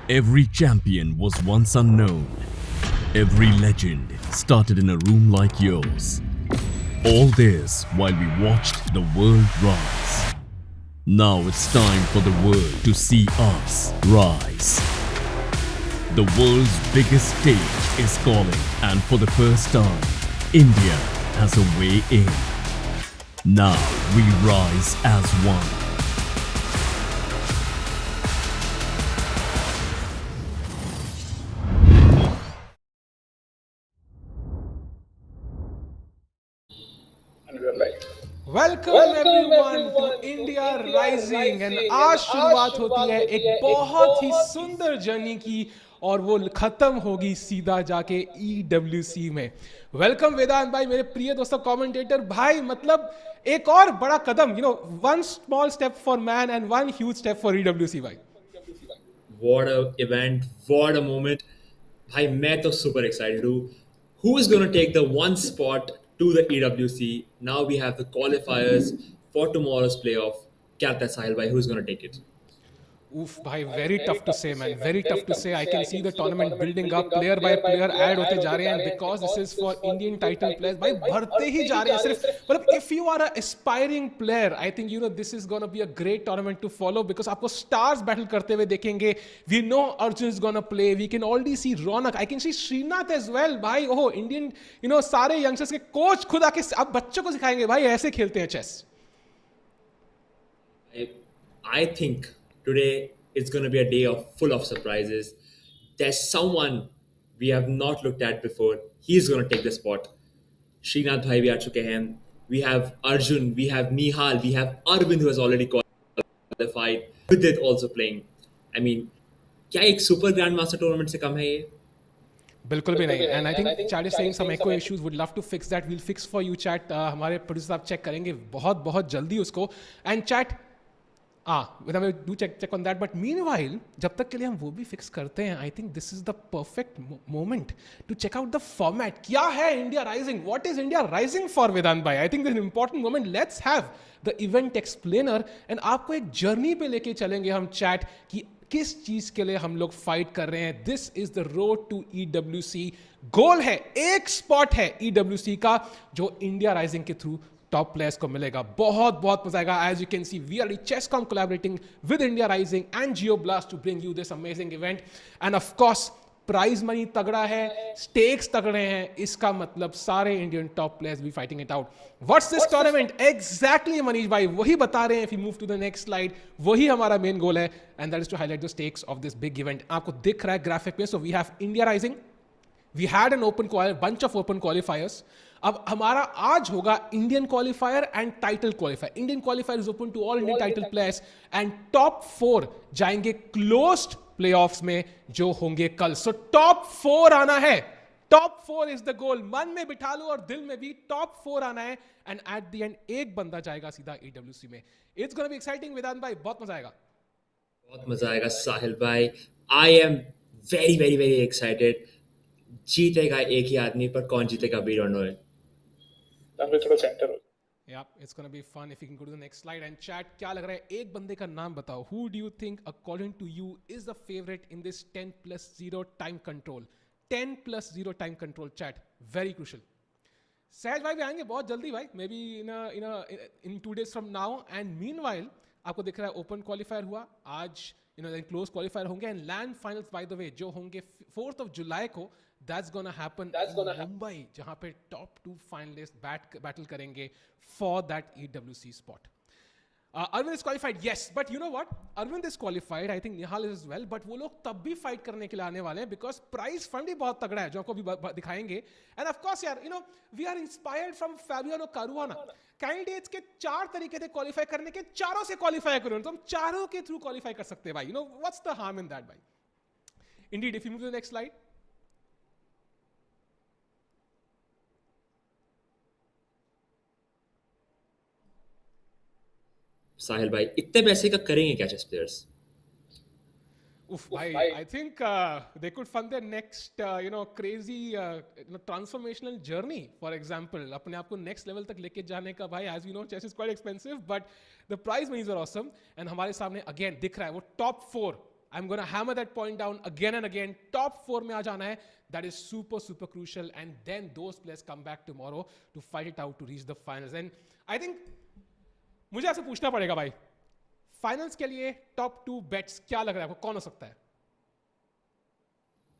Every champion was once unknown. Every legend started in a room like yours. All this while we watched the world rise. Now it's time for the world to see us rise. The world's biggest stage is calling, and for the first time, India has a way in. Now we rise as one. Welcome everyone to India rising and आज शुरुआत होती है एक बहुत ही सुंदर journey की और वो खत्म होगी सीधा जाके EWC में। वेलकम वेदांत भाई, मेरे प्रिय दोस्तों कमेंटेटर भाई। मतलब एक और बड़ा कदम, one small step for man and one huge step for EWC भाई। What a event, what a moment. भाई मैं तो super excited हूँ. Who is going to take the one spot to the EWC? Now we have the qualifiers for tomorrow's playoff. क्या लगता है साहिल भाई, who is going to take it? Oof, भाई very tough to say man, very tough to say. I can see the tournament building up, player by player add होते जा रहे हैं, because this is for Indian title players. भाई बढ़ते ही जा रहे हैं सिर्फ। मतलब if you are a aspiring player, I think this is gonna be a great tournament to follow, because आपको stars battle करते हुए देखेंगे। We know Arjun is gonna play. We can already see Ronak. I can see Srinath as well. भाई Indian सारे youngsters के coach खुद आके अब बच्चों को सिखाएंगे भाई ऐसे खेलते हैं chess. I think today it's going to be a day full of surprises. There's someone we have not looked at before. He's going to take the spot. Srinath bhai bhi aa chuke hain. We have Arjun, we have Nihal, we have Aravindh who has already qualified. Vidit also playing. I mean, क्या एक super grand master tournament से कम है ये? बिल्कुल भी नहीं। And I think chat is saying some echo issues, would love to fix that, will fix for you chat. हमारे producer आप चेक करेंगे बहुत बहुत जल्दी उसको। And chat do check on that, but meanwhile जब तक के लिए हम वो भी फिक्स करते हैं, I think this is the perfect moment to check out the format. क्या है India rising, what is India rising for Vedant भाई? I think this important moment. Let's have the event explainer and आपको एक journey पे लेके चलेंगे हम chat की किस चीज के लिए हम लोग फाइट कर रहे हैं। This is the road to EWC। Goal है, एक स्पॉट है EWC का जो इंडिया राइजिंग के थ्रू टॉप प्लेयर्स को मिलेगा। बहुत बहुत मजा आएगा। As you can see we are Chesscom collaborating with India rising and Jio blast to bring you this amazing event. And of course prize money तगड़ा है, स्टेक्स तगड़े हैं, इसका मतलब सारे इंडियन टॉप प्लेयर्स भी fighting it out. What's this tournament exactly Manish भाई? वही बता रहे हैं। If you move to the next slide, वही हमारा मेन गोल है, and that is to highlight the stakes of this big event. आपको दिख रहा है ग्राफिक में। So we have India rising, we had an bunch of open qualifiers. अब हमारा आज होगा Indian qualifier and title qualifier. Indian qualifier is open to all Indian title players and top 4 जाएंगे क्लोज्ड प्लेऑफ्स में जो होंगे कल। सो टॉप 4 आना है, टॉप 4 इज द गोल। मन में बिठा लो और दिल में भी टॉप 4 आना है, एंड एट द एंड एक बंदा जाएगा सीधा EWC में। इट्स गोना बी एक्साइटिंग वेदांत भाई, बहुत मजा आएगा। बहुत मजा आएगा साहिल भाई। I am very very very excited. जीतेगा एक ही आदमी, पर कौन जीतेगा वी डोंट नो इट। थोड़ा सेंटर हो। Yeah, it's gonna be fun if you can go to the next slide and chat. क्या लग रहा है, एक बंदे का नाम बताओ। Who do you think according to you is the favorite in this 10+0 time control? 10+0 time control chat, very crucial. सहज भाई भी आएंगे बहुत जल्दी भाई, may be in 2 days from now. And meanwhile आपको दिख रहा है ओपन क्वालिफायर हुआ आज, क्लोज क्वालिफायर होंगे, and land finals bye the वे जो होंगे 4th of July को। That's gonna happen in Mumbai, जहां पे टॉप 2 फाइनलिस्ट बैटल करेंगे for that EWC spot. Arvind is qualified, yes, but you know what? Arvind is qualified. I think Nihal is as well, but वो लोग तब भी fight करने के लिए आने वाले हैं, because प्राइस फंड भी बहुत तगड़ा है जो आपको भी दिखाएंगे। And of course यार, we are inspired from Fabiano Caruana. Candidates के 4 तरीके थे क्वालिफाई करने के, चारों से क्वालिफाई करो तो हम चारों के थ्रू क्वालिफाई कर सकते हैं भाई। What's the harm in that भाई? Indeed, if you move to the next slide. साहिल भाई इतने पैसे का करेंगे क्या chess players? I think they could fund their next, crazy, transformational journey. For example, अपने आप को next level तक लेके जाने का भाई, as we know, chess is quite expensive, but the prize monies are awesome. And हमारे सामने again दिख रहा है वो top 4 I'm going to hammer that point down again and again. Top 4 में आ जाना है. That is super, super crucial. And then those players come back tomorrow to fight it out to reach the finals. And I think मुझे आपसे पूछना पड़ेगा भाई, finals के लिए टॉप 2 बेट्स क्या लग रहा है आपको, कौन हो सकता है?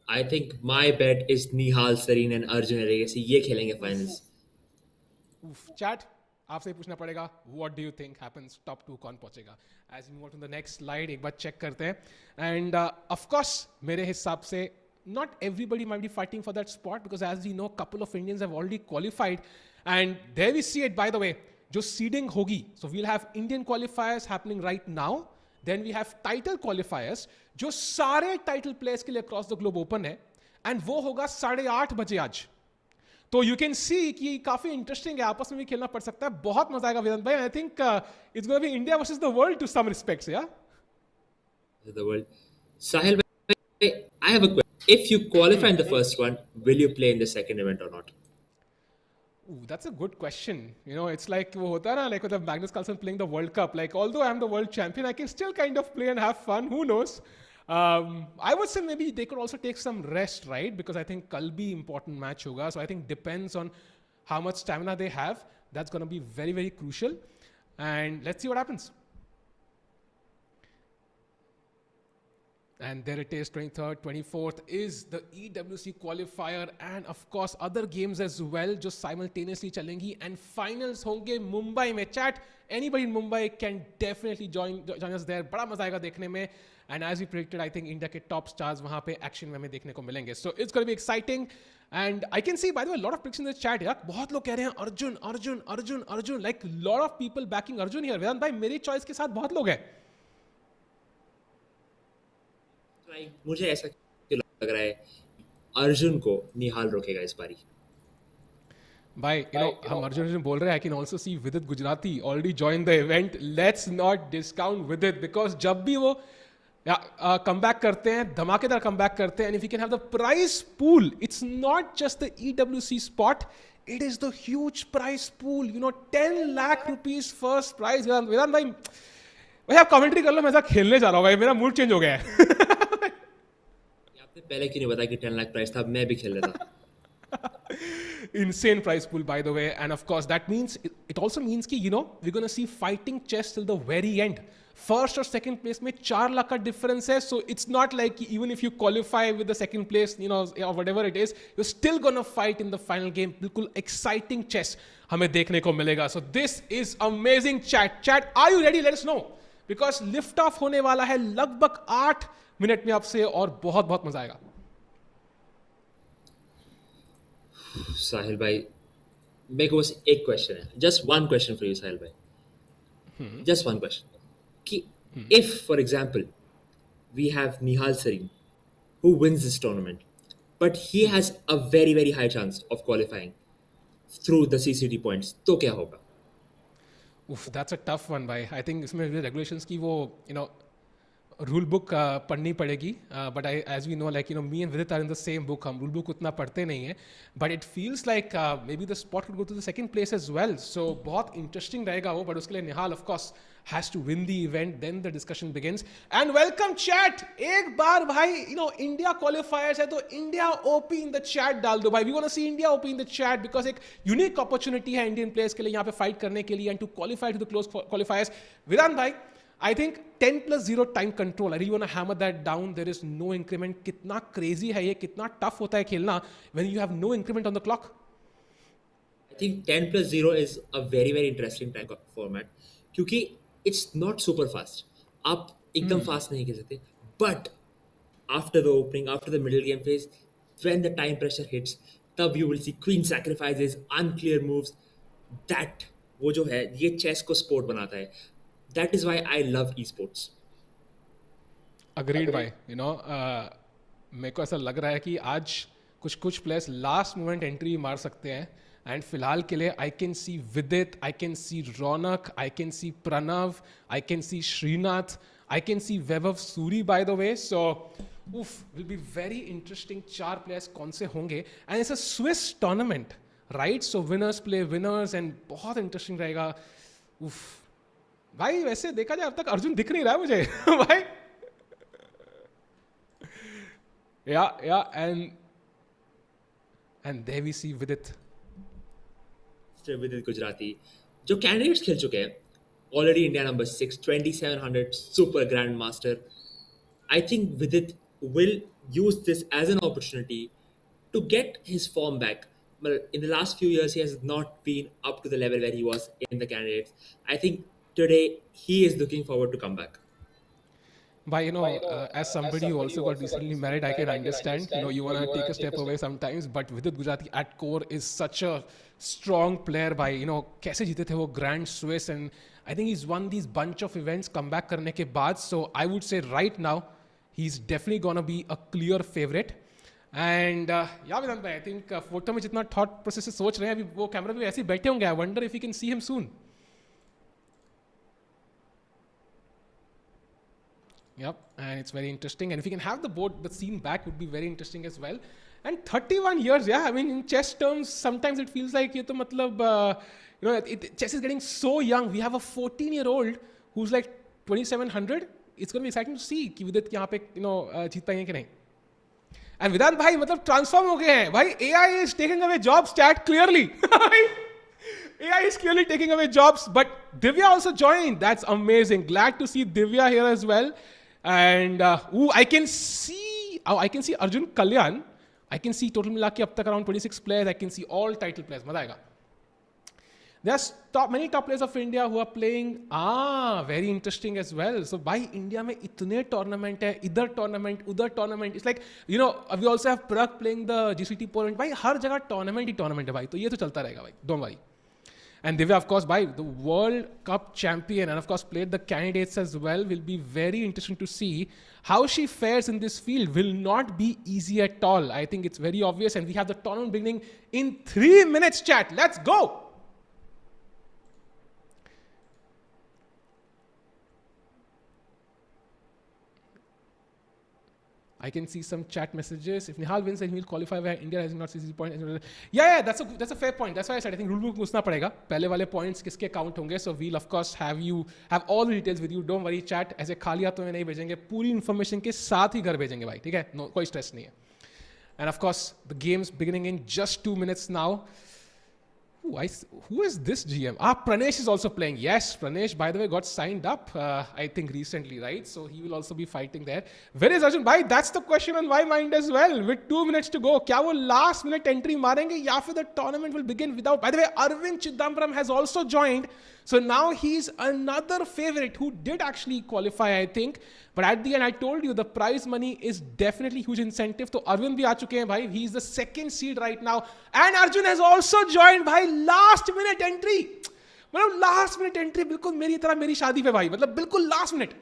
I think my bet is Nihal, Sareen and Arjun Legacy. ये खेलेंगे फाइनल्स. चैट आपसे पूछना पड़ेगा, what do you think happens, top 2 कौन पहुंचेगा? As we move to the next slide, एक बार चेक करते हैं. एंड ऑफ कोर्स मेरे हिसाब से not everybody might be fighting for that spot, because as we know, couple of Indians have already qualified, and there we see it. By the way, जो seeding होगी, so we'll have Indian qualifiers happening right now, then we have title qualifiers जो सारे title players के लिए across the globe open है, and वो होगा 8:30 बजे आज. तो यू कैन सी कि काफी इंटरेस्टिंग है, आपस में भी खेलना पड़ सकता है, बहुत मजा आएगा वेदांत भाई. I think it's gonna be India versus the world to some respects. या The world. Sahil, I have a question. If you qualify in the first one, will you play in the second event or not? Ooh, that's a good question. You know, it's like वो होता है ना, like with Magnus Carlsen playing the World Cup. Like, although I'm the world champion, I can still kind of play and have fun. Who knows? I would say maybe they could also take some rest, right? Because I think kal bhi important match hoga. So I think depends on how much stamina they have. That's going to be very, very crucial. And let's see what happens. And there it is, 23rd, 24th is the EWC qualifier, and of course other games as well जो simultaneously चलेंगी, and finals होंगे मुंबई में. Chat, anybody in Mumbai can definitely join us there. बड़ा मजा आएगा देखने में. And as we predicted, I think India के top stars वहाँ पे action में हमें देखने को मिलेंगे. So it's going to be exciting. And I can see, by the way, a lot of predictions in the chat. यार बहुत लोग कह रहे हैं Arjun Arjun Arjun Arjun, like lot of people backing Arjun here. वेदांत भाई, मेरी choice के साथ बहुत लोग हैं. मुझे ऐसा क्यों लग रहा है अर्जुन को निहाल रोकेगा इस बारी. भाई, हम अर्जुन बोल रहे हैं. I can also see Vidit Gujarati already joined the event. Let's not discount Vidit, because जब भी वो comeback करते हैं, धमाकेदार comeback करते हैं, and if we can have the prize pool, it's not just the EWC spot, it is the huge prize pool. 10 lakh rupees first prize. वेदांत भाई आप कमेंट्री कर लो, मैं ऐसा खेलने जा रहा हूँ भाई, मेरा मूड चेंज हो गया है. पहले क्यों नहीं बताया कि 10 लाख प्राइस था, मैं भी खेल रहा था. Insane prize pool, by the way, and of course that means it also means कि we're going to see fighting chess till the very end. First or second place में 4 लाख का difference है, so it's not like even if you qualify with the second place, or whatever it is, you're still going to fight in the final game. बिल्कुल exciting chess हमें देखने को मिलेगा. So this is amazing. Chat, are you ready? Let us know, because lift off होने वाला है लगभग 8 minute में आपसे, और बहुत बहुत मजा आएगा. साहिल भाई, मेरे को बस एक क्वेश्चन है, just one question for you Sahil भाई, जस्ट वन क्वेश्चन, कि if for example we have Nihal Sarin who wins this tournament, but he has a very very high chance of qualifying through the CCD points, तो क्या होगा? That's a tough one भाई. I think इसमें regulations की वो rule book पढ़नी पड़ेगी, but as we know, like me and Vidit are in the same book, हम रूल बुक उतना पढ़ते नहीं है, but it feels like maybe the spot could go to the second place as well. So बहुत interesting रहेगा वो, but उसके लिए Nihal of course has to win the event, then the discussion begins. And welcome chat, एक बार भाई India qualifiers है तो India OP in the chat डाल दो भाई. We want to see India OP in the chat, because एक unique opportunity है इंडियन प्लेयर्स के लिए यहाँ पे फाइट करने के लिए, and to qualify to the close qualifiers. Vedant भाई, I think 10+0 time control, I really want to hammer that down. There is no increment. कितना crazy है ये, कितना tough होता है खेलना when you have no increment on the clock. I think 10+0 is a very very interesting time format, क्योंकि it's not super fast. आप एकदम fast नहीं खेल सकते, but after the opening, after the middle game phase, when the time pressure hits, तब you will see queen sacrifices, unclear moves. That वो जो है, ये chess को sport बनाता है. That is why I love esports. Agreed भाई. मेरे को ऐसा लग रहा है कि आज कुछ प्लेयर्स लास्ट मोमेंट एंट्री मार सकते हैं, एंड फिलहाल के लिए आई can see Vidit, I can see Raunak, I can see Pranav, I can see Srinath, I can see Vaibhav Suri, by the way. So will be very interesting. 4 players कौन से होंगे, and it's a Swiss tournament, right? So winners play winners, and बहुत interesting रहेगा. भाई वैसे देखा जाए अब तक अर्जुन दिख नहीं रहा है मुझे. भाई Yeah, and there we see Vidit. विदित गुजराती जो कैंडिडेट्स खेल चुके हैं already India number 6 2700 super grand master आई थिंक विदित will use this as an opportunity to get his form back. But in the last few years, he has not been up to the level where he was in the candidates. I think today he is looking forward to come back. As somebody who also got recently married, I can understand. You want to take a step away sometimes, but Vidit Gujarati at core is such a strong player. कैसे जीते थे वो Grand Swiss, and I think he's won these bunch of events comeback करने के बाद. So I would say right now, he's definitely gonna be a clear favorite. And Vedant bhai, I think photo में जितना thought process से सोच रहे हैं अभी वो कैमरा पे ऐसे ही बैठे होंगे. I wonder if we can see him soon. Yep, and it's very interesting. And if we can have the scene back, would be very interesting as well. And 31 years, yeah. I mean, in chess terms, sometimes it feels like chess is getting so young. We have a 14-year-old who's like 2700. It's going to be exciting to see कि विदित यहाँ पे जीत पाएंगे कि नहीं. And Vedant भाई transform हो गए हैं भाई. AI is taking away jobs, chat clearly. AI is clearly taking away jobs, but Divya also joined. That's amazing. Glad to see Divya here as well. And I can see Arjun Kalyan. I can see total मिला के अब तक around 26 players. I can see all title players. मजा आएगा. There's many top players of India who are playing. Very interesting as well. So by India में इतने tournament है, इधर tournament, उधर tournament. It's like we also have Prague playing the GCT tournament. भाई हर जगह tournament ही tournament है भाई. तो ये तो चलता रहेगा भाई. Don't worry. And Divya, of course, the World Cup champion, and of course played the candidates as well. Will be very interesting to see how she fares in this field. Will not be easy at all. I think it's very obvious. And we have the tournament beginning in 3 minutes, chat. Let's go. I can see some chat messages. If Nihal wins, then he will qualify where India has not 60 points. Yeah, that's a fair point. That's why I said I think rule book घुसना पड़ेगा. पहले वाले points किसके count होंगे. So we'll of course have all the details with you. Don't worry, chat. ऐसे खाली हाथों में नहीं भेजेंगे. पूरी information के साथ ही घर भेजेंगे भाई. ठीक है? No, कोई stress नहीं है. And of course, the game's beginning in just 2 minutes now. Who is this GM? Pranesh is also playing. Yes, Pranesh, by the way, got signed up, I think recently, right? So he will also be fighting there. Where is Arjun? Bhai, that's the question on my mind as well. With 2 minutes to go, क्या वो last minute entry मारेंगे या फिर the tournament will begin without? By the way, Arvind Chidambaram has also joined. So now he's another favorite who did actually qualify, I think. But at the end, I told you the prize money is definitely huge incentive. So Arvind bhi aa chuke hain, bhai. He's the second seed right now. And Arjun has also joined, bhai. Last minute entry. मतलब last minute entry बिल्कुल मेरी तरह मेरी शादी पे भाई. मतलब बिल्कुल last minute.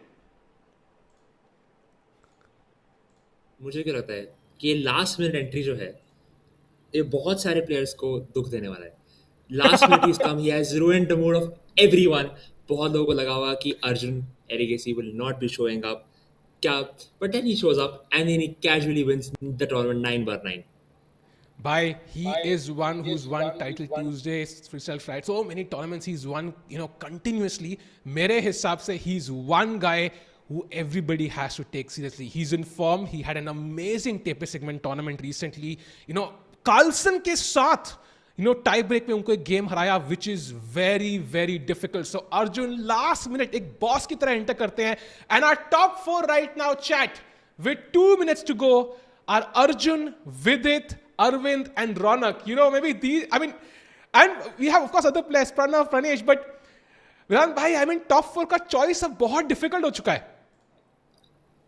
मुझे क्या लगता है कि ये last minute entry जो है ये बहुत सारे प्लेयर्स को दुख देने वाला है. Last minute he's come, he has ruined the mood of everyone. बहुत लोगों को लगा हुआ कि Arjun Erigesi will not be showing up. But then he shows up and then he casually wins the tournament 9/9. He is one who's won Title Tuesdays, Freestyle Friday. So many tournaments he's won, continuously. मेरे हिसाब से he's one guy who everybody has to take seriously. He's in form. He had an amazing tape segment tournament recently. Carlson के साथ tie break में उनको एक game हराया, which is very, very difficult. So Arjun last minute एक boss की तरह enter करते हैं. And our top 4 right now, chat, with 2 minutes to go, are Arjun, Vidit, Aravindh, and Ronak. Maybe these, and we have of course other players, Pranav, Pranesh, but Vedant bhai, top 4 का choice अब बहुत difficult हो चुका है.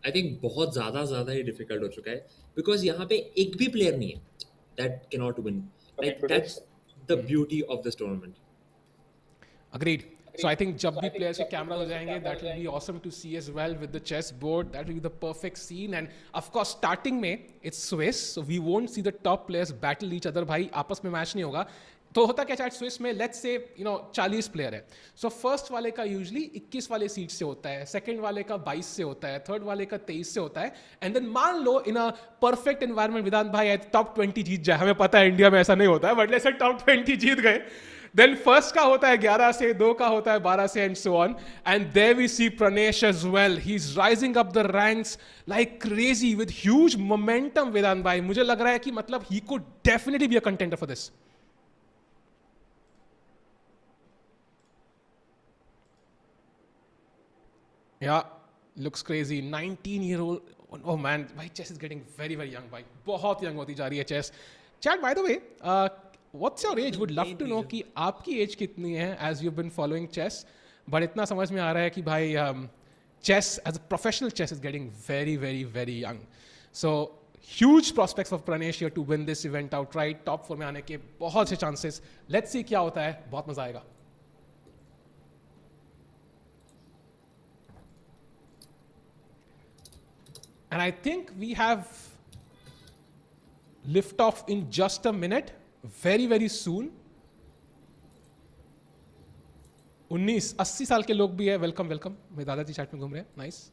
I think बहुत ज़्यादा ही difficult हो चुका है, because यहाँ पे एक भी player नहीं है that cannot win. Like that's the beauty of this tournament. Agreed. So I think जब भी players के cameras हो जाएंगे, that will be awesome to see as well with the chess board. That will be the perfect scene. And of course starting में it's Swiss, so we won't see the top players battle each other. भाई आपस में match नहीं होगा. तो होता क्या चाहे स्विस में, लेट्स से 40 प्लेयर है. सो फर्स्ट वाले का यूजुअली 21 वाले सीट से होता है, सेकंड वाले का 22 से होता है, थर्ड वाले का 23 से होता है. एंड देन मान लो इन अ परफेक्ट एनवायरनमेंट वेदांत भाई टॉप 20 जीत जाए. हमें पता है इंडिया में ऐसा नहीं होता है, बट लेट्स से टॉप 20 जीत गए. Then first का होता है 11 से, 2 का होता है 12 से, and so on. And there we see Pranesh as well. He's rising up the ranks like crazy with huge momentum. Vedant bhai, मुझे लग रहा है कि मतलब he could definitely be a contender for this. Yeah, looks crazy. 19-year-old. Oh man, भाई chess is getting very very young भाई. बहुत young होती जा रही है chess. Chat, by the way, what's your age? Would love to know कि आपकी age कितनी है as you've been following chess. But इतना समझ में आ रहा है कि भाई chess as a professional chess is getting very very very young. So huge prospects for Pranesh here to win this event outright. Top 4 में आने के बहुत से chances. Let's see क्या होता है. बहुत मजा आएगा. And I think we have lift off in just a minute, very very soon. 19 80 साल के लोग भी है. Welcome welcome. मेरे दादाजी चैट में घूम रहे हैं. Nice.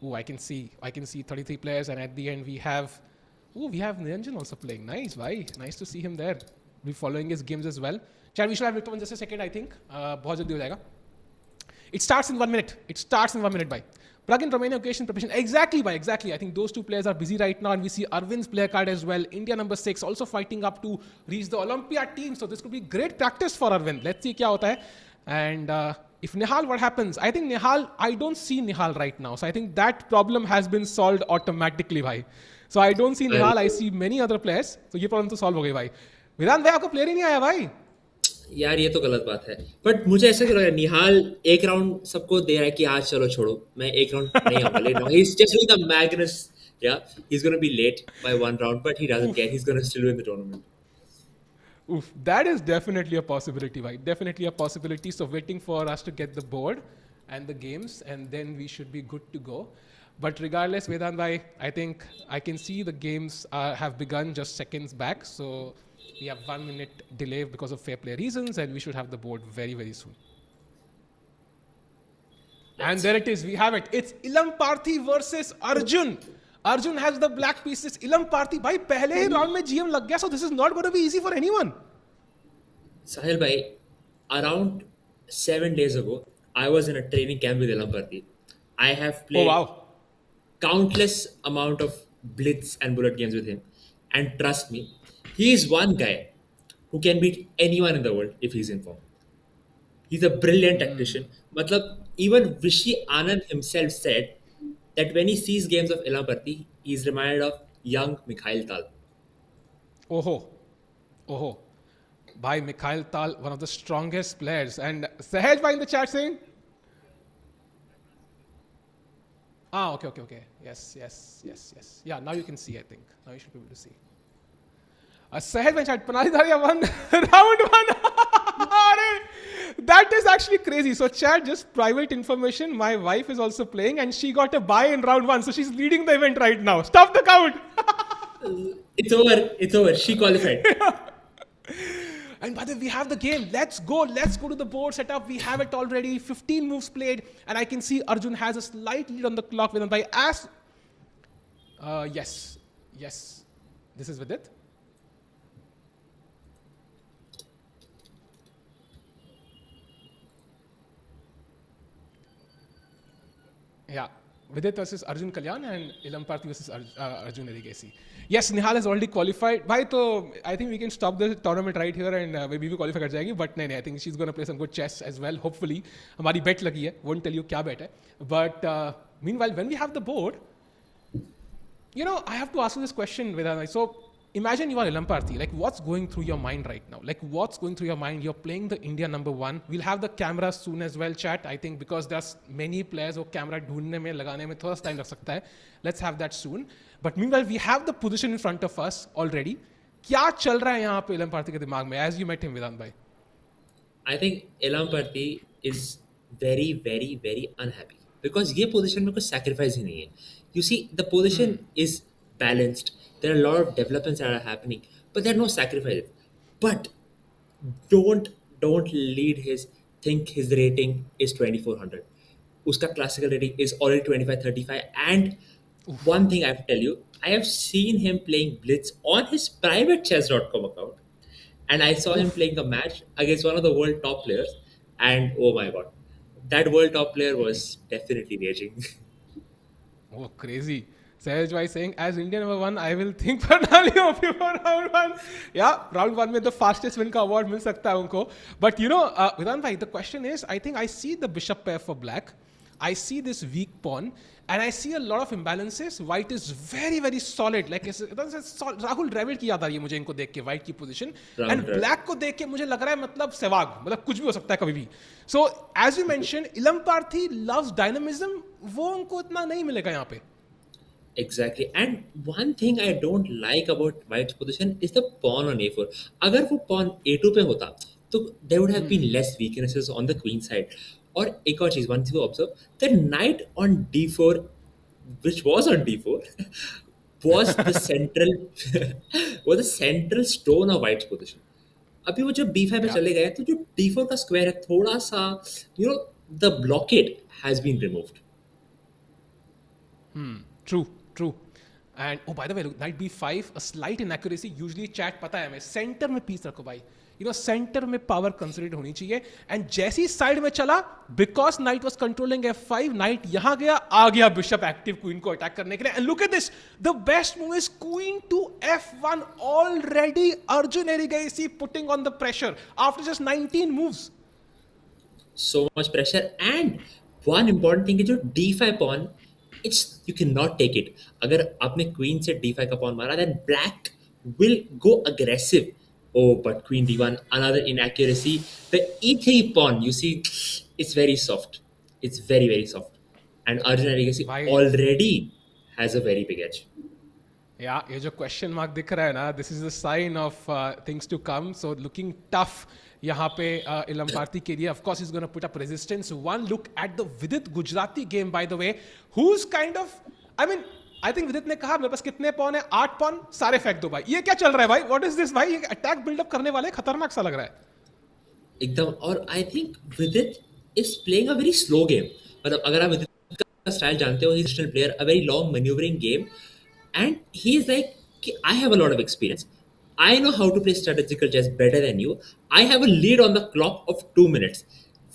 Oh, I can see 33 players, and at the end we have Niranjan also playing. Nice, bhai. Nice to see him there. We're following his games as well. Chat, we should have lift off in just a second, I think. बहुत जल्दी हो जाएगा. It starts in 1 minute. It starts in 1 minute, bhai. Plug-in Romania occasion preparation. Exactly, bhai. Exactly. I think those two players are busy right now, and we see Arvind's player card as well. India number 6 also fighting up to reach the Olympiad team. So this could be great practice for Arvind. Let's see क्या होता है. And if Nihal, what happens? I think Nihal. I don't see Nihal right now. So I think that problem has been solved automatically, bhai. So I don't see Nihal. I see many other players. So ये problem तो solve हो गई, भाई. विधान भाई, आपको player ही नहीं आया, भाई. यार ये तो गलत बात है, बट मुझे ऐसा क्यों लग रहा है निहाल एक राउंड सबको दे रहा है कि आज चलो छोड़ो, मैं एक राउंड नहीं आऊंगा late now. He is just doing the Magnus. Yeah he is gonna be late by 1 round, but he doesn't care. He is gonna still win the tournament. Oof, that is definitely a possibility, right? Definitely a possibility. So waiting for us to get the board and the games, and then we should be good to go. But regardless, Vedant bhai, I think I can see the games have begun just seconds back. So we have 1 minute delay because of fair play reasons, and we should have the board very very soon. And there it is. We have it. It's Ilam Parthi versus Arjun. Arjun has the black pieces. Ilam Parthi, bhai, pehle hi round mein GM lag gaya, so this is not going to be easy for anyone. Sahil bhai, around 7 days ago, I was in a training camp with Ilam Parthi. I have played countless amount of blitz and bullet games with him, and trust me, he is one guy who can beat anyone in the world if he's in form. He's a brilliant tactician. Matlab, even Vishy Anand himself said that when he sees games of Ilam Parthi, he's reminded of young Mikhail Tal. Oh. Bhai, Mikhail Tal, one of the strongest players. And Sahaj bhai in the chat saying? Okay. Yes. Yeah, now you can see, I think. Now you should be able to see. Sahaj bhai chat, Panali won round 1. That is actually crazy. So chat, just private information. My wife is also playing, and she got a bye in round 1. So she's leading the event right now. Stop the count. It's over. She qualified. And by the way, we have the game. Let's go to the board setup. We have it already. 15 moves played, and I can see Arjun has a slight lead on the clock with him by as. Yes. This is Vidit. Yeah, Vidit versus Arjun Kalyan and Ilam Parthi versus Arjun Erigesi. Yes, Nihal has already qualified. Bhai, तो I think we can stop the tournament right here and maybe we qualify कर जाएगी. But नहीं, I think she's going to play some good chess as well. Hopefully, हमारी bet लगी है. Won't tell you क्या bet है. But meanwhile, when we have the board, I have to ask you this question, Vedant. So imagine you are Ilam Parthi. Like, what's going through your mind right now? Like, what's going through your mind? You're playing the India number 1. We'll have the camera soon as well, chat. I think because there's many players who camera ढूंढने में लगाने में थोड़ा time लग सकता है. Let's have that soon. But meanwhile, we have the position in front of us already. क्या चल रहा है यहाँ पे Ilam Parthi के दिमाग में? As you met him, Vedant bhai. I think Ilam Parthi is very, very, very unhappy because ये position में कुछ sacrifice ही नहीं है. You see, the position is balanced. There are a lot of developments that are happening, but there are no sacrifices. But don't lead think his rating is 2400. Uska classical rating is already 2535, and One thing I have to tell you, I have seen him playing Blitz on his private chess.com account, and I saw him Oof. playing a match against one of the world top players, and oh my god, that world top player was definitely raging. Oh, crazy. Sahaj bhai saying, as India number one, I will think personally of you for round one. Yeah, round one में the fastest win का award मिल सकता है उनको. But you know, Vedant bhai, the question is, I think I see the bishop pair for black. I see this weak pawn, and I see a lot of imbalances. White is very, very solid. Like Rahul Dravid की याद आ रही है मुझे इनको देख के white की position. Rahul And Dravid. black को देख के मुझे लग रहा है मतलब सहवाग, मतलब कुछ भी हो सकता है कभी भी. So as you mentioned, Ilam Parthi loves dynamism. वो उनको इतना नहीं मिलेगा यहाँ पे. Exactly. And one thing I don't like about White's position is the pawn on a4. अगर वो pawn a2 पे होता तो there would have been less weaknesses on the queen side. और एक और चीज, one thing to observe, the knight on d4, which was on d4, was the central was the central stone of White's position. अभी वो जब d5 पे Yeah. चले गए तो जो d4 का स्क्वायर है थोड़ा सा, you know, the blockade has been removed. True, true. And oh, by the way, look, knight b5, a slight inaccuracy. Usually chat पता है हमें center में piece रखो भाई. You know, center में power considered होनी चाहिए. And जैसी side में चला, because knight was controlling f5, knight यहाँ गया, आ गया bishop active queen को attack करने के लिए. And look at this, the best move is queen to f1. Already Arjun Erigasi putting on the pressure after just 19 moves. So much pressure. And one important thing is जो d5 pawn, it's you cannot take it. अगर आपने queen से d5 का pawn मारा, then black will go aggressive. Oh, but queen d1, another inaccuracy. The e3 pawn, you see, it's very soft. It's very, very soft. And Arjun Erigasi भाई already has a very big edge. या ये जो question mark दिख रहा है ना, this is the sign of things to come. So looking tough यहाँ पे इलम पार्थी के लिए. Of course is gonna put up resistance. One look at the Vidit Gujrathi game by the way, who is kind of, I mean I think Vidit ने कहा मेरे पास कितने pawn है, 8 pawn, सारे फेंक दो भाई. ये क्या चल रहा है भाई, व्हाट इज दिस भाई, ये अटैक बिल्डअप करने वाले, खतरनाक सा लग रहा है. एकदम. और आई थिंक विदित is playing a very slow game. मतलब अगर आप विदित का स्टाइल जानते हो, he is player a very long manoeuvring game, and he is like, I have a lot of experience, I know how to play strategical chess better than you, I have a lead on the clock of 2 minutes.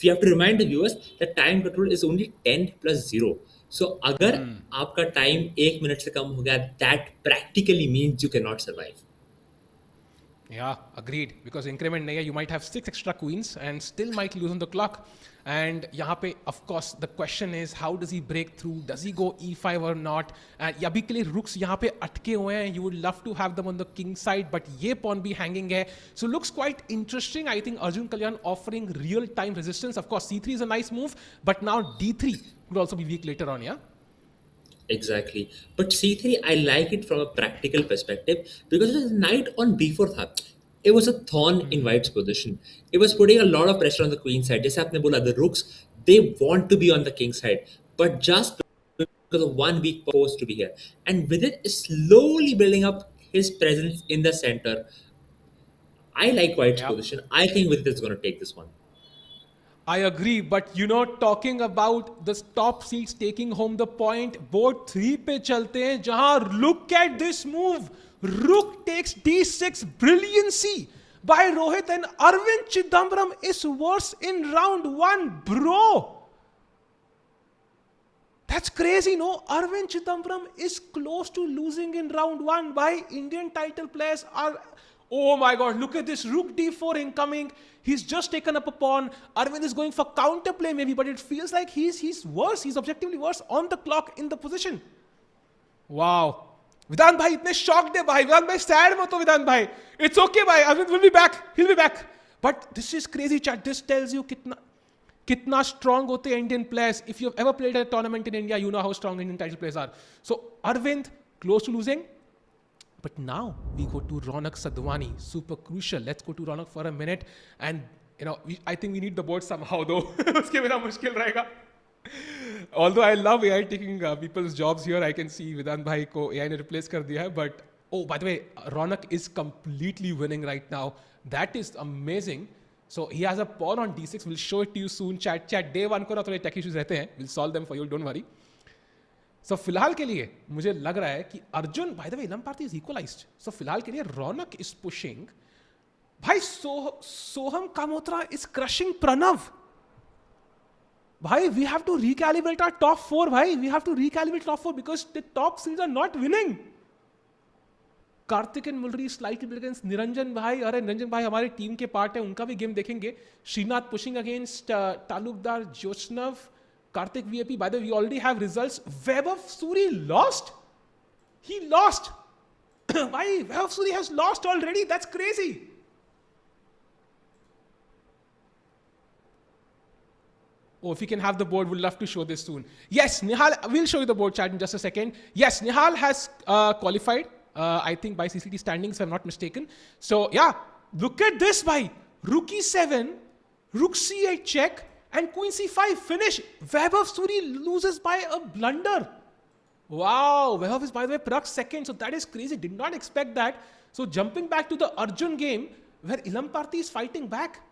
We have to remind the viewers that time control is only 10 plus 0. So अगर आपका time 1 minute से कम हो गया, that practically means you cannot survive. Yeah, agreed. Because increment नहीं है, you might have 6 extra queens and still might lose on the clock. And यहाँ पे, of course, the question is how does he break through? Does he go e5 or not? And अभी के लिए rooks यहाँ पे अटके हुए हैं. You would love to have them on the king side, but ये pawn भी hanging है. So looks quite interesting. I think Arjun Kalyan offering real time resistance. Of course, c3 is a nice move, but now d3 could also be weak later on. Yeah. Exactly. But c3, I like it from a practical perspective because the knight on b4 था. It was a thorn in White's position. It was putting a lot of pressure on the queen side. जैसे आपने बोला, the rooks, they want to be on the king side, but just because of one weak post to be here. And Vidit is slowly building up his presence in the center. I like White's Yeah. position. I think Vidit is going to take this one. I agree, but you know, talking about the top seeds taking home the point, board 3 पे चलते हैं, जहां look at this move. Rook takes d6, brilliancy by Rohit, and Arvind Chidambaram is worse in round 1, bro. That's crazy, no? Arvind Chidambaram is close to losing in round 1 by Indian title players are. Oh my god, look at this. Rook d4 incoming. He's just taken up a pawn. Arvind is going for counterplay maybe, but it feels like he's worse. He's objectively worse on the clock in the position. Wow. Vidant bhai, itne shocked hai bhai. Vidant bhai, sad mat ho Vidant bhai. It's okay bhai. Arvind will be back. He'll be back. But this is crazy chat. This tells you kitna strong hote hain Indian players. If you've ever played a tournament in India, you know how strong Indian title players are. So Arvind, close to losing. But now we go to Ronak Sadhwani, super crucial. Let's go to Ronak for a minute. And, you know, I think we need the board somehow though. Uske bina mushkil rahega. Although I love AI taking people's jobs here, I can see Vedant bhai ko AI ne replace kar diya hai. But, oh, by the way, Ronak is completely winning right now. That is amazing. So he has a pawn on d6. We'll show it to you soon. Chat. Day 1 ko na thode tech issues rehte hain. We'll solve them for you. Don't worry. सो फिलहाल के लिए मुझे लग रहा है कि Arjun, bye the वे इलम Parthi is equalised, सो फिलहाल के लिए रौनक इज पुशिंग. भाई सोहम कामोत्रा इज क्रशिंग प्रणव. भाई we have to recalibrate our top 4. भाई we have to recalibrate top 4 because the top 3 are not winning. Karthik and Murali slightly against Niranjan भाई. अरे निरंजन भाई हमारी टीम के पार्ट है, उनका भी गेम देखेंगे. श्रीनाथ पुशिंग अगेंस्ट तालुकदार जोशनव. Karthik VAP. By the way we already have results. Vaibhav Suri lost. He lost. भाई Vaibhav Suri has lost already. That's crazy. Oh, if we can have the board, we'll love to show this soon. Yes, Nihal, we'll show you the board chat in just a second. Yes, Nihal has qualified, I think by CCT standings, if I'm not mistaken. So, yeah, look at this, bhai. Rook e7, rook c8 check, and queen c5 finish. Vaibhav Suri loses by a blunder. Wow, Vaibhav is, by the way, Parag second, so that is crazy. Did not expect that. So, jumping back to the Arjun game, where Ilam Parthi is fighting back.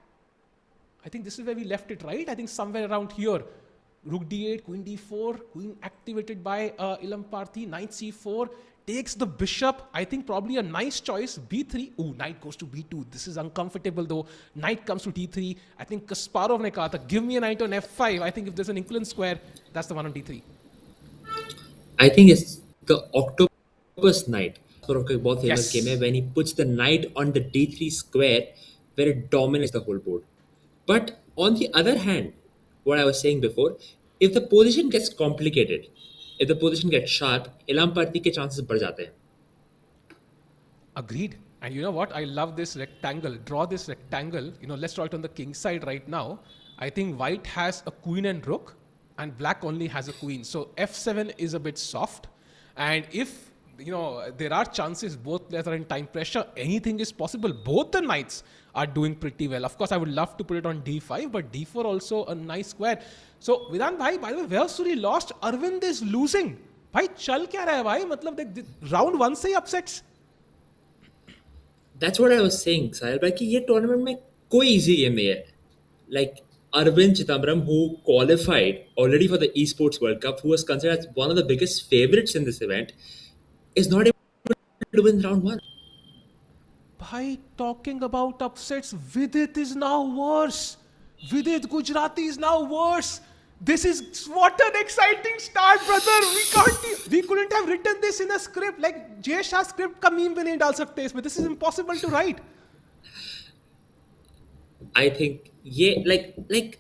I think this is where we left it, right? I think somewhere around here. Rook d8, queen d4, queen activated by Ilam Parthi, knight c4, takes the bishop. I think probably a nice choice. b3. Ooh, knight goes to b2. This is uncomfortable though. Knight comes to d3. I think Kasparov ne kaha tha, give me a knight on f5. I think if there's an equivalent square, that's the one on d3. I think it's the octopus knight. Kasparov ka bahut famous Yes. game hai when he puts the knight on the d3 square where it dominates the whole board. But on the other hand, what I was saying before, if the position gets complicated, if the position gets sharp, Ilam Parthi ke chances बढ़ जाते हैं. Agreed. And you know what? I love this rectangle. Draw this rectangle. You know, let's draw it on the king side right now. I think white has a queen and rook, and black only has a queen. So f7 is a bit soft. And if, you know, there are chances both players are in time pressure, anything is possible. Both the knights are doing pretty well. Of course, I would love to put it on d5, but d4 also a nice square. So, Vedant bhai, by the way, Vaibhav Suri lost. Arvind is losing. Bhai, chal kya raha hai bhai? Matlab, round 1 se he upsets. That's what I was saying, Sahil bhai, कि ये tournament में कोई easy game नहीं है. Like Arvind Chidambaram, who qualified already for the Esports World Cup, who was considered as one of the biggest favorites in this event, is not able to win round 1. Bhai, talking about upsets, Vidit is now worse. Vidit Gujarati is now worse. This is what an exciting start, brother. We couldn't have written this in a script. Like Jay Shah script का meme भी नहीं डाल सकते इसमें. This is impossible to write. I think like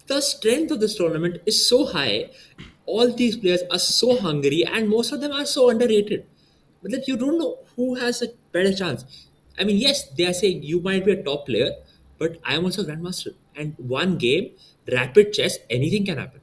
the strength of this tournament is so high. All these players are so hungry, and most of them are so underrated. But like, you don't know who has a better chance. I mean, yes, they are saying you might be a top player, but I am also a grandmaster. And one game, rapid chess, anything can happen.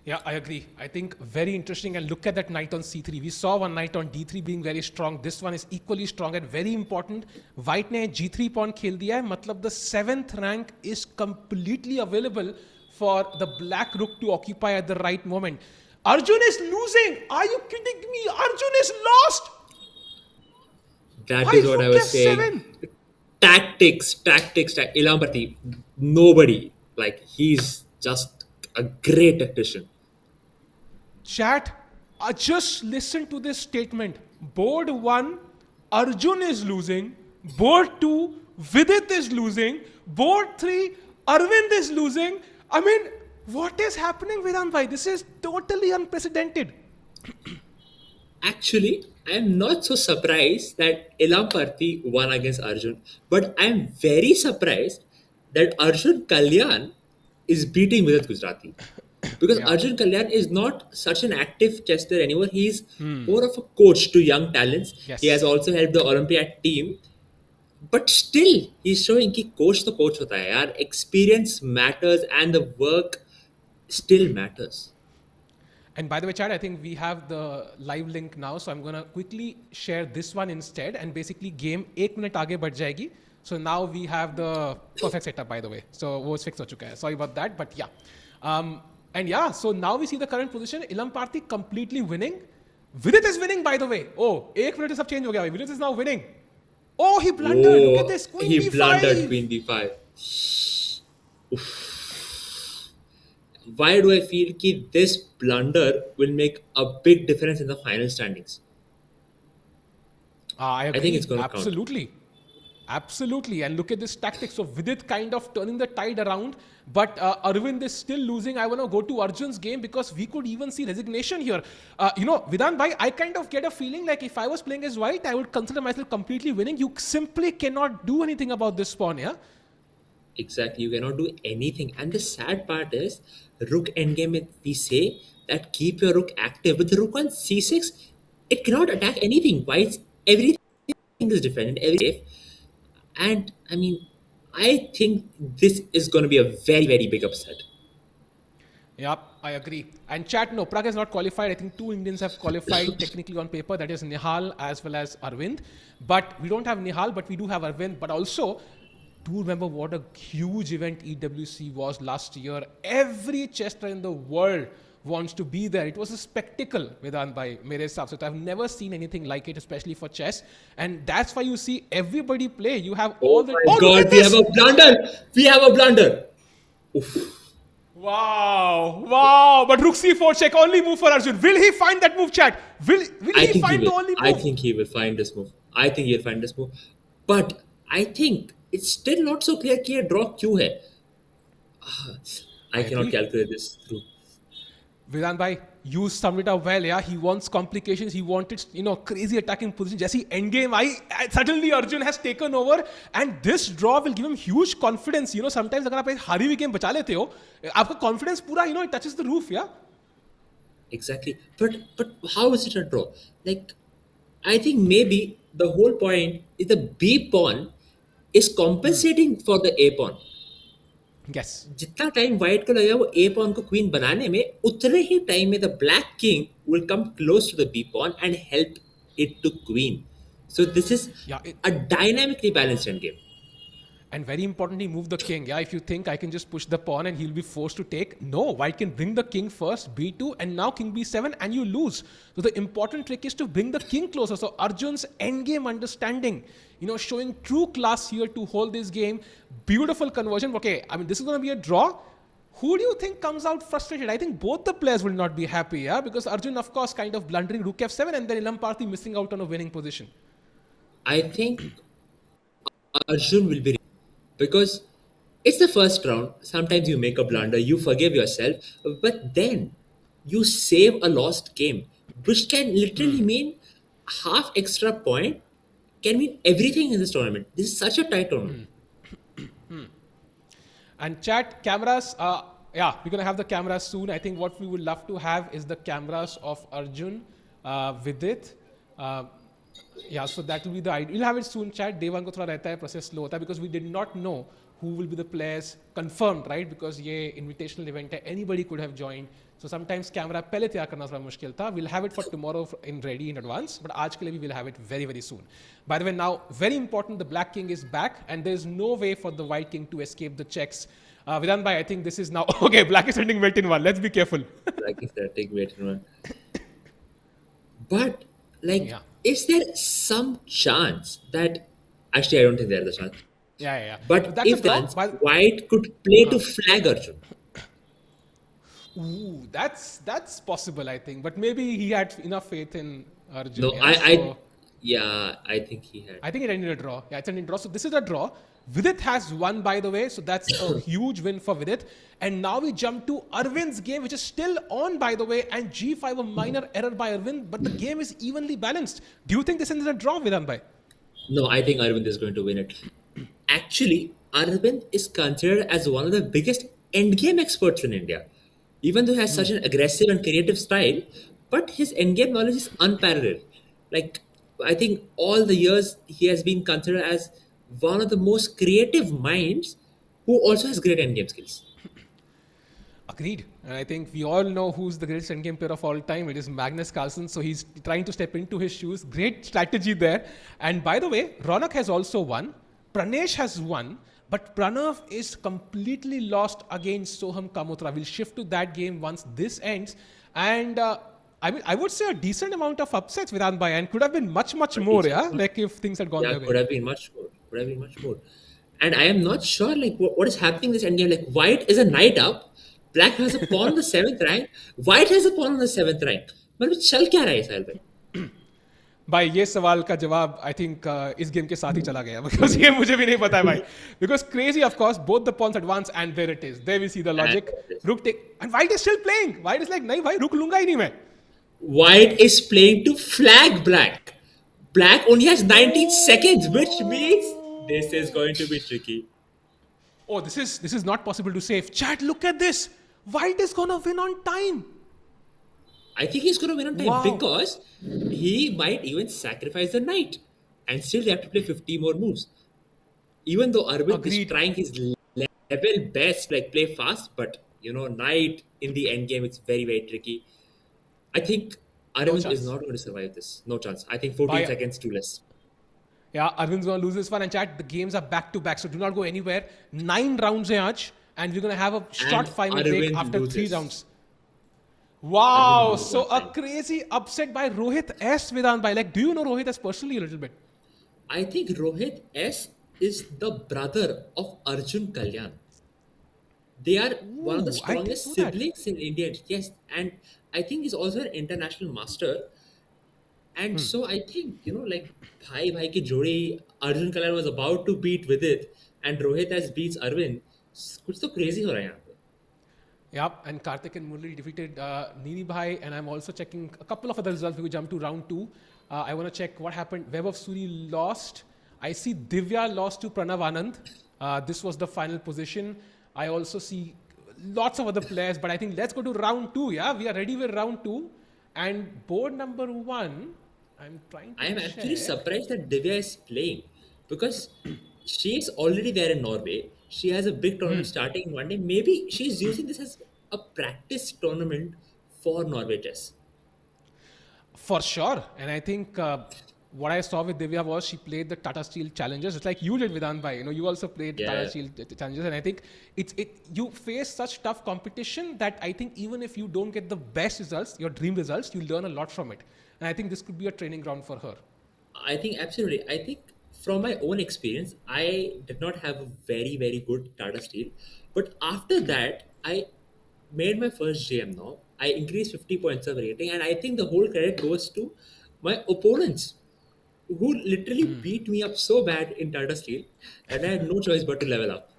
Yeah, I agree. I think very interesting. And look at that knight on c3. We saw one knight on d3 being very strong. This one is equally strong and very important. White ने g3 pawn खेल दिया है. मतलब the 7th rank is completely available for the black rook to occupy at the right moment. Arjun is losing. Are you kidding me? Arjun is lost. That is what I was saying. Tactics. Ilam Parthi, nobody. Like, he's just a great tactician. Chat, just listen to this statement. Board 1, Arjun is losing. Board 2, Vidit is losing. Board 3, Arvind is losing. I mean, what is happening, Vedant bhai? This is totally unprecedented. Actually, I am not so surprised that Ilam Parthi won against Arjun, but I am very surprised that Arjun Kalyan is beating Vidit Gujarati. Because Arjun Kalyan is not such an active chess player anymore. He's more of a coach to young talents. Yes. He has also helped the Olympiad team. But still, he's showing कि coach तो coach होता है यार. Experience matters and the work still matters. And by the way, Chad, I think we have the live link now. So I'm going to quickly share this one instead. And basically game 1 minute आगे बढ़ जाएगी. So now we have the perfect setup, by the way. So वो fix हो चुका है. Sorry about that, but yeah. And yeah, so now we see the current position. Ilam Parthi completely winning. Vidit is winning, by the way. Oh, 1 minute से सब change हो गया. Vidit is now winning. Oh, he blundered. Look at this. Queen He d5. blundered Queen d5. Oof. why do I feel that this blunder will make a big difference in the final standings? I I think it's agree. going to count. Absolutely. Absolutely. And look at this tactic. So Vidit kind of turning the tide around, but Arvind is still losing. I want to go to Arjun's game because we could even see resignation here. Vidhan bhai, I kind of get a feeling like if I was playing as white, I would consider myself completely winning. You simply cannot do anything about this pawn, yeah? Exactly, you cannot do anything. And the sad part is, rook endgame, we say that keep your rook active. With the rook on c6, it cannot attack anything. Why? Everything is defended, every safe. And I mean, I think this is going to be a very, very big upset. Yep, I agree. And chat, no, Prague has not qualified. I think 2 Indians have qualified technically on paper. That is Nihal as well as Arvind. But we don't have Nihal, but we do have Arvind. But also, do remember what a huge event EWC was last year. Every chess player in the world wants to be there. It was a spectacle, Vedant bhai, mere hisab se. I've never seen anything like it, especially for chess. And that's why you see everybody play. You have all the... Oh my God, we have a blunder! We have a blunder! Oof. Wow. But rook c4 check, only move for Arjun. Will he find that move, chat? Will he find the only move? I think he will find this move. But I think it's still not so clear कि ये draw क्यों है. I cannot calculate this through. Vedant bhai, you summed it up well, yeah. He wants complications. He wanted, crazy attacking position. Jesse endgame, suddenly Arjun has taken over, and this draw will give him huge confidence. Sometimes अगर आप एक हारी हुई game बचा लेते हो, आपका confidence पूरा, it touches the roof, yeah. Exactly. But how is it a draw? Like, I think maybe the whole point is the B pawn is compensating for the A pawn. Yes. जितना time white को लगेगा वो ए pawn को queen बनाने में, उतने ही time में the black king will come close to the B pawn and help it to queen. So this is a dynamically balanced end game. And very importantly, move the king. Yeah, if you think I can just push the pawn and he'll be forced to take, no, white can bring the king first, b2, and now king b7, and you lose. So the important trick is to bring the king closer. So Arjun's endgame understanding, showing true class here to hold this game. Beautiful conversion. Okay, I mean, this is going to be a draw. Who do you think comes out frustrated? I think both the players will not be happy, yeah, because Arjun, of course, kind of blundering rook f7, and then Ilam Parthi missing out on a winning position. I think Arjun will be, because it's the first round. Sometimes you make a blunder, you forgive yourself, but then you save a lost game, which can literally mean half extra point, can mean everything in this tournament. This is such a tight tournament. And chat, cameras, we're going to have the cameras soon. I think what we would love to have is the cameras of Arjun, Vidit. So that will be the idea. We'll have it soon, chat. Day one ko thoda rehta hai, process slow hota hai, because we did not know who will be the players confirmed, right? Because ye invitational event hai, anybody could have joined. So sometimes camera pehle tayar karna thoda mushkil tha. We'll have it for tomorrow ready in advance, but aaj ke liye we will have it very, very soon. By the way, now, very important, the black king is back, and there's no way for the white king to escape the checks. Vedant bhai, I think this is now... Okay, black is sending weight in one. Let's be careful. Black is sending weight in one. But, is there some chance that... Actually, I don't think there's a chance. Yeah. But if white could play to flag Arjun. Ooh, that's possible, I think. But maybe he had enough faith in Arjun. No, I think he had. I think it ended a draw. Yeah, it's ended a draw. So this is a draw. Vidit has won, by the way. So that's a huge win for Vidit. And now we jump to Arvind's game, which is still on, by the way. And G5, a minor error by Arvind. But the game is evenly balanced. Do you think this ended a draw, Vedant bhai? No, I think Arvind is going to win it. Actually, Arvind is considered as one of the biggest endgame experts in India. Even though he has such an aggressive and creative style, but his endgame knowledge is unparalleled. Like, I think all the years he has been considered as one of the most creative minds who also has great endgame skills. Agreed. And I think we all know who's the greatest endgame player of all time. It is Magnus Carlsen. So he's trying to step into his shoes. Great strategy there. And by the way, Ronak has also won. Pranesh has won. But Pranav is completely lost against Soham Kamotra. We'll shift to that game once this ends. And I would say a decent amount of upsets, Vedant bhai, and could have been much more, yeah? Like if things had gone their way. Could have been much more. And I am not sure, like, what is happening in this endgame. Like, white is a knight up. Black has a pawn on the 7th rank. White has a pawn on the 7th rank. मतलब चल क्या रहा है साल में? भाई ये सवाल का जवाब आई थिंक इस गेम के साथ ही चला गया बिकॉज ये मुझे भी नहीं पता है भाई because crazy of course both the pawns advance and there it is there we see the logic rook take and white is still playing white is like नहीं भाई रुक लूंगा ही नहीं मैं White is playing to flag black. Black only has 19 seconds, which means this is going to be tricky. oh this is not possible to save chat look at this white is gonna win on time I think he's going to win on time Wow. because he might even sacrifice the knight, and still they have to play 50 more moves. Even though Arvind is Agreed. trying his level best, like play fast, but knight in the end game, it's very, very tricky. I think Arvind chance. is not going to survive this. No chance. I think 14 Bye. seconds too less. Yeah, Arvind's gonna lose this one. And chat, the games are back to back, so do not go anywhere. 9 rounds hai aaj, and we're gonna have a short And 5-minute break Arvind after 3 loses. rounds. Wow, Arvind so loses a one time. crazy upset by Rohit S. Vedant bhai. Like, do you know Rohit S personally a little bit? I think Rohit S is the brother of Arjun Kalyan. They are one of the Ooh, I strongest didn't know that. siblings in India. Yes, and I think he's also an international master. And so I think, like Bhai Bhai ki jodi, Arjun Kalyan was about to beat Vidit, and Rohit has beats Arvind. कुछ तो crazy हो रहा है यहाँ पे. Yep, and Karthik and Murli defeated Nini Bhai, and I'm also checking a couple of other results. We jump to round 2. I want to check what happened. Web of Suri lost. I see Divya lost to Pranav Anand. This was the final position. I also see lots of other players, but I think let's go to round 2. Yeah, we are ready with round 2. And board number 1, I'm trying to I am actually check. surprised that Divya is playing because she is already there in Norway. She has a big tournament starting in one day. Maybe she's using this as a practice tournament for Norway chess. For sure. And I think what I saw with Divya was she played the Tata Steel Challengers. It's like you did, Vedant Bhai. You also played Yeah. Tata Steel Challengers. And I think you face such tough competition that I think even if you don't get the best results, your dream results, you learn a lot from it. And I think this could be a training ground for her. I think absolutely. I think from my own experience, I did not have a very, very good Tata Steel. But after that, I made my first GM now. I increased 50 points of rating, and I think the whole credit goes to my opponents who literally beat me up so bad in Tata Steel that I had no choice but to level up.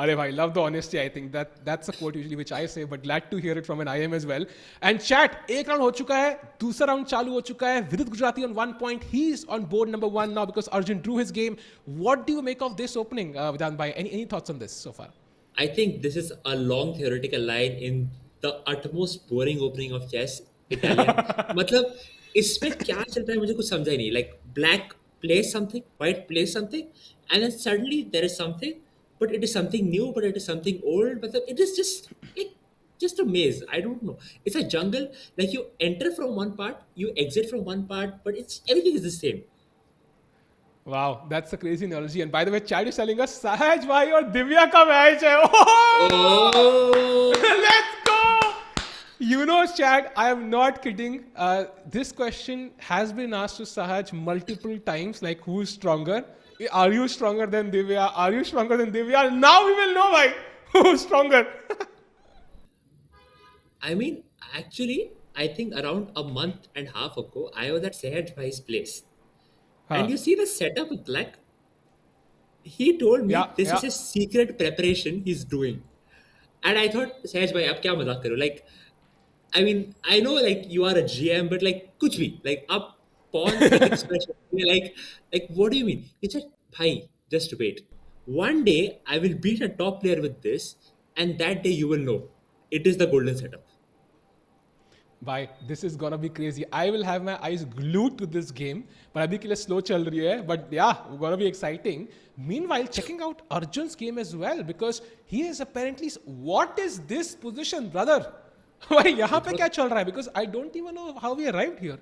Arey bhai, love the honesty. I think that's a quote usually which I say, but glad to hear it from an IM as well. And chat, एक round हो चुका है, दूसरा round चालू हो चुका है. Vidit Gujarati on 1 point. He's on board number 1 now because Arjun drew his game. What do you make of this opening, Vedant bhai? Any thoughts on this so far? I think this is a long theoretical line in the utmost boring opening of chess Italian. मतलब इसमें क्या चल रहा है मुझे कुछ समझा ही नहीं. Like black plays something, white plays something, and then suddenly there is something, but it is something new, but it is something old. But it is just a maze. I don't know. It's a jungle. Like you enter from one part, you exit from one part, but everything is the same. Wow, that's a crazy analogy. And by the way, chat is telling us Sahaj bhai और Divya का match है. Oh! Let's go! Chat, I am not kidding. This question has been asked to Sahaj multiple times, like who's stronger? Are you stronger than Divya? Are you stronger than Divya? Now we will know why. Who's stronger? I mean, actually, I think around a month and a half ago, I was at Sahaj Bhai's place. And you see the setup with Black? He told me this is a secret preparation he's doing. And I thought, Sahaj Bhai, ab kya mazak karo? Like, I mean, I know like you are a GM, but like kuch bhi. Like, up pawn expression. Like, what do you mean? He said, Bhai, just wait. One day, I will beat a top player with this, and that day you will know. It is the golden setup. Bhai, this is gonna be crazy. I will have my eyes glued to this game. But abhi ke liye slow chal rahi hai. But yeah, gonna be exciting. Meanwhile, checking out Arjun's game as well because he is apparently. What is this position, brother? Bhai, yahan pe kya chal raha hai? Because I don't even know how we arrived here.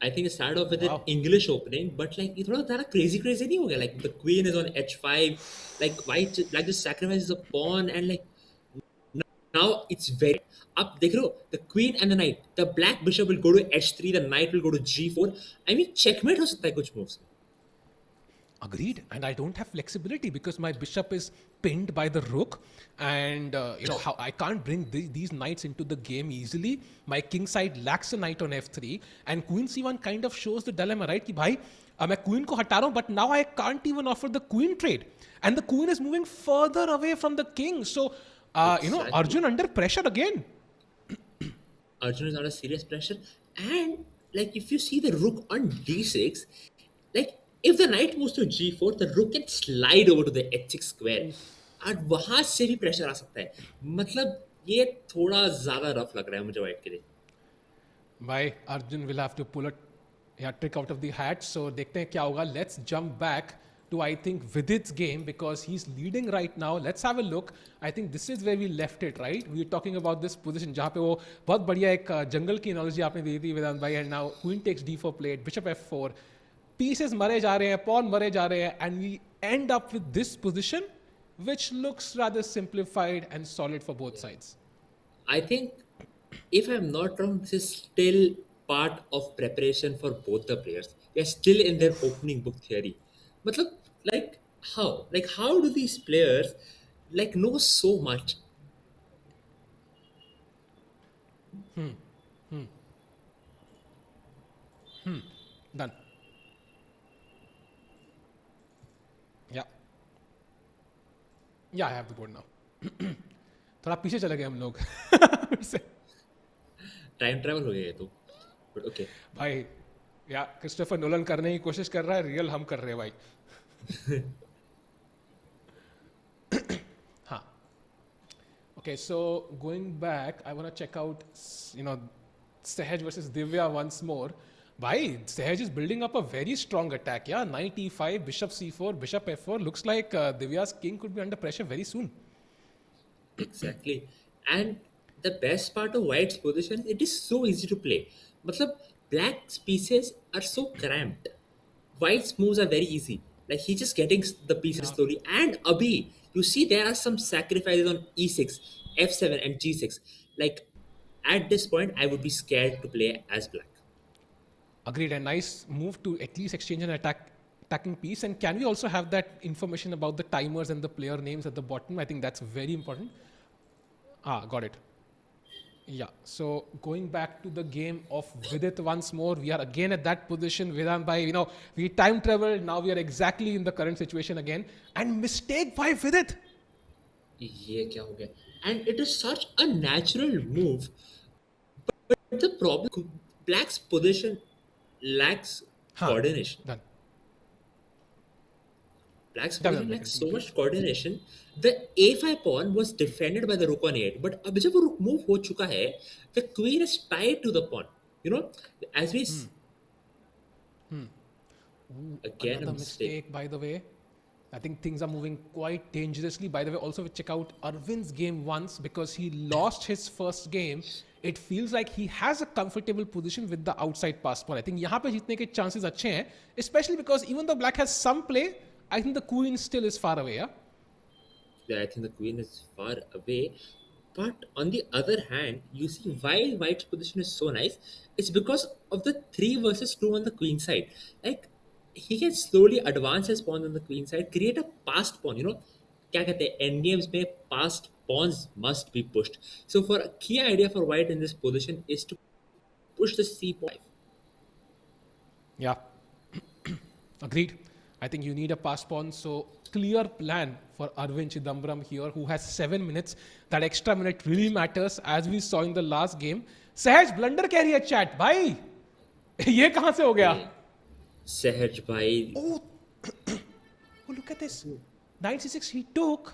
I think it started off with an English opening, but like it was crazy नहीं हो गया. Like the queen is on h5, like white like just sacrifices a pawn, and like now it's very up. देख रहे हो, the queen and the knight, the black bishop will go to h3, the knight will go to g4. I mean checkmate हो सकता है कुछ moves. Agreed, and I don't have flexibility because my bishop is pinned by the rook, and how I can't bring these knights into the game easily. My king side lacks a knight on f3, and queen c1 kind of shows the dilemma, right? कि भाई मैं queen को हटा रहा हूँ, but now I can't even offer the queen trade, and the queen is moving further away from the king. So Exactly. Arjun under pressure again. Arjun is under serious pressure. And like if you see the rook on d6, like if the knight moves to g4, the rook can slide over to the h6 square. और वहां से भी pressure आ सकता है. मतलब ये थोड़ा ज्यादा रफ लग रहा है मुझे व्हाइट के लिए. Bhai, Arjun will have to pull a trick out of the hat. So देखते हैं क्या होगा. Let's jump back to I think Vidit's game because he's leading right now. Let's have a look. I think this is where we left it, right? We were talking about this position जहाँ पे वो बहुत बढ़िया एक जंगल की analogy आपने दी थी वेदांत भाई. And now queen takes d4 played, bishop f4. Pieces मरे जा रहे हैं, pawn मरे जा रहे हैं, and we end up with this position, which looks rather simplified and solid for both sides. I think, if I'm not wrong, this is still part of preparation for both the players. They're still in their opening book theory. Matlab, like how? Like how do these players like know so much? Done. Yeah. Yeah, I have the board now. थोड़ा पीछे चले गए हम लोग फिर से. Time travel हो गया ये तो. But okay. भाई या क्रिस्टोफर नोलन करने की कोशिश कर रहा है, रियल हम कर रहे हैं भाई. हाँ. Okay, so going back, I want to check out, Sahaj versus Divya once more. Bhai, Sahaj is building up a very strong attack. Yeah, knight e5, bishop c4, bishop f4. Looks like Divya's king could be under pressure very soon. Exactly. And the best part of white's position, it is so easy to play. Matlab, black's pieces are so cramped. White's moves are very easy. Like he's just getting the pieces slowly. And Abhi, you see there are some sacrifices on e6, f7 and g6. Like at this point, I would be scared to play as black. Agreed. A nice move to at least exchange an attacking piece. And can we also have that information about the timers and the player names at the bottom? I think that's very important. Got it. Yeah, so going back to the game of Vidit once more, we are again at that position. Vedant bhai, we time traveled. Now we are exactly in the current situation again. And mistake by Vidit. ये क्या हो गया? And it is such a natural move. But the problem, black's position lacks coordination. Done. Black's position lacks so much coordination. The a5 pawn was defended by the rook on a8, but अब जब वो rook move हो चुका है, the queen is tied to the pawn. As we again Another a mistake. by the way. I think things are moving quite dangerously. By the way, also check out Arvind's game once because he lost his first game. It feels like he has a comfortable position with the outside pass pawn. I think यहाँ पे जीतने के chances अच्छे हैं, especially because even though black has some play, I think the queen still is far away. Yeah, I think the queen is far away. But on the other hand, you see why white's position is so nice. It's because of the 3 versus 2 on the queen side. Like, he can slowly advance his pawn on the queen side, create a passed pawn. क्या कहते हैं, endgames में passed pawns must be pushed. So for a key idea for white in this position is to push the c pawn. Yeah. Agreed. I think you need a pass pawn. So clear plan for Arvind Chidambaram here, who has 7 minutes. That extra minute really matters, as we saw in the last game. Sahaj blunder कह रही है chat भाई. ये कहाँ से हो गया? Sahaj bhai. Oh, look at this. Knight c6 he took,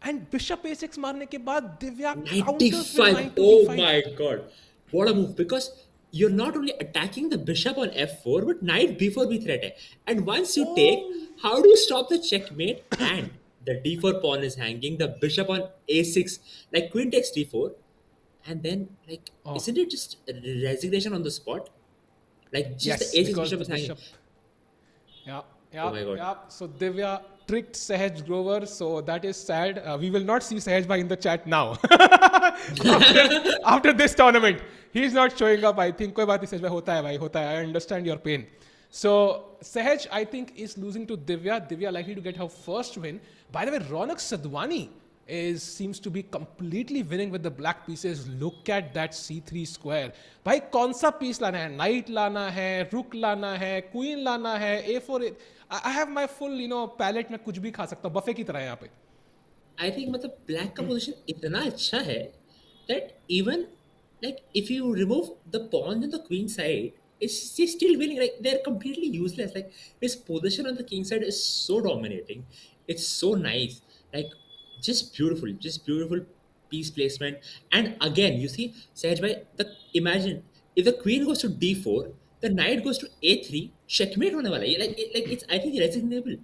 and bishop a6 मारने के बाद Divya counters with 95. knight to Oh d5. my god. What a move. Because you're not only attacking the bishop on f4, but knight b4 भी threat है. And once you take, how do you stop the checkmate? And the d4 pawn is hanging, the bishop on a6, like queen takes d4, and then isn't it just resignation on the spot? Like just Yes, the a6 because bishop the is hanging. bishop. Yeah. Oh my God. Yeah. So Divya tricked Sahaj Grover, so that is sad. We will not see Sahaj bhai in the chat now. after this tournament, he is not showing up. I think कोई बात नहीं Sahaj bhai, होता है भाई, होता है. I understand your pain. So Sahaj, I think, is losing to Divya. Divya likely to get her first win. By the way, Ronak Sadhwani seems to be completely winning with the black pieces. Look at that C3 square. भाई कौन सा piece लाना है? Knight लाना है, Rook लाना है, Queen लाना है, A4. I have my full palette में कुछ भी खा सकता हूँ buffet की तरह यहाँ पे. I think मतलब black का position इतना अच्छा है that even like if you remove the pawn on the queen side, she's still winning. Like they're completely useless. Like his position on the king side is so dominating. It's so nice. Like just beautiful piece placement. And again, you see, Sahaj bhai, imagine if the queen goes to d4, the knight goes to a3, checkmate होने वाला है. Like it's I think resignable.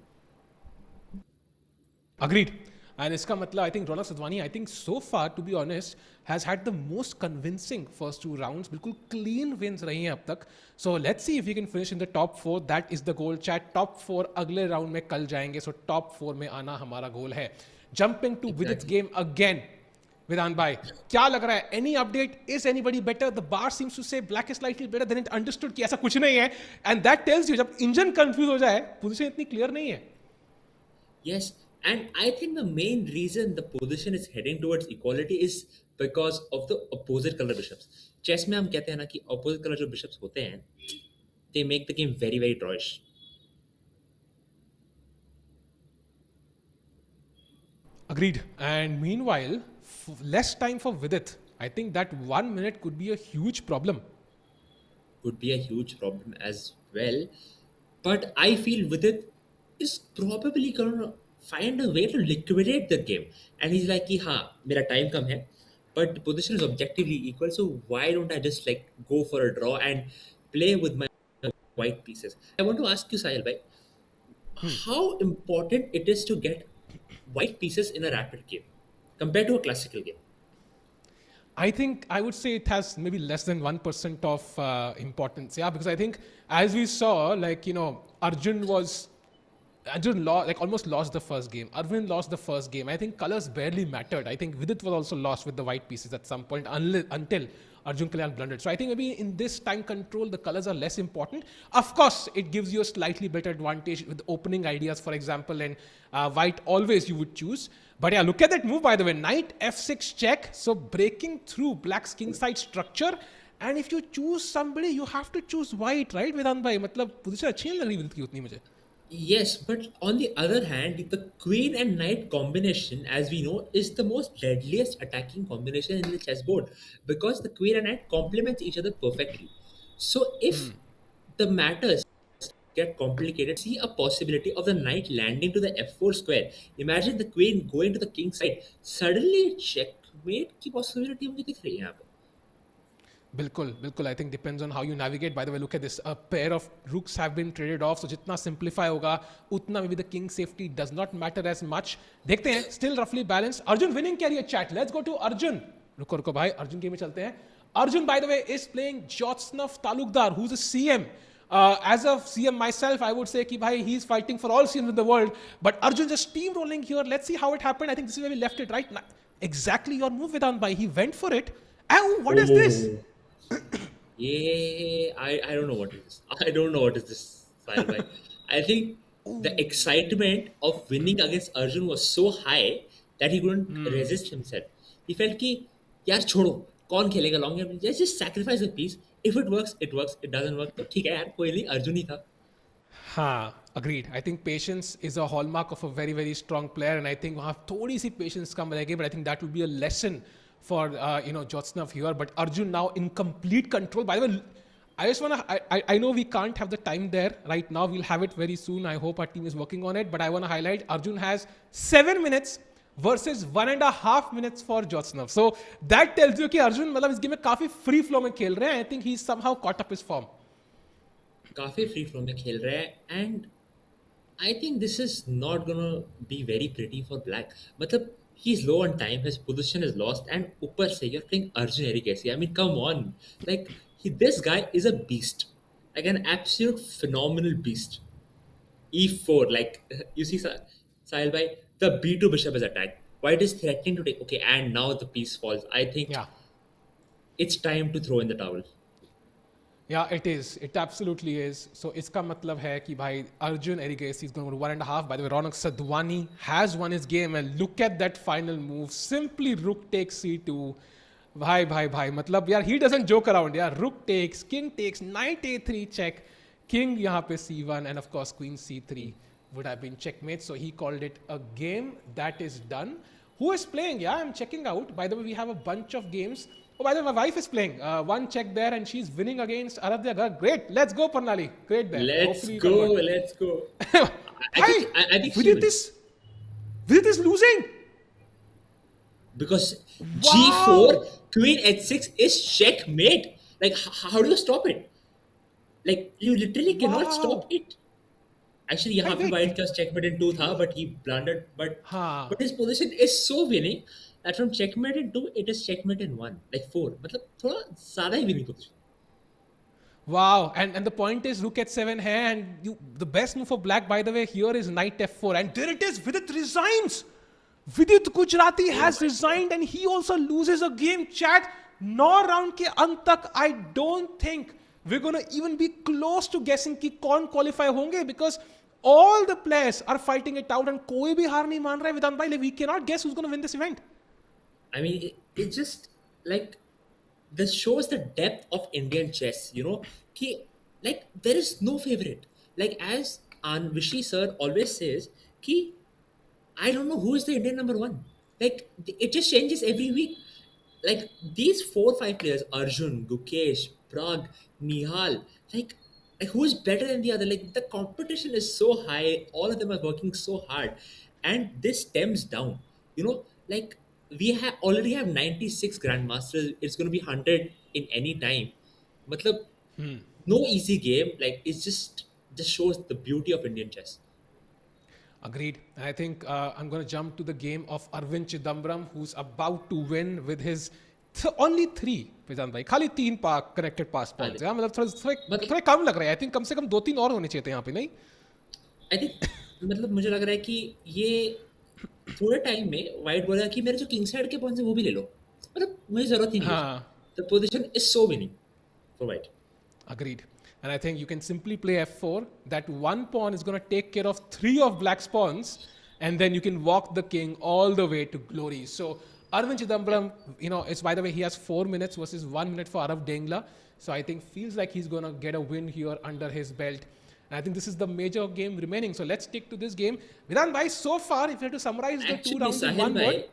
Agreed. And iska matlab, I think Ronak Sadhwani, I think so far, to be honest, has had the most convincing first two rounds. बिल्कुल clean wins रही हैं अब तक. So let's see if he can finish in the top 4. That is the goal. Chat top 4 अगले round में कल जाएंगे. So top 4 में आना हमारा goal है. Jumping to Vidit's game again. Vidhan bhai, क्या लग रहा है? Any update? Is anybody better? The bar seems to say black is slightly better than it understood कि ऐसा कुछ नहीं है. And that tells you जब engine confused हो जाए, position इतनी clear नहीं है. Yes, and I think the main reason the position is heading towards equality is because of the opposite color bishops. Chess में हम कहते हैं ना कि opposite color जो bishops होते हैं, they make the game very very drawish. Agreed. And meanwhile, less time for Vidit. I think that 1 minute could be a huge problem. Would be a huge problem as well. But I feel Vidit is probably gonna find a way to liquidate the game. And he's like, कि हाँ, मेरा time कम है, but the position is objectively equal. So why don't I just like go for a draw and play with my white pieces? I want to ask you, Sahil bhai, how important it is to get white pieces in a rapid game compared to a classical game? I think I would say it has maybe less than 1% of importance. Yeah, because I think as we saw, like, Arjun almost lost the first game. Arvind lost the first game. I think colors barely mattered. I think Vidit was also lost with the white pieces at some point until Arjun Kalyan blundered. So I think maybe in this time control, the colors are less important. Of course, it gives you a slightly better advantage with opening ideas, for example, and white always you would choose. But yeah, look at that move, by the way. Knight f6 check. So breaking through black's king side structure. And if you choose somebody, you have to choose white, right? Vidhan bhai, मतलब position अच्छी नहीं लग रही Vidit की उतनी मुझे. Yes, but on the other hand, the queen and knight combination, as we know, is the most deadliest attacking combination in the chessboard because the queen and knight complement each other perfectly. So if the matters get complicated, see a possibility of the knight landing to the f4 square. Imagine the queen going to the king side. Suddenly, checkmate की possibility मुझे दिख रही है यहाँ पे. बिल्कुल. I think depends on how you navigate. By the way, look at this. A pair of rooks have been traded off. So जितना simplify होगा, उतना maybe the king safety does not matter as much. देखते हैं. Still roughly balanced. Arjun winning carrier chat. Let's go to Arjun. रुको भाई. Arjun game में चलते हैं. Arjun, by the way, is playing Jyotsnav Talukdar, who's a CM. As a CM myself, I would say कि भाई he's fighting for all CMs in the world. But Arjun just steamrolling here. Let's see how it happened. I think this is where we left it right now. Exactly your move, Vedant bhai. He went for it. Oh, what is this? Yeah, I don't know what is this. I don't know what is this, Sahil bhai. I think the excitement of winning against Arjun was so high that he couldn't resist himself. He felt कि यार छोड़ो, कौन खेलेगा long game? Just sacrifice the piece. If it works, it works. It doesn't work, तो ठीक है यार, कोई नहीं, अर्जुन ही था. Agreed. I think patience is a hallmark of a very, very strong player, and I think वहाँ थोड़ी सी patience कम रहेगी, but I think that will be a lesson for Jyotsnav here. But Arjun now in complete control. By the way, I just wanna. I know we can't have the time there right now. We'll have it very soon. I hope our team is working on it. But I wanna highlight Arjun has 7 minutes versus 1.5 minutes for Jyotsnav. So that tells you कि Arjun मतलब इस game में काफी free flow में खेल रहे हैं. I think he's somehow caught up his form. काफी free flow में खेल रहा है, and I think this is not gonna be very pretty for black. मतलब he's low on time, his position is lost, and ऊपर से you're playing Arjun Erikesi. I mean, come on, like this guy is a beast, like an absolute phenomenal beast. E4, like you see, Sahil bhai, the B2 bishop is attacked. White is threatening to take. Okay, and now the piece falls. I think Yeah. it's time to throw in the towel. Yeah, it is. It absolutely is. So इसका मतलब है कि भाई Arjun Erigesi is going to 1.5. By the way, Ronak Sadhwani has won his game and look at that final move. Simply Rook takes C2. भाई मतलब यार he doesn't joke around यार. Rook takes, King takes, Knight A3 check, King यहाँ पे C1 and of course Queen C3 would have been checkmate. So he called it a game that is done. Who is playing? Yeah, I'm checking out. By the way, we have a bunch of games. Oh, by the way, my wife is playing. One check there, and she's winning against Aravindh. Great. Let's go, Pannali. Great there. Let's Hopefully go. convert. Let's go. Why? I think she Vidit will. is losing. Because Wow. G4, Queen H6 is checkmate. Like, how do you stop it? Like, you literally cannot Wow. stop it. Actually, यहाँ पे Wait. white का checkmate in 2 था, but he blundered. हाँ. But his position is so winning that from checkmate in 2, it is checkmate in 1. Like 4. मतलब थोड़ा ज़्यादा ही winning position. Wow. And the point is, Rook H7 hai, and the best move for black, by the way, here is Knight F4. And there it is. Vidit resigns. Vidit Gujarati has resigned and he also loses a game. Chat, 9 round के अंत तक, I don't think we're going to even be close to guessing कि कौन qualify होंगे, because all the players are fighting it out and कोई भी हार नहीं मान रहा है Vedant bhai. We cannot guess who's going to win this event. I mean, it just like this shows the depth of Indian chess. You know, कि, like there is no favorite. Like as Anvishi sir always says, कि I don't know who is the Indian number 1. Like it just changes every week. Like these 4 or 5 players, Arjun, Gukesh, Prag, Nihal, like who is better than the other? Like the competition is so high, all of them are working so hard, and this stems down. You know, like we already have 96 grandmasters. It's going to be 100 in any time. Matlab, no easy game. Like it's just shows the beauty of Indian chess. Agreed. And I think I'm going to jump to the game of Arvind Chidambaram, who's about to win with his only 3. Vedant bhai, खाली 3 connected pass points. Yeah, मतलब थोड़े कम लग रहा है. I think कम से कम 2-3 और होने चाहिए थे यहाँ पे, नहीं? I think मतलब मुझे लग रहा है कि ये थोड़े टाइम में वाइट बोलेगा कि मेरे जो किंग साइड के पॉइंट्स हैं वो भी ले लो. मतलब मुझे जरूरत ही नहीं है. हाँ. The position is so winning for white. Agreed. And I think you can simply play f4. That one pawn is going to take care of 3 of black's pawns, and then you can walk the king all the way to glory. So Arvind Chidambaram, you know, it's, by the way, he has 4 minutes versus 1 minute for Arav Dengla. So I think feels like he's going to get a win here under his belt. And I think this is the major game remaining. So let's stick to this game. Vedant bhai, so far, if you had to summarize the 2 rounds in one word.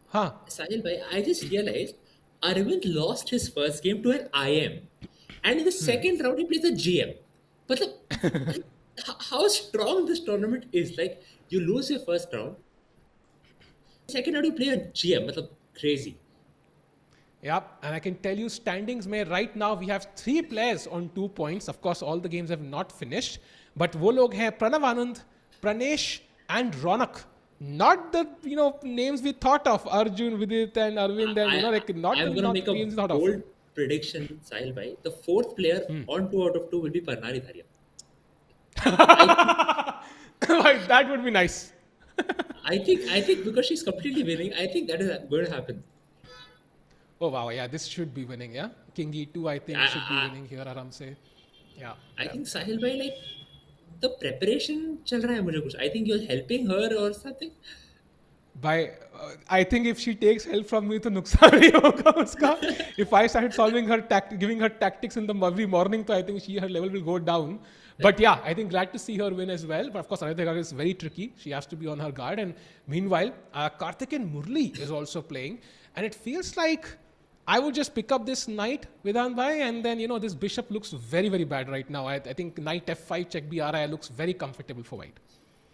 Huh. Sahil bhai, I just realized Arvind lost his first game to an IM. And in the second round, he plays a GM. But like, how strong this tournament is. Like, you lose your first round. Second round, you play a GM. Matlab, crazy. Yep, and I can tell you standings में right now we have 3 players on 2 points. Of course, all the games have not finished. But वो लोग हैं Pranav Anand, Pranesh and Ronak. Not the, you know, names we thought of, Arjun, Vidit and Arvind, and, you know, like not I'm the going to make names a thought of. bold prediction, Sahil bhai. The 4th player on 2 out of 2 will be Parnari Dharia. Like, that would be nice. I think because she's completely winning, I think that is going to happen. Oh wow, yeah, this should be winning, yeah. King E2, I think, should be winning here, आराम से. Yeah. I think Sahil bhai, like the preparation चल रहा है मुझे कुछ. I think you're helping her or something. I think if she takes help from me, तो नुकसान ही होगा उसका. If I started solving her giving her tactics in the every morning, तो I think her level will go down. But yeah, I think glad to see her win as well. But of course, Anita is very tricky. She has to be on her guard. And meanwhile, Karthikeyan Murli is also playing, and it feels like I would just pick up this knight Vedant bhai, and then, you know, this bishop looks very, very bad right now. I think knight f5 check bhi aa raha hai, looks very comfortable for white.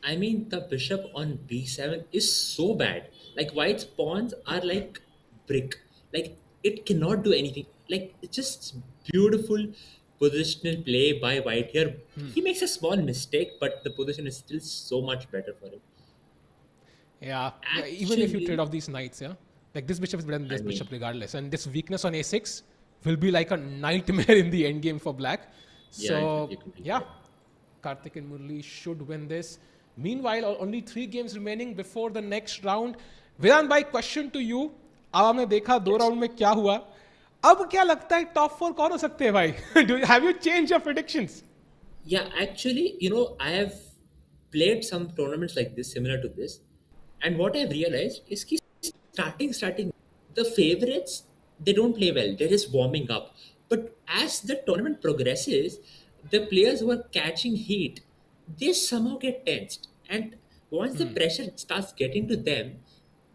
I mean, the bishop on b7 is so bad. Like, white's pawns are like brick. Like, it cannot do anything. Like, it's just beautiful positional play by white here. He makes a small mistake, but the position is still so much better for him. Yeah, even if you trade off these knights, yeah. Like, this bishop is better than this bishop regardless. And this weakness on a6 will be like a nightmare in the endgame for black. So, yeah, Karthikeyan Murli should win this. Meanwhile, only 3 games remaining before the next round. Vedant bhai, question to you. अब हमने देखा 2 round में क्या हुआ. अब क्या लगता है टॉप 4 कौन हो सकते हैं भाई? Have you changed your predictions? Yeah, actually, I have played some tournaments like this, similar to this, and what I've realized is कि starting, the favorites they don't play well. They're just warming up. But as the tournament progresses, the players who are catching heat, they somehow get tensed, and once the pressure starts getting to them,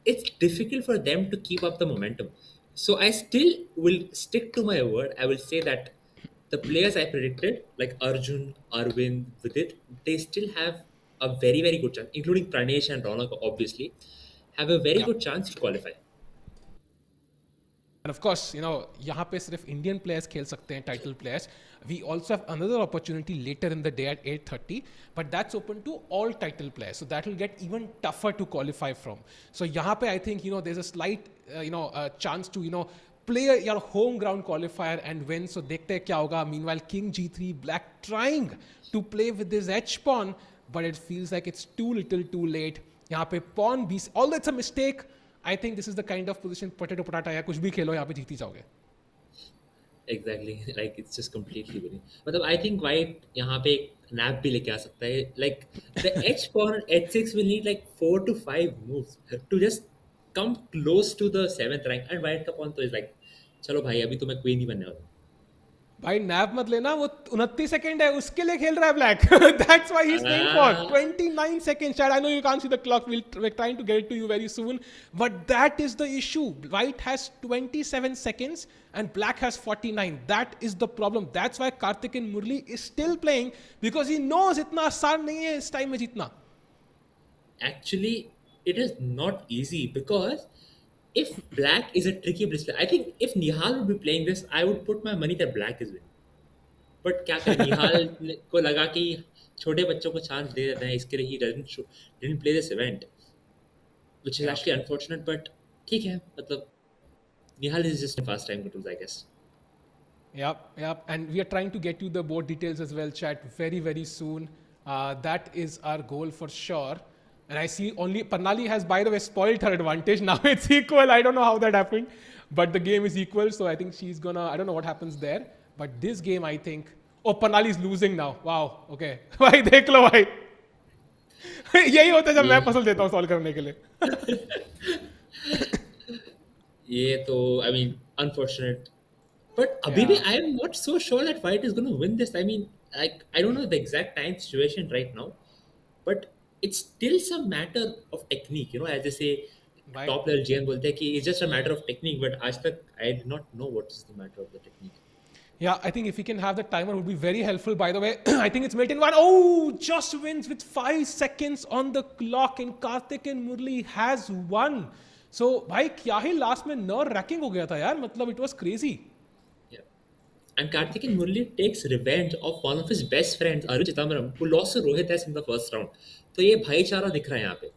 it's difficult for them to keep up the momentum. So I still will stick to my word. I will say that the players I predicted, like Arjun, Arvind, Vidit, they still have a very, very good chance, including Pranesh and Ronak, obviously, have a very Yeah. good chance to qualify. And of course, यहाँ पे सिर्फ Indian players खेल सकते हैं, title players. We also have another opportunity later in the day at 8:30, but that's open to all title players. So that will get even tougher to qualify from. So यहाँ पे I think there's a slight chance to play your home ground qualifier and win. So देखते हैं क्या होगा. Meanwhile, King G3, Black trying to play with his H pawn, but it feels like it's too little, too late. यहाँ पे pawn B, although it's a mistake. I think this is the kind of position potato patata या कुछ भी खेलो यहाँ पे जीत ही जाओगे. Exactly, like it's just completely winning. मतलब I think white यहाँ पे एक nap भी लेके आ सकता है. Like the H pawn H6 will need like 4 to 5 moves to just come close to the 7th rank, and white का pawn तो is like चलो भाई अभी तो मैं queen ही बनने वाला हूँ. भाई नैप मत लेना, वो 29 सेकंड है, उसके लिए खेल रहा है black. That's why he's playing for 29 seconds. Chad, I know you can't see the clock. We're trying to get it to you very soon. But that is the issue. White has 27 seconds and black has 49. That is the problem. That's why Karthik and Murli is still playing, because he knows इतना आसान नहीं है इस time में जीतना. Actually, it is not easy because if black is a tricky display, I think if Nihal would be playing this, I would put my money that black is winning. But क्या करें, निहाल को लगा कि छोटे बच्चों को चांस दे देते हैं, इसके लिए he didn't play this event, which is actually unfortunate. But ठीक है, मतलब Nihal is just a fast time to I guess. Yep. And we are trying to get you the board details as well, chat, very, very soon. That is our goal for sure. And I see only Pannali has, by the way, spoiled her advantage. Now it's equal. I don't know how that happened, but the game is equal. So I think she's gonna, I don't know what happens there. But this game, I think, oh, Pannali is losing now. Wow. Okay. भाई देख लो भाई. यही होता है जब मैं पसंद देता हूँ सॉल्व करने के लिए. ये तो I mean unfortunate. But abhi bhi, I am not so sure that white is going to win this. I mean, I don't know the exact time situation right now, but it's still some matter of technique. As they say, Right. top level GM बोलते हैं कि it's just a matter of technique. But आज तक I did not know what is the matter of the technique. Yeah, I think if we can have the timer, would be very helpful. By the way, I think it's made in one. Oh, just wins with 5 seconds on the clock, and Karthik and Murli has won. So, भाई क्या ही last में nerve wracking हो गया था यार. मतलब it was crazy. Yeah. And Karthik and Murli takes revenge of one of his best friends, Arjun, who lost to Rohit S in the first round. तो ये भाईचारा दिख रहा है यहाँ पे.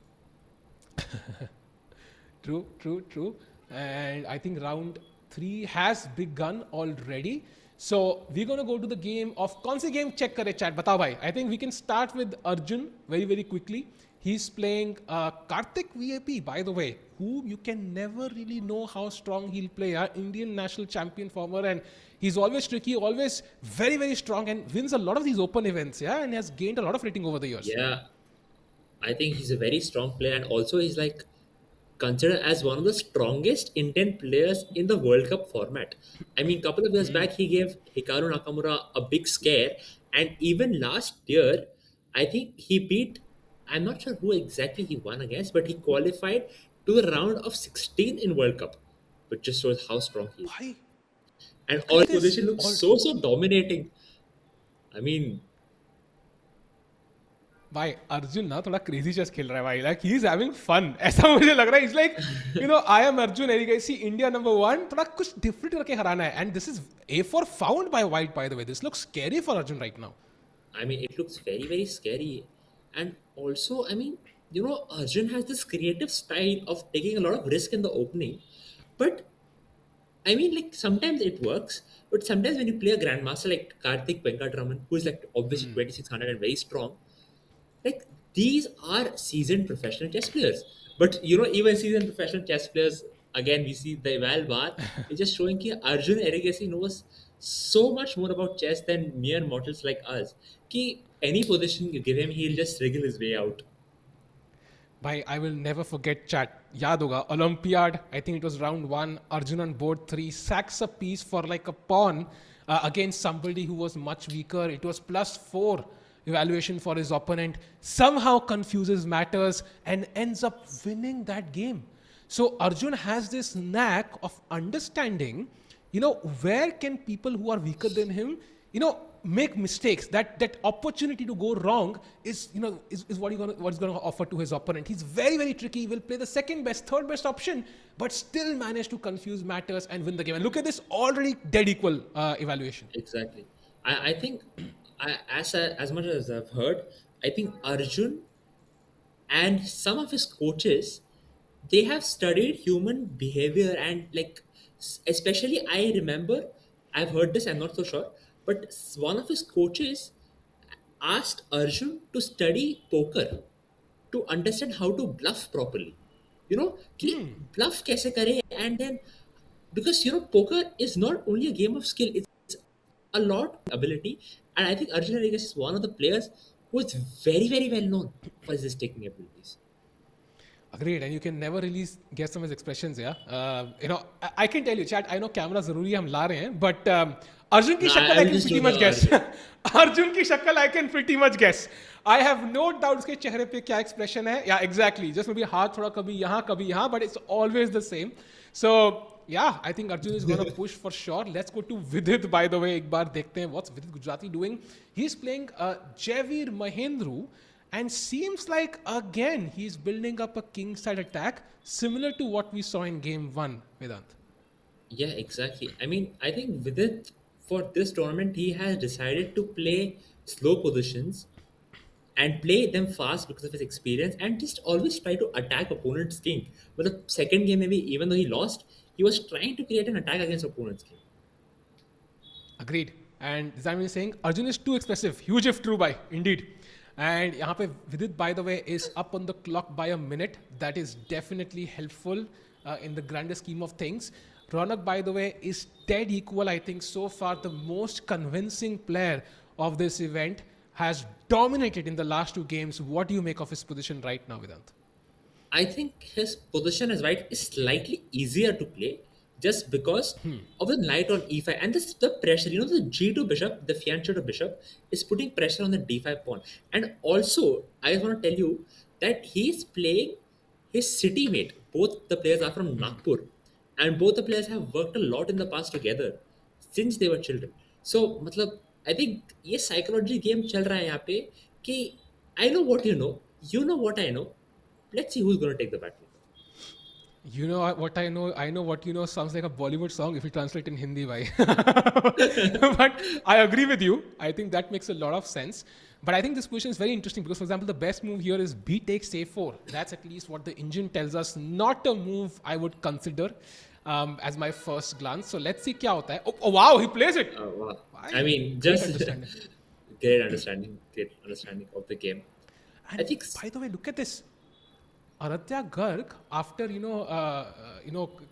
True. And I think round 3 has begun already. So we're going to go to the game of कौन सी game check करे chat बताओ भाई. I think we can start with Arjun very, very quickly. He's playing Karthik VAP, by the way, who you can never really know how strong he'll play. Indian national champion former, and he's always tricky, always very, very strong, and wins a lot of these open events, and has gained a lot of rating over the years. Yeah, I think he's a very strong player, and also he's like considered as one of the strongest Indian players in the World Cup format. I mean, couple of years back, he gave Hikaru Nakamura a big scare, and even last year, I think he beat, I'm not sure who exactly he won against, but he qualified to the round of 16 in World Cup, which just shows how strong he is. Bhai, And all position looks so dominating. I mean, भाई अर्जुन ना थोड़ा crazy chess खेल रहा है भाई, like he is having fun, ऐसा मुझे लग रहा है. It's like I am Arjun Erigaisi, India number 1, थोड़ा कुछ डिफरेंट करके हराना है. And this is A4 found by white, by the way. This looks scary for Arjun right now. I mean, it looks very, very scary. And also, I mean, Arjun has this creative style of taking a lot of risk in the opening. But, I mean, like, sometimes it works. But sometimes when you play a grandmaster like Karthik Venkatraman, who is like obviously 2600 and very strong, like, these are seasoned professional chess players. But, even seasoned professional chess players again we see the eval bar is just showing that Arjun Erigasi knows so much more about chess than mere mortals like us. Ki any position you give him, he'll just wriggle his way out. Bhai, I will never forget chat. Yaad hoga, Olympiad, I think it was round 1, Arjun on board 3, sacks a piece for like a pawn against somebody who was much weaker. It was +4 evaluation for his opponent. Somehow confuses matters and ends up winning that game. So Arjun has this knack of understanding, where can people who are weaker than him, make mistakes. That opportunity to go wrong is what's gonna offer to his opponent. He's very, very tricky. He will play the second best, third best option, but still manage to confuse matters and win the game. And look at this already dead equal evaluation. Exactly. I think, as much as I've heard, I think Arjun and some of his coaches, they have studied human behavior and like, especially I remember, I've heard this, I'm not so sure, but one of his coaches asked Arjun to study poker to understand how to bluff properly. कि bluff कैसे करे, and then because poker is not only a game of skill, it's a lot of ability, and I think Arjun Rodriguez is one of the players who is very, very well known for his taking abilities. Agreed, and you can never really guess from his expressions, yeah. I can tell you, chat. I know camera जरूरी हम ला रहे हैं, but Arjun की शक्ल I can just pretty don't much know guess. Arjun की शक्ल I can pretty much guess. I have no doubt उसके चेहरे पे क्या expression है. Yeah, exactly. Just maybe हाथ थोड़ा कभी यहाँ, but it's always the same. So yeah, I think Arjun is going to push for sure. Let's go to Vidit, by the way. एक बार देखते हैं what's Vidit Gujarati doing. He's playing Javeer Mahendru. And seems like again he's building up a king side attack similar to what we saw in game 1, Vedant. Yeah, exactly. I mean, I think Vidit, for this tournament, he has decided to play slow positions and play them fast because of his experience, and just always try to attack opponent's king. But the second game, maybe even though he lost, he was trying to create an attack against opponent's king. Agreed. And Zamir is saying Arjun is too expressive. Huge if true by indeed. And यहाँ पे Vidit, by the way, is up on the clock by a minute. That is definitely helpful in the grander scheme of things. Ronak, by the way, is dead equal. I think so far the most convincing player of this event, has dominated in the last 2 games. What do you make of his position right now, Vedant? I think his position as white is slightly easier to play just because of the knight on e5 and the pressure. The g2 bishop, the fianchet of bishop, is putting pressure on the d5 pawn. And also, I just want to tell you that he's playing his city mate. Both the players are from Nagpur, and both the players have worked a lot in the past together since they were children. So, मतलब, I think ये psychology game चल रहा है यहाँ पे कि I know what you know what I know. Let's see who's going to take the battle. You know what I know what you know sounds like a Bollywood song if you translate in Hindi, bhai. But I agree with you. I think that makes a lot of sense. But I think this position is very interesting because, for example, the best move here is b takes a4. That's at least what the engine tells us. Not a move I would consider as my first glance. So let's see क्या होता है. Oh wow, he plays it. Oh, wow. Why? I mean, just great understanding of the game. And I think by the way, look at this. Aradhya Garg, after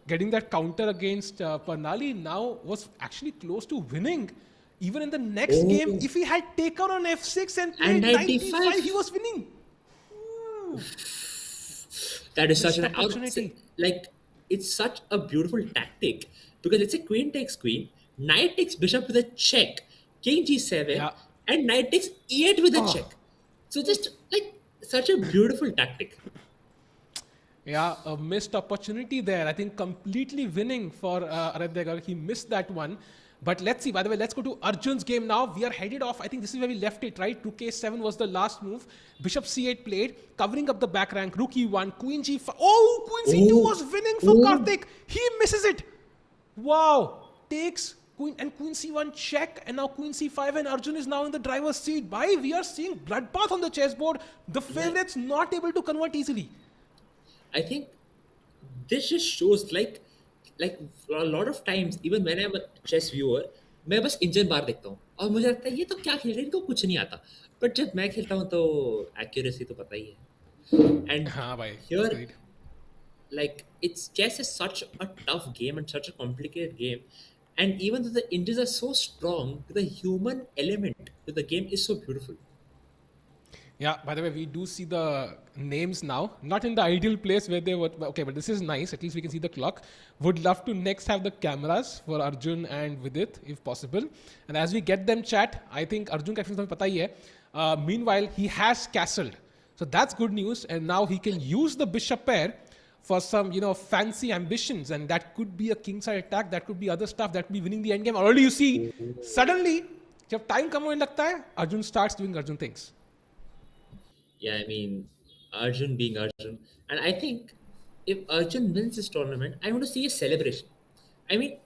getting that counter against Pernali, now was actually close to winning. Even in the next game, if he had taken on f6 and played knight d5, he was winning. Ooh. That is such an opportunity. It's such a beautiful tactic because it's a queen takes queen, knight takes bishop with a check, king g7, and knight takes e8 with a check. So just like such a beautiful tactic. Yeah, a missed opportunity there. I think completely winning for Aradhya Garg. He missed that one. But let's see. By the way, let's go to Arjun's game now. We are headed off. I think this is where we left it, right? Rook a7 was the last move. Bishop c8 played, covering up the back rank. Rook e1, queen g5. Oh, queen c2 was winning for Karthik. He misses it. Wow. Takes queen and queen c1 check, and now queen c5, and Arjun is now in the driver's seat. Bhai, we are seeing bloodbath on the chessboard. The favorites not able to convert easily. I think this just shows like a lot of times, even when I'm a chess viewer, मैं बस engine बार देखता हूँ और मुझे लगता है ये तो क्या खेल रहे हैं, इनको कुछ नहीं आता. But जब मैं खेलता हूँ तो accuracy तो पता ही है. And हाँ भाई, here agreed. Like it's chess is such a tough game and such a complicated game, and even though the Indians are so strong, the human element to the game is so beautiful. Yeah, by the way, we do see the names now. Not in the ideal place where they were. Okay, but this is nice. At least we can see the clock. Would love to next have the cameras for Arjun and Vidit, if possible. And as we get them chat, I think Arjun का action पता ही है. Meanwhile, he has castled. So that's good news. And now he can use the bishop pair for some, fancy ambitions. And that could be a kingside attack. That could be other stuff. That could be winning the endgame. Already you see, suddenly, जब time कम होने लगता है, Arjun starts doing Arjun things. Yeah, I mean, Arjun being Arjun. And I think if Arjun wins this tournament, I want to see a celebration. I mean,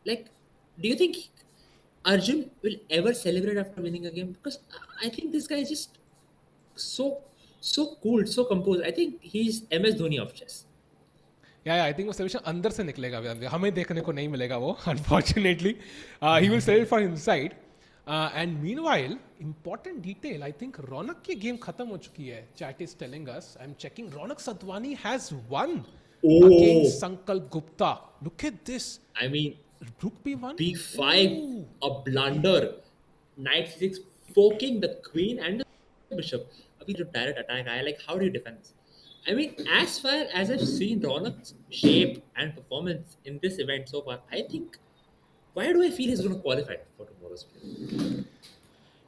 like, do you think Arjun will ever celebrate after winning a game? Because I think this guy is just so, so cool, so composed. I think he's MS Dhoni of chess. या I think वो celebration अंदर से निकलेगा हमें देखने को नहीं मिलेगा वो unfortunately he will celebrate from inside and meanwhile important detail I think Raunak की गेम खत्म हो चुकी है chat is telling us I am checking Raunak Satwani has won against Sankalp Gupta look at this I mean, Rook B1 B5, Ooh. a blunder, Knight 6, poking the queen and the bishop. Abhi jo direct attack aaya, like how do you defend this? I mean, as far as I've seen Ronak's shape and performance in this event so far, I think why do I feel he's going to qualify for tomorrow's play?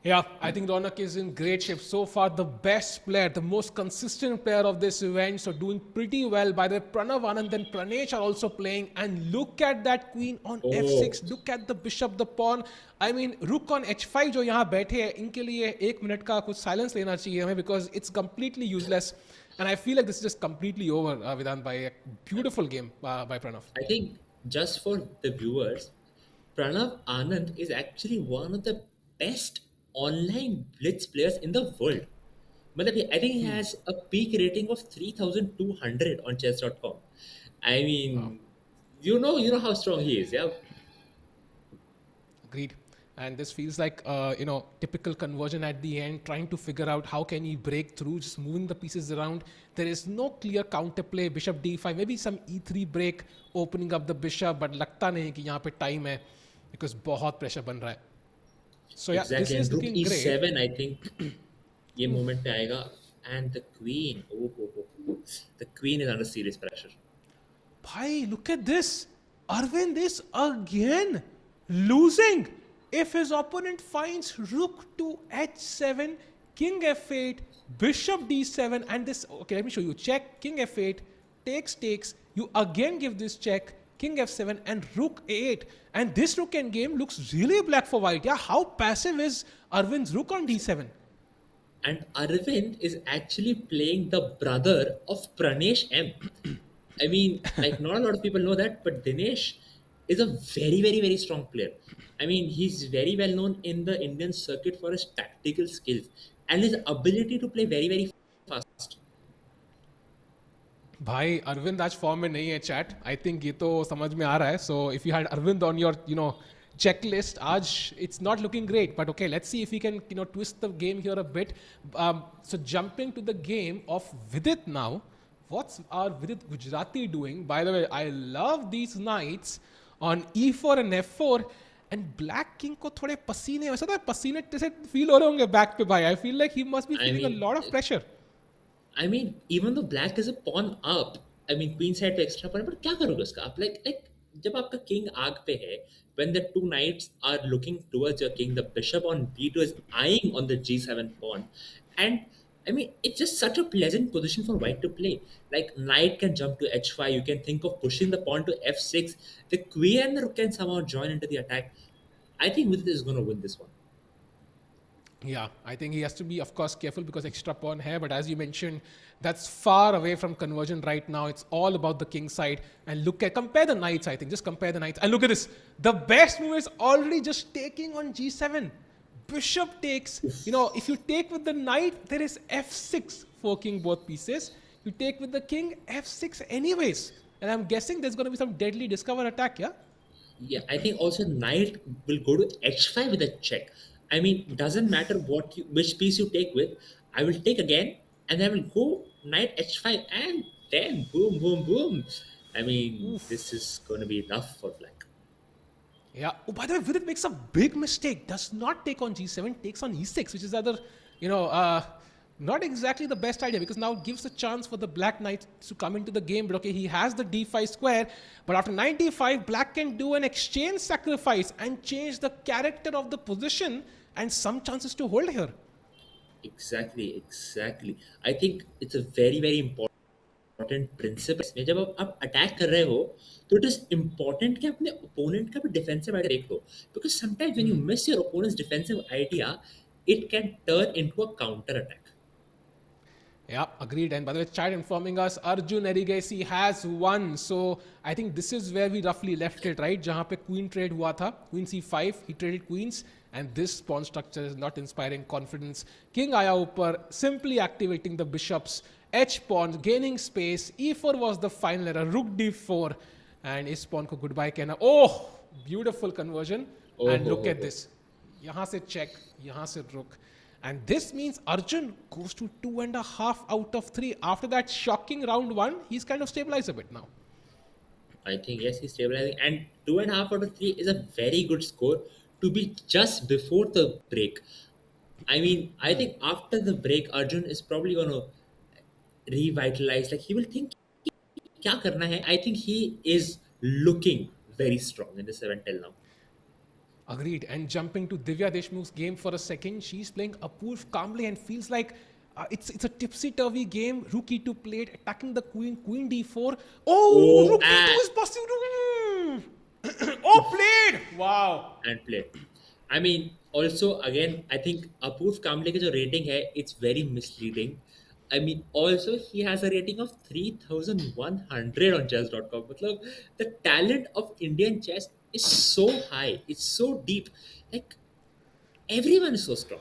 Yeah, I think Ronak is in great shape so far. The best player, the most consistent player of this event. So doing pretty well. By the way, Pranav Anand and Pranesh are also playing. And look at that queen on f6. Look at the bishop, the pawn. I mean, rook on h5 जो यहाँ बैठे हैं इनके लिए 1 minute का कुछ silence लेना चाहिए हमें because it's completely useless. And I feel like this is just completely over, Vedant, by a beautiful game by Pranav. I think just for the viewers, Pranav Anand is actually one of the best online blitz players in the world. Matlab, I think he has a peak rating of 3,200 on chess.com. I mean, you know how strong he is, yeah? Agreed. And this feels like, typical conversion at the end, trying to figure out how can he break through, just moving the pieces around. There is no clear counterplay, bishop d5, maybe some e3 break, opening up the bishop, but लगता नहीं कि यहाँ पे time है, because बहुत pressure बन रहा है. So yeah, Exactly. this is And rook looking great. e7, I think, ये moment पे आएगा. And the queen, the queen is under serious pressure. Bhai, look at this. Arvind is again losing. If his opponent finds rook to h7, king f8, bishop d7, and this, okay, let me show you. Check, king f8, takes, you again give this check, king f7, and rook a8. And this rook endgame looks really black for white. Yeah, how passive is Arvind's rook on d7? And Aravind is actually playing the brother of Pranesh M. I mean, like not a lot of people know that, but Dinesh is a very, very, very strong player. I mean, he's very well known in the Indian circuit for his tactical skills and his ability to play very, very fast. भाई अरविंद आज form में नहीं है chat I think ये तो समझ में आ रहा है so if you had Arvind on your checklist आज it's not looking great but okay let's see if we can twist the game here a bit so jumping to the game of Vidit now what's our Vidit Gujarati doing by the way I love these knights on e4 and f4 and black king को थोड़े पसीने वैसा तो पसीने जैसे feel हो रहे होंगे बैक पे भाई I feel like he must be feeling a lot of pressure I mean, even though black is a pawn up, I mean, queen side to extra pawn, but क्या करोगे उसका आप like जब आपका king आग पे है, when the two knights are looking towards your king, the bishop on b2 is eyeing on the g7 pawn, and I mean, it's just such a pleasant position for white to play. Like knight can jump to h5, you can think of pushing the pawn to f6, the queen and the rook can somehow join into the attack. I think Vidit is going to win this one. Yeah, I think he has to be, of course, careful because extra pawn hai. But as you mentioned, that's far away from conversion right now. It's all about the king side. And compare the knights, I think. Just compare the knights. And look at this. The best move is already just taking on g7. Bishop takes. If you take with the knight, there is f6 forking both pieces. You take with the king, f6 anyways. And I'm guessing there's going to be some deadly discover attack, yeah? Yeah, I think also knight will go to h5 with a check. I mean, doesn't matter which piece you take with. I will take again, and I will go knight h5, and 10. Boom, boom, boom. I mean, this is going to be tough for Black. Yeah. Oh, by the way, Vidit makes a big mistake. Does not take on G7, takes on E6, which is other, you know, not exactly the best idea because now it gives a chance for the Black Knight to come into the game. But okay, he has the D5 square. But after 95, Black can do an exchange sacrifice and change the character of the position and some chances to hold here. Exactly, exactly. I think it's a very, very important principle इसमें जब आप attack कर रहे हो तो it is important कि अपने opponent का भी डिफेंसिव आइडिया देख लो because sometimes when you miss your opponent's defensive idea it can turn into a counter attack. Yeah, agreed. And by the way, chat informing us, Arjun Erigasi has won. So I think this is where we roughly left it, right? जहाँ पे queen trade हुआ था, queen c5, he traded queens, and this pawn structure is not inspiring confidence. King आया ऊपर, simply activating the bishops, h pawn gaining space. e4 was the final error, rook d4, and इस pawn को goodbye कहना. Oh, beautiful conversion. And look at this. यहाँ से check, यहाँ से rook. And this means Arjun goes to 2.5 out of 3. After that shocking round 1, he's kind of stabilized a bit now. I think yes, he's stabilizing, and 2.5 out of 3 is a very good score to be just before the break. I mean, I think after the break, Arjun is probably going to revitalize. Like he will think, "Kya karna hai?" I think he is looking very strong in the 7 till now. Agreed. And jumping to Divya Deshmukh's game for a second, she's playing Apurv calmly and feels like it's a tipsy-turvy game. Rook e2 played, attacking the queen, queen d4. Oh, rook e2 is possible. Oh, played! Wow. And played. I mean, also, again, I think Apurv Kamble ka jo rating hai, it's very misleading. I mean, also, he has a rating of 3,100 on chess.com. Matlab, the talent of Indian chess is so high. It's so deep. Like, everyone is so strong.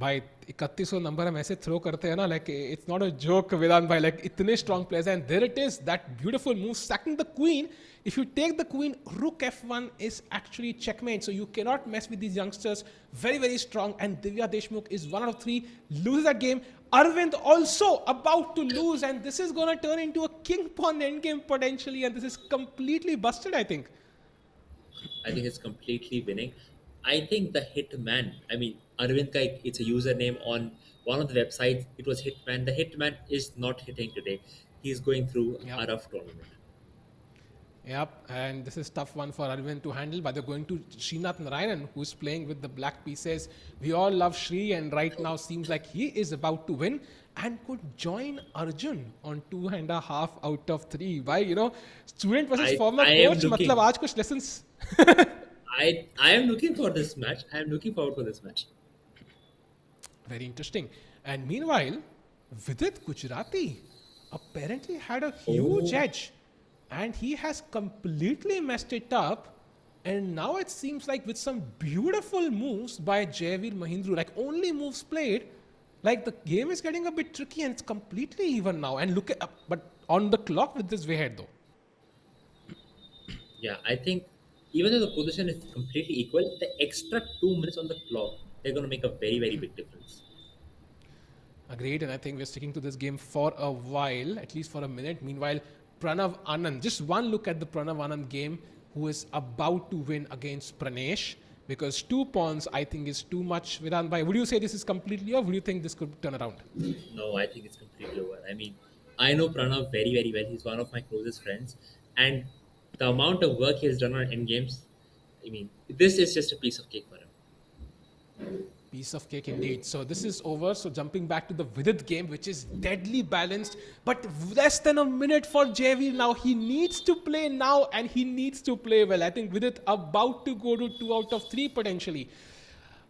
भाई 3100 number हम ऐसे throw करते हैं ना like it's not a joke Vedant भाई like इतने strong players and there it is that beautiful move sacking the queen if you take the queen rook f1 is actually checkmate so you cannot mess with these youngsters very strong and Divya Deshmukh is 1 out of 3 loses that game. Aravindh also about to lose and this is going to turn into a king pawn endgame potentially and this is completely busted. I think it's completely winning. I think the Hitman, I mean, Arvind Kai, it's a username on one of the websites. It was Hitman. The Hitman is not hitting today. He's going through a rough tournament. Yep, and this is tough one for Arvind to handle, but they're going to Srinath Narayanan, who's playing with the black pieces. We all love Sri, and right now seems like he is about to win and could join Arjun on 2.5 out of 3. Why, you know, student versus former coach, matlab aaj kuch lessons. I am looking for this match. I am looking forward for this match. Very interesting. And meanwhile, Vidit Gujarati apparently had a huge edge. And he has completely messed it up. And now it seems like with some beautiful moves by Jayaveer Mahindra, like only moves played, like the game is getting a bit tricky and it's completely even now. And look at, but on the clock with this way ahead though. Yeah, I think even though the position is completely equal, the extra 2 minutes on the clock, they're going to make a very big difference. Agreed. And I think we're sticking to this game for a while, at least for a minute. Meanwhile, Pranav Anand, just one look at the Pranav Anand game, who is about to win against Pranesh, because 2 pawns I think is too much. Vedant bhai, would you say this is completely over? Would you think this could turn around? No, I think it's completely over. I mean, I know Pranav very well. He's one of my closest friends. And the amount of work he has done on endgames, I mean, this is just a piece of cake for him. Piece of cake indeed. So this is over. So jumping back to the Vidit game, which is deadly balanced, but less than a minute for Jayaveer now. He needs to play now and he needs to play well. I think Vidit about to go to 2 out of 3 potentially.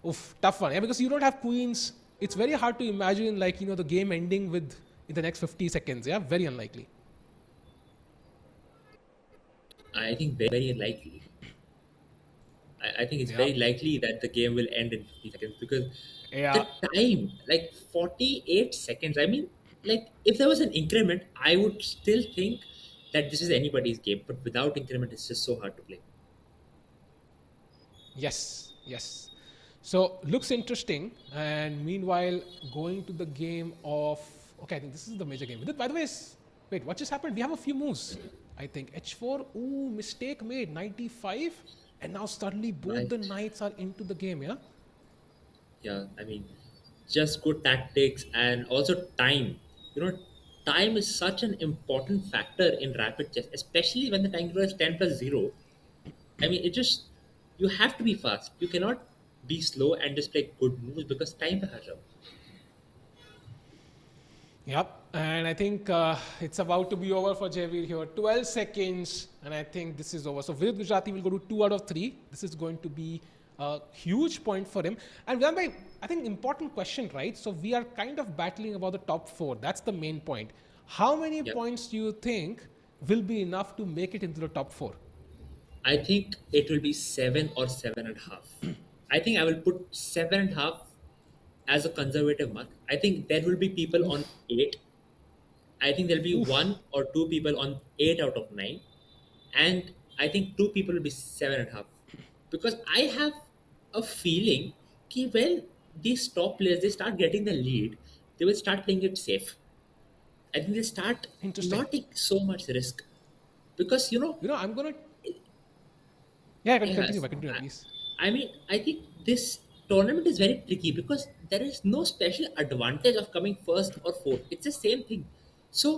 Oof, tough one. Yeah, because you don't have queens. It's very hard to imagine like, you know, the game ending with in the next 50 seconds. Yeah, very unlikely. I think very unlikely. I think it's very likely that the game will end in 50 seconds because the time, like 48 seconds. I mean, like if there was an increment, I would still think that this is anybody's game. But without increment, it's just so hard to play. Yes. So looks interesting. And meanwhile, going to the game of... Okay, I think this is the major game. By the way, Wait, what just happened? We have a few moves. I think h4. Ooh, mistake made. 95, and now suddenly both the Right. knights are into the game. Yeah. Yeah, I mean, just good tactics and also time. You know, time is such an important factor in rapid chess, especially when the time keeper is 10 plus 0. I mean, it just, you have to be fast. You cannot be slow and just play good moves because time pe haa jao. Yep. And I think it's about to be over for Javeer here. 12 seconds, and I think this is over. So Vidit Gujarati will go to 2 out of 3. This is going to be a huge point for him. And Vidhan bhai, I think important question, right? So we are kind of battling about the top 4. That's the main point. How many Yep. points do you think will be enough to make it into the top 4? I think it will be 7 or 7.5. I think I will put 7.5 as a conservative mark. I think there will be people on 8. I think there'll be Oof. one or two people on 8 out of 9. And I think two people will be 7.5. Because I have a feeling that when these top players they start getting the lead, they will start playing it safe. I think they start Interesting. not taking so much risk. Because I'm going to... Yeah, continue, yes, continue, please. I mean, I think this tournament is very tricky because there is no special advantage of coming first or fourth. It's the same thing. So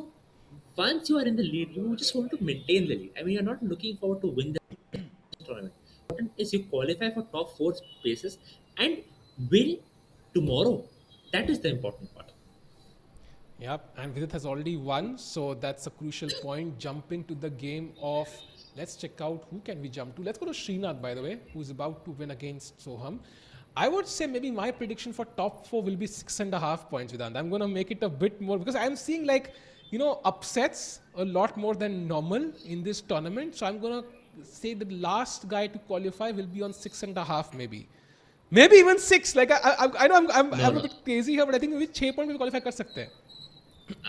once you are in the lead, you just want to maintain the lead. I mean, you're not looking forward to win the tournament. Important is you qualify for top four spaces and win tomorrow. That is the important part. Yep, and Vidit has already won, so that's a crucial point. Jumping to the game of, let's check out who can we jump to. Let's go to Srinath, by the way, who's about to win against Soham. I would say maybe my prediction for top 4 will be 6.5 points, Vidant. I'm going to make it a bit more because I'm seeing upsets a lot more than normal in this tournament. So I'm going to say the last guy to qualify will be on 6.5 maybe. Maybe even 6. Like I know I'm No, a no. bit crazy here, but I think maybe 6 points we qualify कर सकते हैं.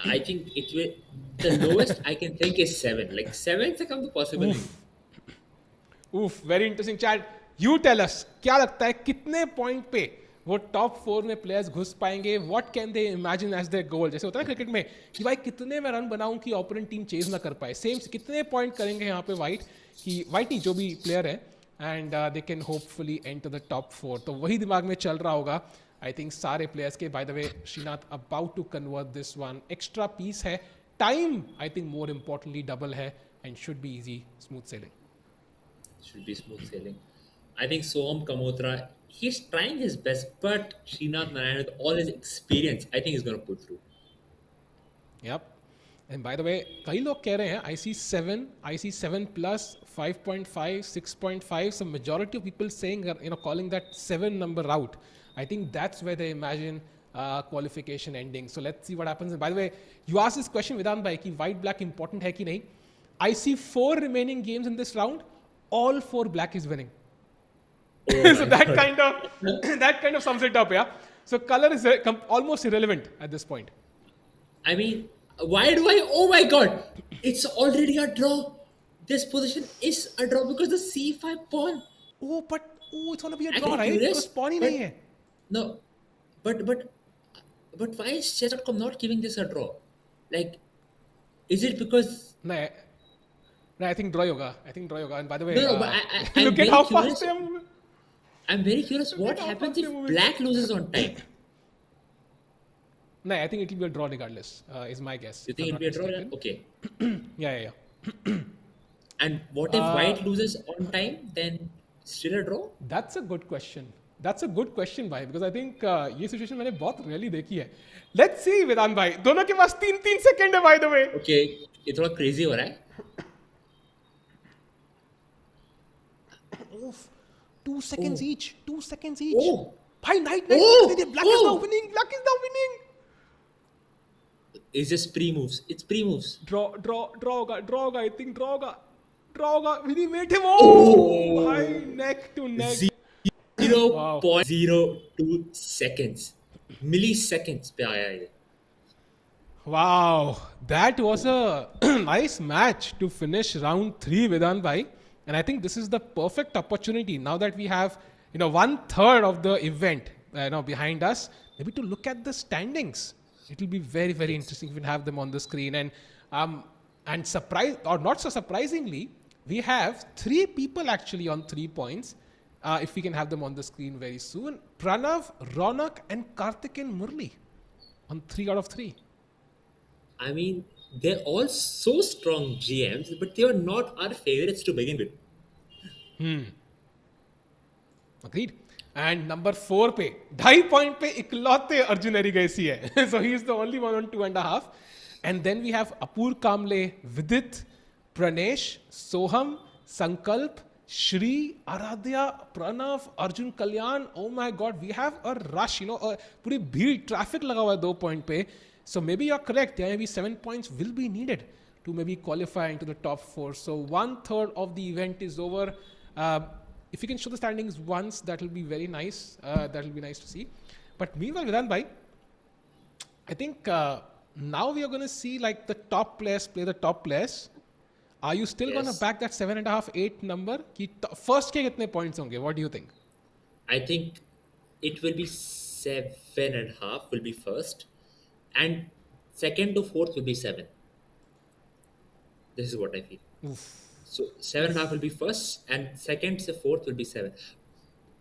I think it will. The lowest I can think is 7. Like 7 से कम तो possible नहीं. Oof, very interesting chat. You tell us, क्या लगता है कितने पॉइंट पे वो टॉप 4 में प्लेयर्स घुस पाएंगे? What can they imagine as their goal? जैसे होता है ना क्रिकेट में कि भाई कितने में रन बनाऊं कि ओपोनेंट टीम चेज ना कर पाए. सेम कितने पॉइंट करेंगे यहाँ पे वाइट कि वाइट नहीं जो भी प्लेयर है and they can hopefully enter the top 4. तो वही दिमाग में चल रहा होगा. आई थिंक सारे प्लेयर्स के. By the way Srinath about to convert this one. Extra piece है. Time I think more importantly double है and should be easy smooth sailing. Should be smooth sailing. I think Soham Kamotra, he's trying his best, but Srinath Narayan, with all his experience, I think he's going to pull through. Yep. And by the way, कई लोग कह रहे हैं I see 7 plus 5.5, 6.5. So majority of people saying, calling that 7 number out. I think that's where they imagine qualification ending. So let's see what happens. And by the way, you asked this question, Vedant bhai, कि white black important है कि नहीं? I see 4 remaining games in this round. All 4 black is winning. So that kind of sums it up, yeah. So color is almost irrelevant at this point. I mean, why do I? Oh my god! It's already a draw. This position is a draw because the C5 pawn. It's gonna be a I'm draw, right? curious, Because pawn he but- नहीं है. No, but why is Chesscom not giving this a draw? Like, is it because? नहीं, I think draw होगा. And by the way, No, but I'm look at very how curious. fast they are moving. I'm very curious. What how happens fast if they're moving. Black loses on time? No, I think it will be a draw regardless. Is my guess. You if think I'm it'll be a not draw? mistaken. Okay. Yeah. And what if White loses on time? Then still a draw? That's a good question. भाई, because I think ये situation मैंने बहुत really देखी है. Let's see वेदांत भाई. दोनों के पास 3 second है by the way. Okay, ये थोड़ा crazy हो रहा है. Oof. 2 seconds each. 2 seconds each. Oh. Bhai, knight. Oh. Black is now winning. It's just pre-moves. It's pre-moves. Draw होगा. I think draw होगा. Vinny made him. Oh. Bhai, neck to neck. 0.02 seconds. Milliseconds पे आया ये. Wow, that was a nice match to finish round 3, Vedant bhai. And I think this is the perfect opportunity now that we have, 1/3 of the event, behind us, maybe to look at the standings. It will be very, very interesting if we have them on the screen. And And surprise, or not so surprisingly, we have 3 people actually on 3 points. If we can have them on the screen very soon. Pranav, Ronak and Karthik and Murli on 3 out of 3. I mean, they're all so strong GMs, but they were not our favorites to begin with. Agreed. And number 4 पे 2.5 point पे इकलौते अर्जुन एरिगेसी है. So he is the only one on 2.5. And then we have Apur Kamble, Vidit, Pranesh, Soham, Sankalp, Shri, Aradhya, Pranav, Arjun Kalyan. Oh my God, we have a rush, पूरी भीड़ traffic लगा हुआ है 2 point पे. So maybe you're correct. There maybe 7 points will be needed to maybe qualify into the top 4. So 1/3 of the event is over. If you can show the standings once, that will be very nice. That will be nice to see. But meanwhile, Vedant bhai, I think now we are going to see like the top players play the top players. Are you still going to back that 7.5, 8 number? First ke kitne points honge? What do you think? I think it will be 7.5 will be first, and second to fourth will be 7. This is what I feel. Oof. So 7.5 will be first, and second to fourth will be 7.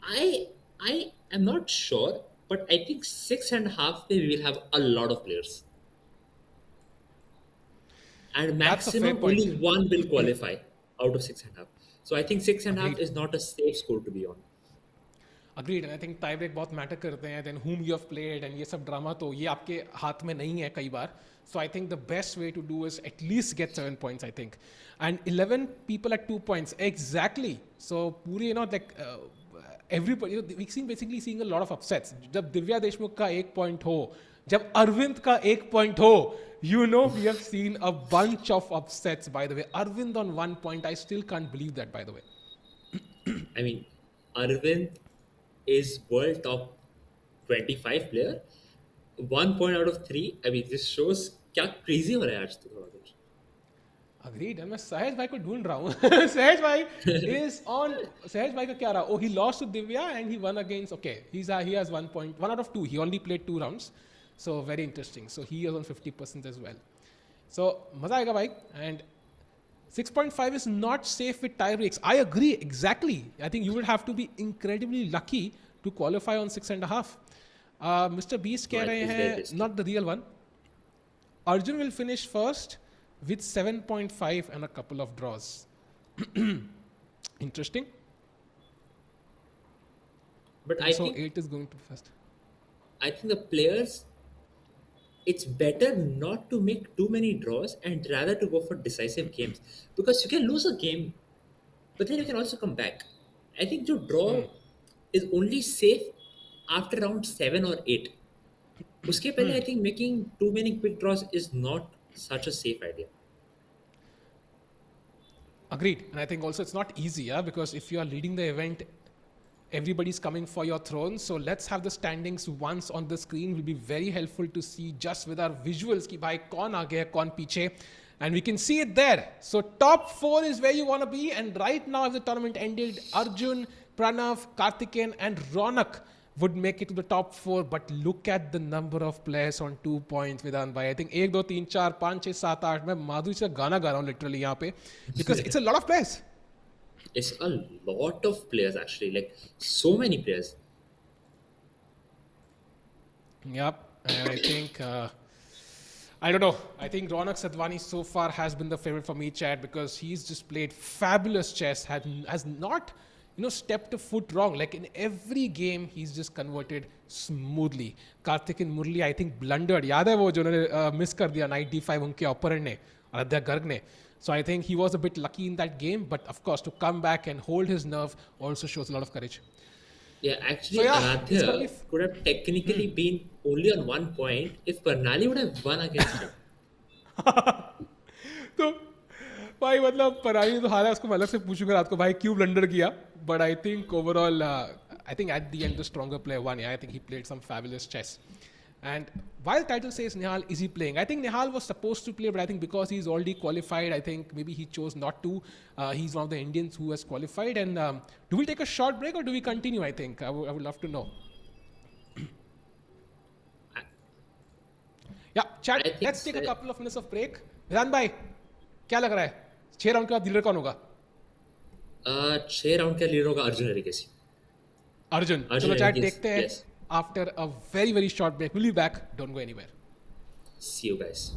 I am not sure, but I think 6.5 we will have a lot of players, and That's a fair maximum point. only one will qualify out of 6.5. So I think 6.5 Agreed. is not a safe score to be on. Agreed. And I think tie break बहुत matter करते हैं. Then whom you have played and ये सब drama तो ये आपके हाथ में नहीं है कई बार. So I think the best way to do is at least get 7 points, I think. And 11 people at 2 points. Exactly. So पूरे like everybody, we basically seeing a lot of upsets. जब दिव्या देशमुख का 1 point हो, जब अरविंद का 1 point हो, we have seen a bunch of upsets, by the way. Arvind on 1 point, I still can't believe that, by the way. I mean, Arvind is world top 25 player. 1 point out of 3. I mean, this shows क्या crazy हो रहा है आज तो थोड़ा कुछ. Agreed. And मैं सहज भाई को ढूंढ रहा हूँ. सहज भाई is on. सहज भाई का क्या रहा? Oh, he lost to Divya and he won against. Okay, he has 1 point. 1 out of 2. He only played 2 rounds. So very interesting. So he is on 50% as well. So मजा आएगा भाई. And 6.5 is not safe with tie breaks. I agree exactly. I think you would have to be incredibly lucky to qualify on 6.5. Mr. Beast कह रहे हैं not the real one. Arjun will finish first with 7.5 and a couple of draws. Interesting. But I think 8 is going to be first. I think the players, it's better not to make too many draws and rather to go for decisive games, because you can lose a game, but then you can also come back. I think the draw is only safe after round 7 or 8. Uske pehle, I think making too many quick draws is not such a safe idea. Agreed. And I think also it's not easy, because if you are leading the event, everybody's coming for your throne. So let's have the standings once on the screen. Will be very helpful to see just with our visuals ki bhai kaun aage hai, kaun piche. And we can see it there. So top 4 is where you want to be. And right now, if the tournament ended, Arjun, Pranav, Karthikeyan and Ronak would make it to the top 4. But look at the number of players on 2 points, Vedant bhai. I think 1, 2, 3, 4, 5, 6, 7, 8. मैं माधुरी से गाना गा रहा हूँ literally यहाँ पे. Because it's a lot of players. It's a lot of players actually, like so many players. Yep. And I think, I don't know. I think Ronak Sadhwani so far has been the favorite for me, Chad, because he's just played fabulous chess, has not, stepped a foot wrong. Like in every game, he's just converted smoothly. Karthik and Murli, I think, blundered. याद है वो जो उन्होंने miss कर दिया knight d5 उनके opponent ने, आराध्या गर्ग ने. So I think he was a bit lucky in that game, but of course to come back and hold his nerve also shows a lot of courage. Yeah, actually, Aradhya could have technically been only on 1 point if Pernali would have won against him. तो भाई मतलब परानी तो हारा उसको मैं अलग से पूछूंगा रात को भाई क्यों ब्लंडर किया. But I think overall, I think at the end the stronger player won. Yeah, I think he played some fabulous chess. And while title says Nihal, is he playing? I think Nihal was supposed to play, but I think because he's already qualified, I think maybe he chose not to. He's one of the Indians who has qualified. And do we take a short break or do we continue? I think I would love to know. Yeah, chat. Let's take a couple of minutes of break. विधान भाई क्या लग रहा है 6 round के बाद leader कौन होगा? 6 राउंड का लीडर होगा अर्जुन हरिकेसी. अर्जुन. Arjun चलो चैट Harikas, देखते हैं. yes. After a very very short break will be back. Don't go anywhere. See you guys.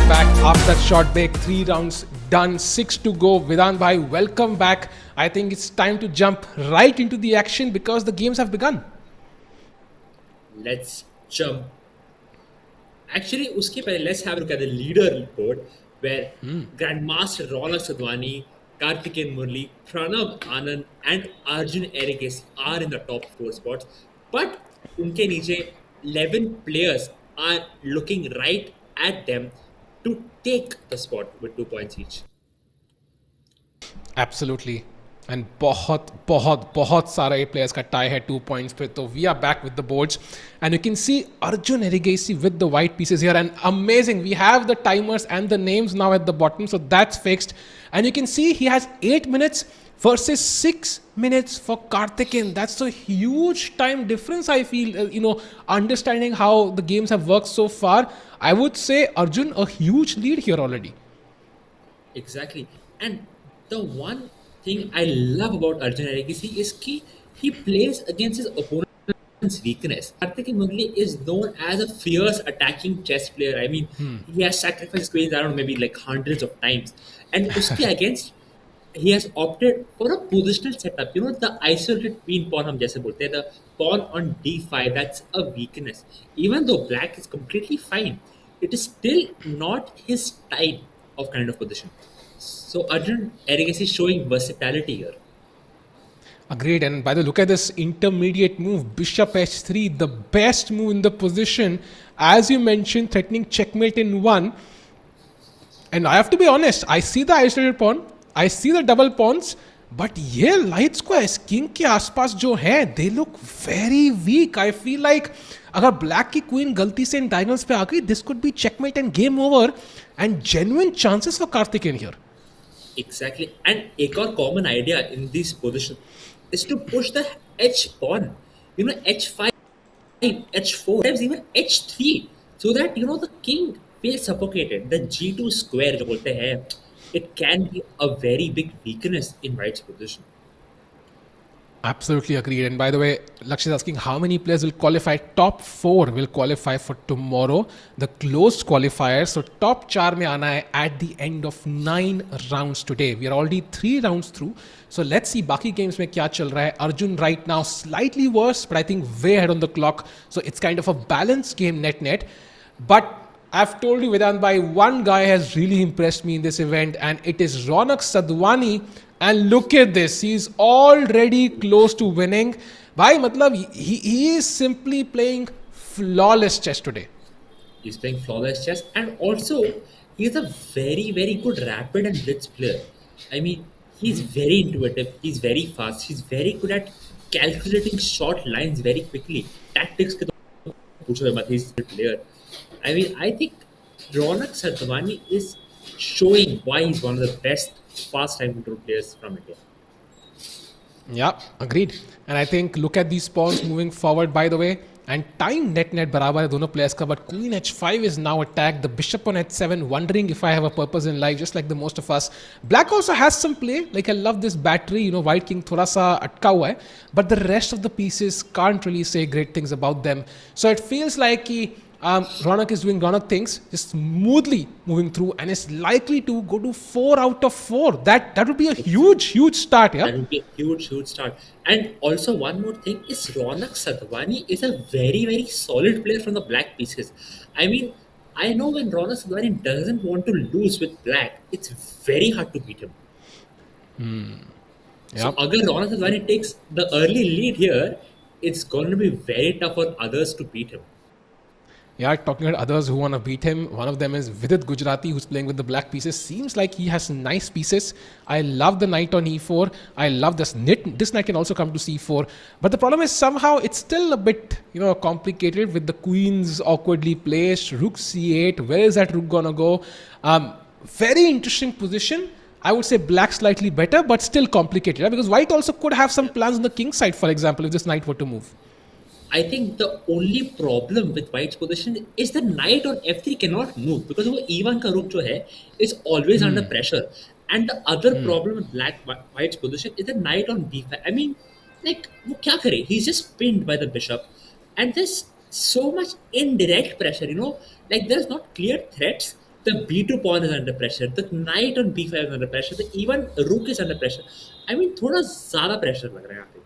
back after that short break. 3 rounds done, 6 to go. Vedant bhai, welcome back. I think it's time to jump right into the action because the games have begun. Let's jump. Actually, uske pehle, let's have a look at the leaderboard where Grandmaster Ronak Sadhwani, Karthikeyan Murli, Pranav Anand, and Arjun Erigis are in the top 4 spots. But unke niche 11 players are looking right at them to take the spot with 2 points each. Absolutely. And बहुत सारे players का tie है 2 points पे. So we are back with the boards. And you can see Arjun Erigesi with the white pieces here. And amazing. We have the timers and the names now at the bottom. So that's fixed. And you can see he has 8 minutes versus 6 minutes for Karthikeyan. That's a huge time difference, I feel. Understanding how the games have worked so far, I would say Arjun a huge lead here already. Exactly. And the one thing I love about Arjun Erigisi is he plays against his opponent's weakness. Karthikeyan Murli is known as a fierce attacking chess player. I mean, he has sacrificed queens, I don't know, maybe like hundreds of times. And uske against, he has opted for a positional setup. The isolated queen pawn, hum jaise bolte hain, the pawn on d5, that's a weakness. Even though black is completely fine, it is still not his type of kind of position. So Arjun Erigesi is showing versatility here. Agreed. And by the look at this intermediate move, bishop h3, the best move in the position, as you mentioned, threatening checkmate in 1. And I have to be honest, I see the isolated pawn, I see the double pawns, but ये light squares king के आसपास जो है, they look very weak. I feel like अगर black की queen गलती से इन diagonals पे आ गई, this could be checkmate and game over, and genuine chances for Karthikeyan here. Exactly. And एक और common idea in this position is to push the h pawn. H5, h4, sometimes even h3, so that the king feels suffocated. The g2 square जो बोलते हैं, it can be a very big weakness in white's position. Absolutely agreed. And by the way, Lakshya is asking how many players will qualify. Top 4 will qualify for tomorrow, the closed qualifiers. So top 4 में आना है at the end of 9 rounds today. We are already 3 rounds through. So let's see बाकी games में क्या चल रहा है. Arjun right now slightly worse, but I think way ahead on the clock. So it's kind of a balanced game net. But I've told you, Vedant bhai, one guy has really impressed me in this event, and it is Ronak Sadhwani. And look at this, he's already close to winning. Bhai, matlab, he is simply playing flawless chess today. He's playing flawless chess, and also he's a very, very good rapid and blitz player. I mean, he's very intuitive, he's very fast, he's very good at calculating short lines very quickly. Tactics, ke to pucho mat, he's a player. I mean, I think Ronak Sadhwani is showing why he's one of the best fast time control players from India. Yeah, agreed. And I think look at these pawns moving forward, by the way. And time net barabar hai dono players ka, but queen h5 is now attacked. The bishop on h7, wondering if I have a purpose in life, just like the most of us. Black also has some play. Like, I love this battery. White king thoda sa atka hua hai. But the rest of the pieces can't really say great things about them. So it feels like Ronak is doing Ronak things, just smoothly moving through, and is likely to go to 4 out of 4. That would be a huge start, yeah? That would be a huge start. And also one more thing is Ronak Sadhwani is a very, very solid player from the black pieces. I mean, I know when Ronak Sadhwani doesn't want to lose with black, it's very hard to beat him. So agar Ronak Sadhwani takes the early lead here, it's going to be very tough for others to beat him. Yeah, talking about others who want to beat him, one of them is Vidit Gujarati, who's playing with the black pieces. Seems like he has nice pieces. I love the knight on e4. I love this knight. This knight can also come to c4. But the problem is somehow it's still a bit, complicated with the queens awkwardly placed. Rook c8. Where is that rook gonna go? Very interesting position. I would say black slightly better, but still complicated. Right? Because white also could have some plans on the king side, for example, if this knight were to move. I think the only problem with white's position is the knight on f3 cannot move because वो e1 का rook जो है is always under pressure. And the other problem with white's position is the knight on b5. I mean, like, वो क्या करे? He's just pinned by the bishop, and there's so much indirect pressure. Like, there's not clear threats. The b2 pawn is under pressure. The knight on b5 is under pressure. Even rook is under pressure. I mean, थोड़ा ज़्यादा pressure लग रहा है यहाँ पे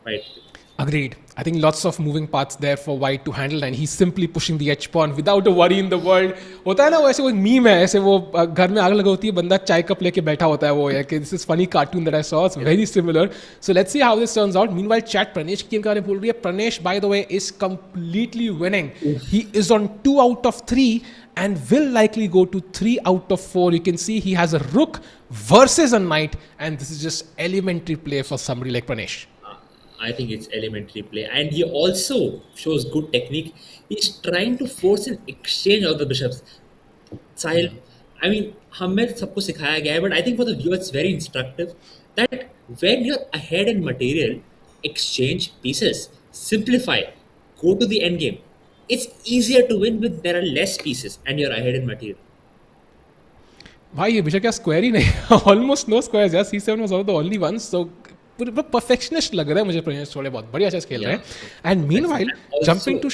white पे. Agreed. I think lots of moving parts there for White to handle, and he's simply pushing the H pawn without a worry in the world. होता है ना वो ऐसे वो मीम है ऐसे वो घर में आग लगा होती है बंदा चाय कप लेके बैठा होता है वो है कि this is funny cartoon that I saw. It's very similar. So let's see how this turns out. Meanwhile, chat Pranesh की गेम के बारे में बोल रही है. Pranesh, by the way, is completely winning. He is on 2 out of 3 and will likely go to 3 out of 4. You can see he has a rook versus a knight, and this is just elementary play for somebody like Pranesh. I think it's elementary play, and he also shows good technique. He's trying to force an exchange of the bishops. Sahil, I mean, हमें सबको सिखाया गया है, but I think for the viewer it's very instructive that when you're ahead in material, exchange pieces, simplify, go to the end game. It's easier to win when there are less pieces and you're ahead in material. भाई ये bishop क्या square ही नहीं almost no squares यार C7 was the only one so perfectionist लग रहा है मुझे प्रनेश थोड़े बहुत बढ़िया चेस खेल रहे हैं एंड मीनवाइल जंपिंग टू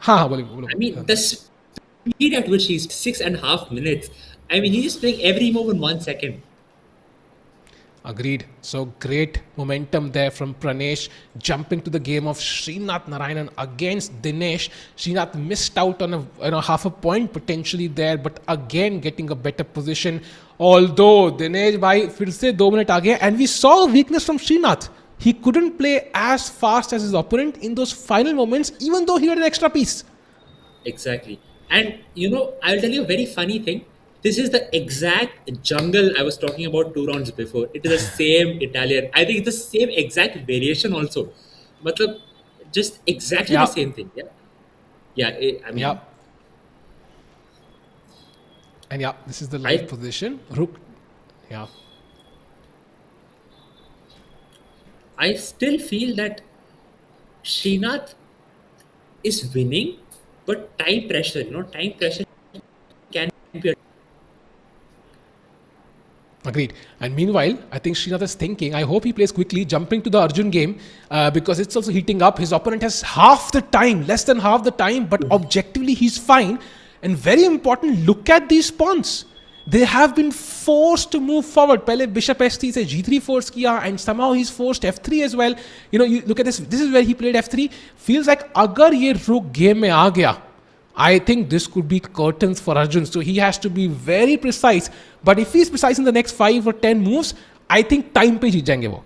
हाँ बोलिए बोलो I mean the speed at which he's 6.5 minutes. I mean he's just playing every move in 1 second. Agreed. So great momentum there from Pranesh jumping to the game of Srinath Narayanan against Dinesh. Srinath missed out on a half a point potentially there, but again getting a better position. Although Dinesh bhai फिर से 2 minute आगे and we saw a weakness from Srinath. He couldn't play as fast as his opponent in those final moments, even though he had an extra piece. Exactly. And you know, I'll tell you a very funny thing. This is the exact jungle I was talking about 2 rounds before. It is the same Italian. I think it's the same exact variation also. Matlab, just exactly the same thing. Yeah. Yeah. I mean. Yeah. And this is the live position. Rook. Yeah. I still feel that Srinath is winning, but time pressure, time pressure can be a Agreed. And meanwhile, I think Srinath is thinking, I hope he plays quickly, jumping to the Arjun game because it's also heating up. His opponent has half the time, less than half the time, but objectively he's fine. And very important, look at these pawns. They have been forced to move forward. Pehle bishop s3 se g3 force kiya and somehow he's forced f3 as well. You look at this. This is where he played f3. Feels like agar ye rook game mein aa gaya, I think this could be curtains for Arjun. So he has to be very precise. But if he's precise in the next 5 or 10 moves, I think time pe jeet jayenge wo.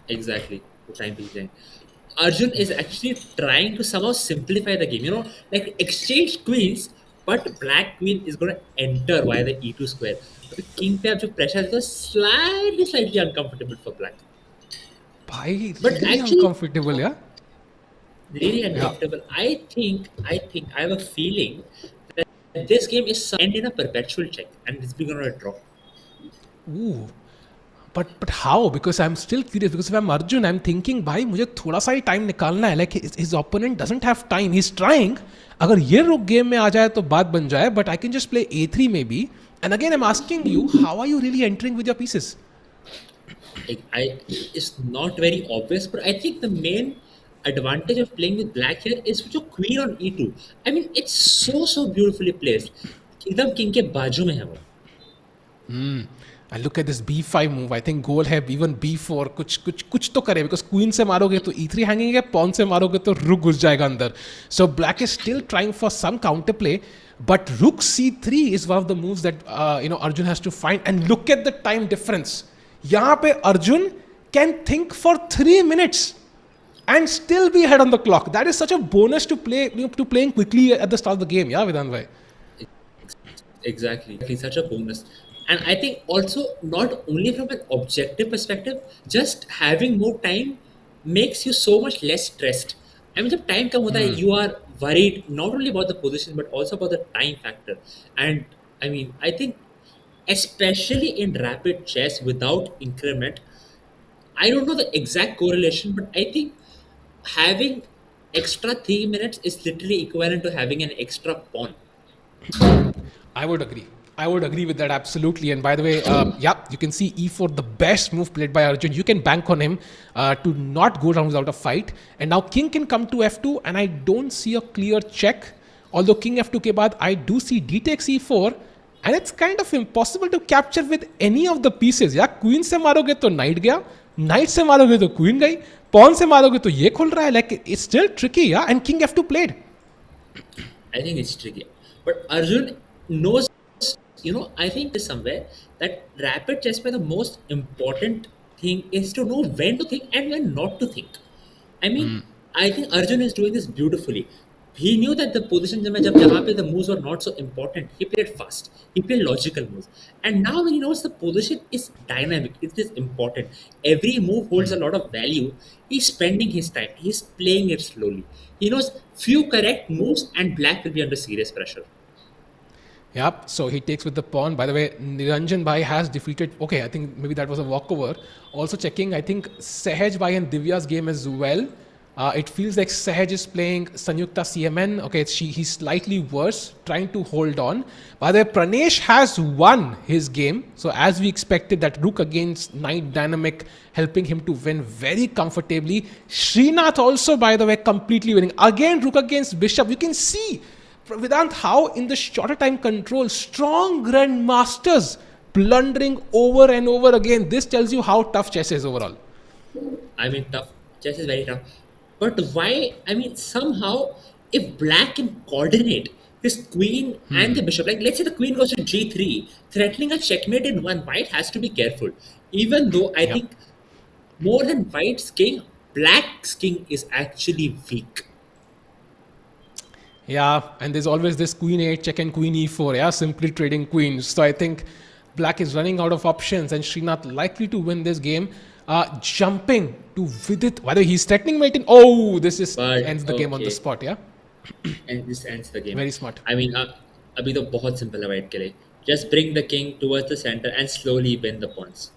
Exactly. Time pe jeet jayenge. Arjun is actually trying to somehow simplify the game. Like exchange queens, but black queen is going to enter via the e2 square. But king pe ab jo pressure is slightly uncomfortable for black. Bhai, but really actually, uncomfortable, yeah? Really uncomfortable. Yeah. I have a feeling that this game is end in a perpetual check and it's going to draw. Ooh. But how? Because I'm still curious. Because if I'm Arjun, I'm thinking, bhai, मुझे थोड़ा सा ही time निकालना है. Like his opponent doesn't have time. He's trying. अगर ये रुक game में आ जाए तो बात बन जाए. But I can just play a3 maybe. And again, I'm asking you, how are you really entering with your pieces? It's not very obvious, but I think the main advantage of playing with black here is with your queen on e2. I mean, it's so beautifully placed. एकदम king के बाजू में है वो. And look at this b5 move. I think goal है even b4 कुछ तो करे because queen से मारोगे तो e3 hanging है, pawn से मारोगे तो rook घुस जाएगा अंदर. So black is still trying for some counterplay, but rook c3 is one of the moves that Arjun has to find. And look at the time difference. यहाँ पे Arjun can think for 3 minutes and still be ahead on the clock. That is such a bonus to playing quickly at the start of the game. Yeah, Vedant bhai. Exactly. It's such a bonus. And I think also not only from an objective perspective, just having more time makes you so much less stressed. I mean, जब time कम होता है, you are worried not only about the position but also about the time factor. And I mean, I think especially in rapid chess without increment, I don't know the exact correlation, but I think having extra 3 minutes is literally equivalent to having an extra pawn. I would agree with that absolutely. And by the way, you can see e4, the best move played by Arjun. You can bank on him to not go down without a fight. And now king can come to f2, and I don't see a clear check. Although king f2 के बाद I do see d takes e4 and it's kind of impossible to capture with any of the pieces. या queen से मारोगे तो knight गया, knight से मारोगे तो queen गई, pawn से मारोगे तो ये खुल रहा है. Like it's still tricky, yeah. And king f2 played. I think it's tricky. But Arjun knows, I think somewhere that rapid chess where the most important thing is to know when to think and when not to think. I mean, I think Arjun is doing this beautifully. He knew that the position जहाँ पे the moves were not so important, he played fast. He played logical moves. And now when he knows the position is dynamic, it is important. Every move holds a lot of value. He's spending his time. He's playing it slowly. He knows few correct moves and black will be under serious pressure. Yep, so he takes with the pawn. By the way, Niranjan Bhai has defeated, okay, I think maybe that was a walkover. Also checking, I think Sahaj Bhai and Divya's game as well. It feels like Sahaj is playing Sanyukta CMN. Okay, he's slightly worse, trying to hold on. By the way, Pranesh has won his game. So as we expected, that rook against knight dynamic helping him to win very comfortably. Srinath also, by the way, completely winning. Again, rook against bishop. You can see Vedant, how in the shorter time control, strong grandmasters blundering over and over again. This tells you how tough chess is overall. I mean, tough. Chess is very tough. But why? I mean, somehow, if black can coordinate this queen and the bishop, like let's say the queen goes to g3, threatening a checkmate in one, white has to be careful. Even though I think more than white's king, black's king is actually weak. Yeah, and there's always this queen 8 check and queen e4, yeah, simply trading queens. So I think black is running out of options and Srinath likely to win this game. Jumping to Vidit, whether he's threatening mate in, this is ends the game on the spot, yeah? And this ends the game. Very smart. I mean, अभी तो बहुत simple है white के लिए. Just bring the king towards the center and slowly bend the pawns.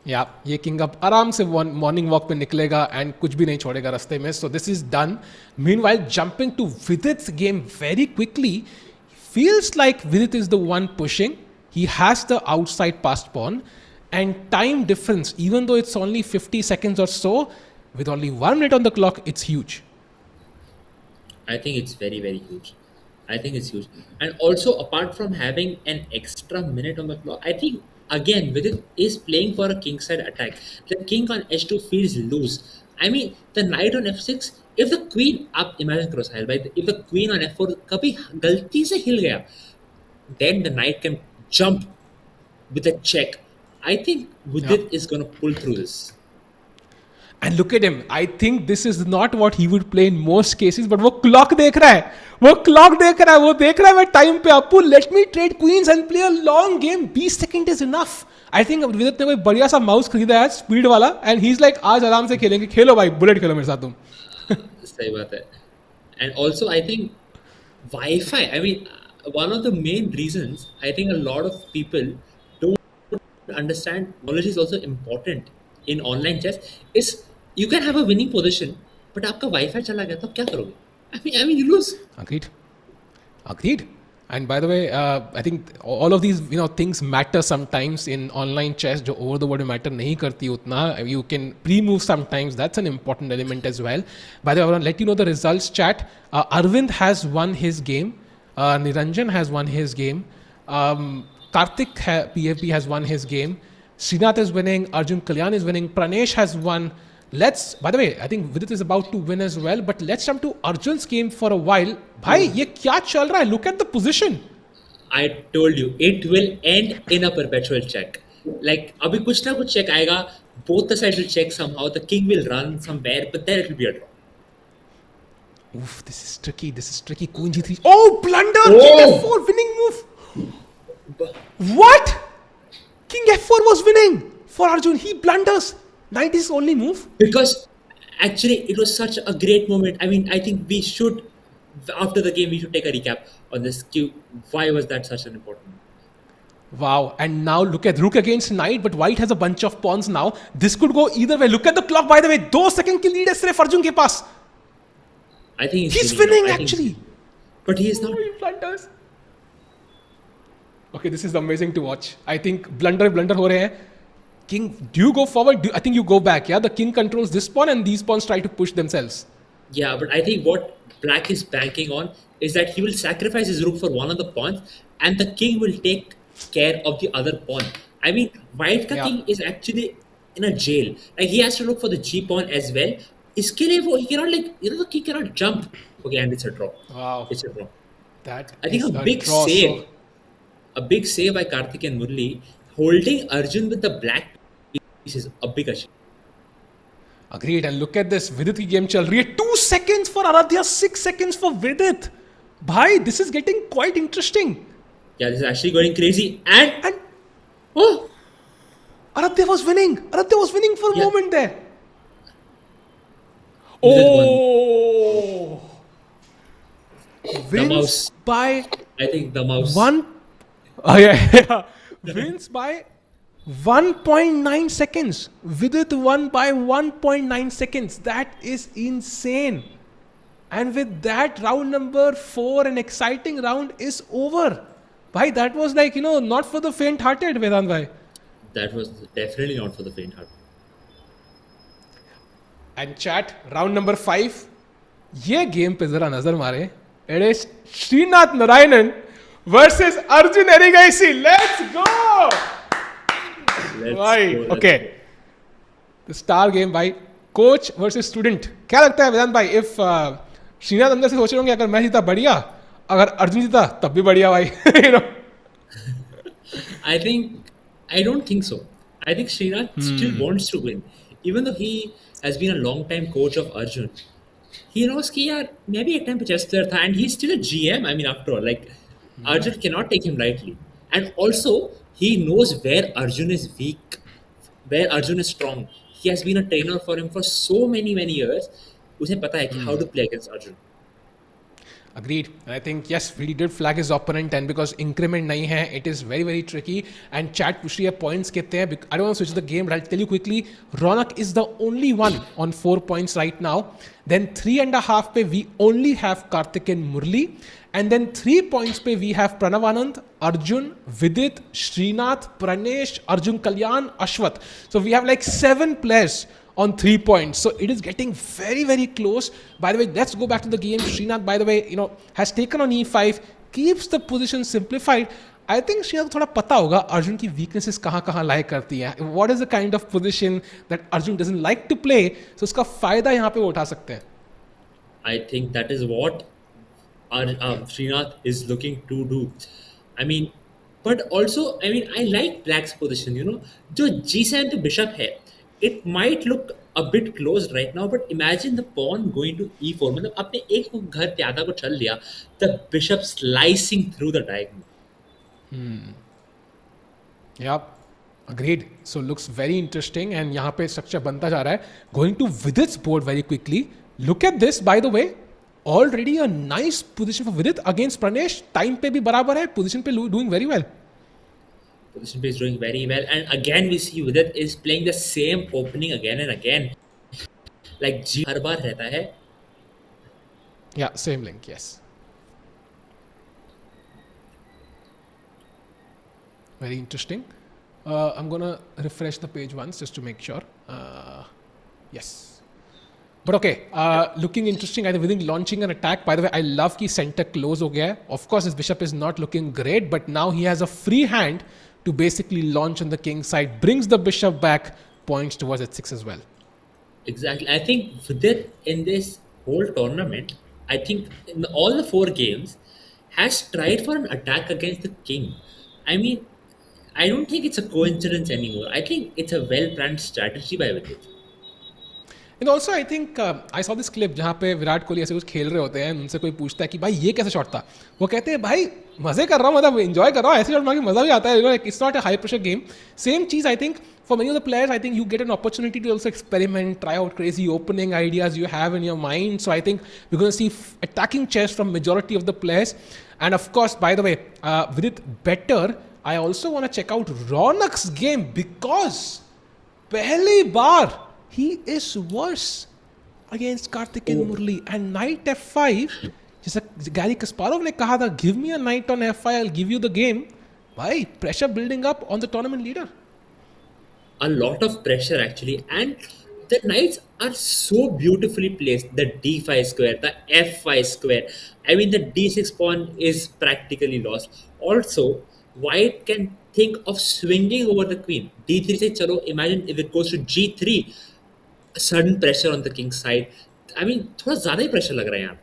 Yeah, ये king अब आराम से morning walk पे निकलेगा and कुछ भी नहीं छोड़ेगा रास्ते में. So this is done. Meanwhile, jumping to Vidit's game very quickly, feels like Vidit is the one pushing. He has the outside passed pawn and time difference, even though it's only 50 seconds or so, with only 1 minute on the clock, it's huge. I think it's very, very huge. I think it's huge. And also, apart from having an extra minute on the clock, I think again, Vidit is playing for a kingside attack. The king on h2 feels loose. I mean, the knight on f6, if the queen up, imagine crosshair, right? If the queen on f4 kabhi galti se hil gaya, then the knight can jump with a check. I think Vidit is going to pull through this. And look at him. I think this is not what he would play in most cases, but वो clock देख रहा है. वो clock देख रहा है. वो देख रहा है मैं time पे आपको. Let me trade queens and play a long game. 20 seconds is enough. I think Vidit ने कोई बढ़िया सा mouse खरीदा है speed वाला and he's like आज आराम से खेलेंगे. खेलो भाई, bullet खेलो मेरे साथ तुम. सही बात है. And also I think Wi-Fi. I mean, one of the main reasons I think a lot of people don't understand knowledge is also important in online chess is you can have a winning position, but आपका Wi-Fi चला गया तो क्या करोगे? I mean you lose. Agreed. And by the way, I think all of these things matter sometimes in online chess. जो over the board में matter नहीं करती उतना. You can pre-move sometimes. That's an important element as well. By the way, I want to let you know the results. Chat. Arvind has won his game. Niranjan has won his game. Karthik PFP has won his game. Srinath is winning. Arjun Kalyan is winning. Pranesh has won. By the way, I think Vidit is about to win as well. But let's jump to Arjun's game for a while. Bhai, ये क्या चल रहा है? Look at the position. I told you, it will end in a perpetual check. Like, अभी कुछ ना कुछ check आएगा. Both the sides will check somehow. The king will run somewhere, but then it will be a draw. Oof, this is tricky. Queen g3. Oh, blunder! King f4, winning move. What? King f4 was winning for Arjun. He blunders. Knight is only move. Because actually it was such a great moment. I mean, I think we should, after the game, we should take a recap on this. Why was that such an important moment? Wow. And now look at rook against knight, but white has a bunch of pawns now. This could go either way. Look at the clock, by the way. 2 seconds की lead है सिर्फ Arjun के पास. I think he's winning actually. But he is not. He blunders. Okay, this is amazing to watch. I think blunder हो रहे हैं. King, do you go forward? I think you go back, yeah? The king controls this pawn and these pawns try to push themselves. Yeah, but I think what Black is banking on is that he will sacrifice his rook for one of the pawns, and the king will take care of the other pawn. I mean, White ka Yeah. king is actually in a jail. Like he has to look for the G pawn as well. इसके लिए वो he cannot like the king cannot jump. Okay, and it's a draw. Wow. It's a draw. That I think is a a big draw. save, So a big save by Karthik and Murli, holding Arjun with the black piece is a big achievement. agreed. And look at this. Vidit की game चल रही है. 2 seconds for Aradhya, 6 seconds for Vidit. Bhai, this is getting quite interesting. Yeah, this is actually going crazy. And And oh, Aradhya was winning. Aradhya was winning for a Yeah. moment there. Vidit won. Oh, wins mouse. by I think the mouse. one. Oh yeah. Wins by 1.9 seconds. Vidit won by 1.9 seconds. That is insane. And with that, round number 4, an exciting round is over. Bhai, that was like, not for the faint-hearted, Vedant bhai. That was definitely not for the faint-hearted. And chat, round number 5. ये game पे जरा नजर मारे. It is Srinath Narayanan versus Arjun Erigaisi. Let's go! Let's भाई, go, let's okay. The star game भाई. Coach versus student. क्या लगता है वेदांत भाई? If श्रीनाथ अंदर से सोच रहे होंगे अगर मैं जीता बढ़िया, अगर अर्जुन जीता तब भी बढ़िया भाई. I don't think so. I think Srinath still wants to win. Even though he has been a long time coach of Arjun, he knows कि यार मैं भी एक टाइम पे चेस प्लेयर था and he's still a GM. I mean, after all, like Arjun cannot take him lightly. And also, he knows where Arjun is weak, where Arjun is strong. He has been a trainer for him for so many years. उसे पता है कि how to play against Arjun. Agreed. And I think, yes, Vidit did flag his opponent, and because increment nahi hai, it is very tricky. And chat push rahi hai points कितने हैं. I don't want to switch the game, but I'll tell you quickly. Ronak is the only one on 4 points right now. Then 3.5 pe we only have Karthik and Murli. And then 3 points pe we have Pranavanand, Arjun, Vidit, Srinath, Pranesh, Arjun Kalyan, Ashwath. So we have like 7 players on 3 points. So it is getting very close. By the way, let's go back to the game. Srinath, by the way, has taken on e5, keeps the position simplified. I think Srinath को थोड़ा पता होगा अर्जुन की weaknesses कहाँ lie करती हैं. What is the kind of position that Arjun doesn't like to play? So उसका फायदा यहाँ पे वो उठा सकते हैं. I think that is what Srinath is looking to do. I mean, but also, I mean, I like Black's position, जो G7 पे bishop है, it might look a bit closed right now, but imagine the pawn going to E4. मतलब आपने एक घर पे आधा को चल लिया, the bishop slicing through the diagonal. Yep. Agreed. So looks very interesting, and यहाँ पे structure बनता जा रहा है. Going to Vidit's board very quickly. Look at this, by the way. Already a nice position for Vidit against Pranesh. Time पे भी बराबर है. Position पे doing very well. Position is doing very well, and again we see Vidit is playing the same opening again and again. Like G हर बार रहता है. Yeah, same link. Yes. Very interesting. I'm gonna refresh the page once just to make sure. Yes. But okay, looking interesting. I think launching an attack. By the way, I love कि center close हो गया है. Of course, his bishop is not looking great, but now he has a free hand to basically launch on the king side. Brings the bishop back, points towards h6 as well. Exactly. I think Vidit in this whole tournament, I think in all the 4 games, has tried for an attack against the king. I mean, I don't think it's a coincidence anymore. I think it's a well-planned strategy by Vidit. And also I think I saw this clip जहाँ पे विराट कोहली ऐसे कुछ खेल रहे होते हैं, उनसे कोई पूछता है कि भाई ये कैसे शॉट था, वो कहते हैं भाई मजे कर रहा हूँ, मतलब एंजॉय कर रहा हूँ, ऐसे शॉट मार के मजा भी आता है. It's not a high pressure game. Same चीज I think for many of the players, I think you get an opportunity to also experiment, try out crazy opening ideas you have in your mind. So I think we're going to see attacking chess from majority of the players. And of course, by the way, with it better, I also want to check out Ronak's game because पहली बार he is worse against Karthik and Murli. And knight f5, जैसा Gary Kasparov ने कहा था, give me a knight on f5, I'll give you the game. Why? Pressure building up on the tournament leader. A lot of pressure actually, and the knights are so beautifully placed. The d5 square, the f5 square. I mean, the d6 pawn is practically lost. Also, white can think of swinging over the queen. d3 से चलो, imagine if it goes to g3, sudden pressure on the king's side. I mean, थोड़ा ज़्यादा ही pressure लग रहा है यहाँ पे.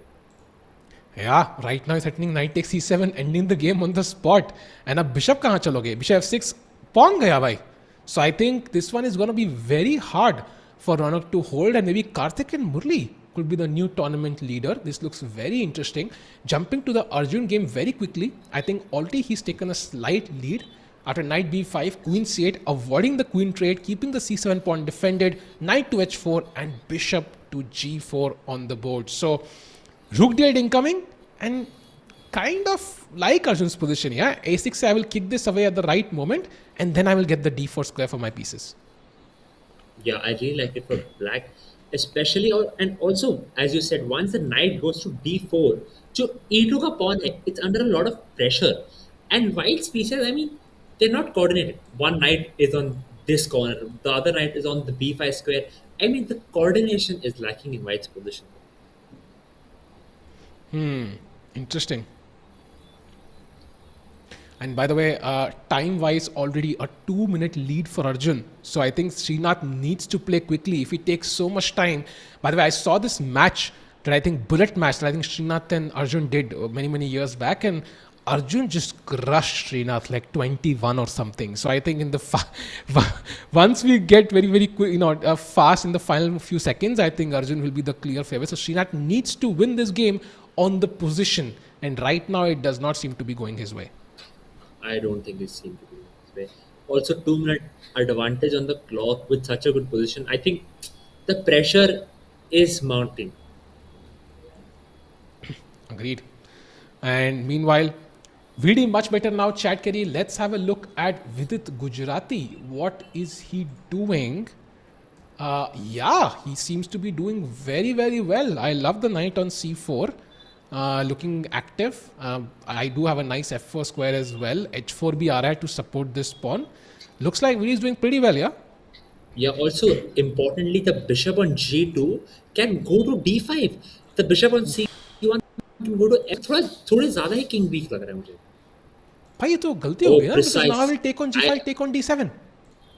Yeah, right now it's threatening knight takes c7, ending the game on the spot. And अब bishop कहाँ चलोगे? Bishop f6, pawn गया भाई. So I think this one is going to be very hard for Ronak to hold, and maybe Karthik and Murli could be the new tournament leader. This looks very interesting. Jumping to the Arjun game very quickly, I think already he's taken a slight lead after knight b5, queen c8, avoiding the queen trade, keeping the c7 pawn defended, knight to h4, and bishop to g4 on the board. So rook d8 incoming, and kind of like Arjun's position, yeah. a6, I will kick this away at the right moment, and then I will get the d4 square for my pieces. Yeah, I really like it for black, especially and also as you said, once the knight goes to d4, so e2 का pawn है, it's under a lot of pressure, and white's pieces, I mean, they're not coordinated. One knight is on this corner, the other knight is on the b5 square. I mean, the coordination is lacking in white's position. Interesting. And by the way, time-wise, already a 2-minute lead for Arjun. So I think Srinath needs to play quickly. If he takes so much time. By the way, I saw this match that I think bullet match that I think Srinath and Arjun did many years back, and Arjun just crushed Srinath like 21 or something. So I think in the once we get very quick, fast in the final few seconds, I think Arjun will be the clear favorite. So Srinath needs to win this game on the position, and right now it does not seem to be going his way. I don't think it seemed to be this way. Also, 2-minute advantage on the clock with such a good position. I think the pressure is mounting. Agreed. And meanwhile, VD much better now, chat Kerry. Let's have a look at Vidit Gujarati. What is he doing? Yeah, he seems to be doing very well. I love the knight on c4. Looking active. I do have a nice f4 square as well. h4 bhi aa raha hai to support this pawn. Looks like Vidit is doing pretty well, yeah? Yeah, also, importantly, the bishop on g2 can go to d5. The bishop on c1 can go to f. थोड़े ज़्यादा ही king weak लग रहा है मुझे. भाई ये तो गलती हो गई ना, because precise. now I will take on g5, take on d7.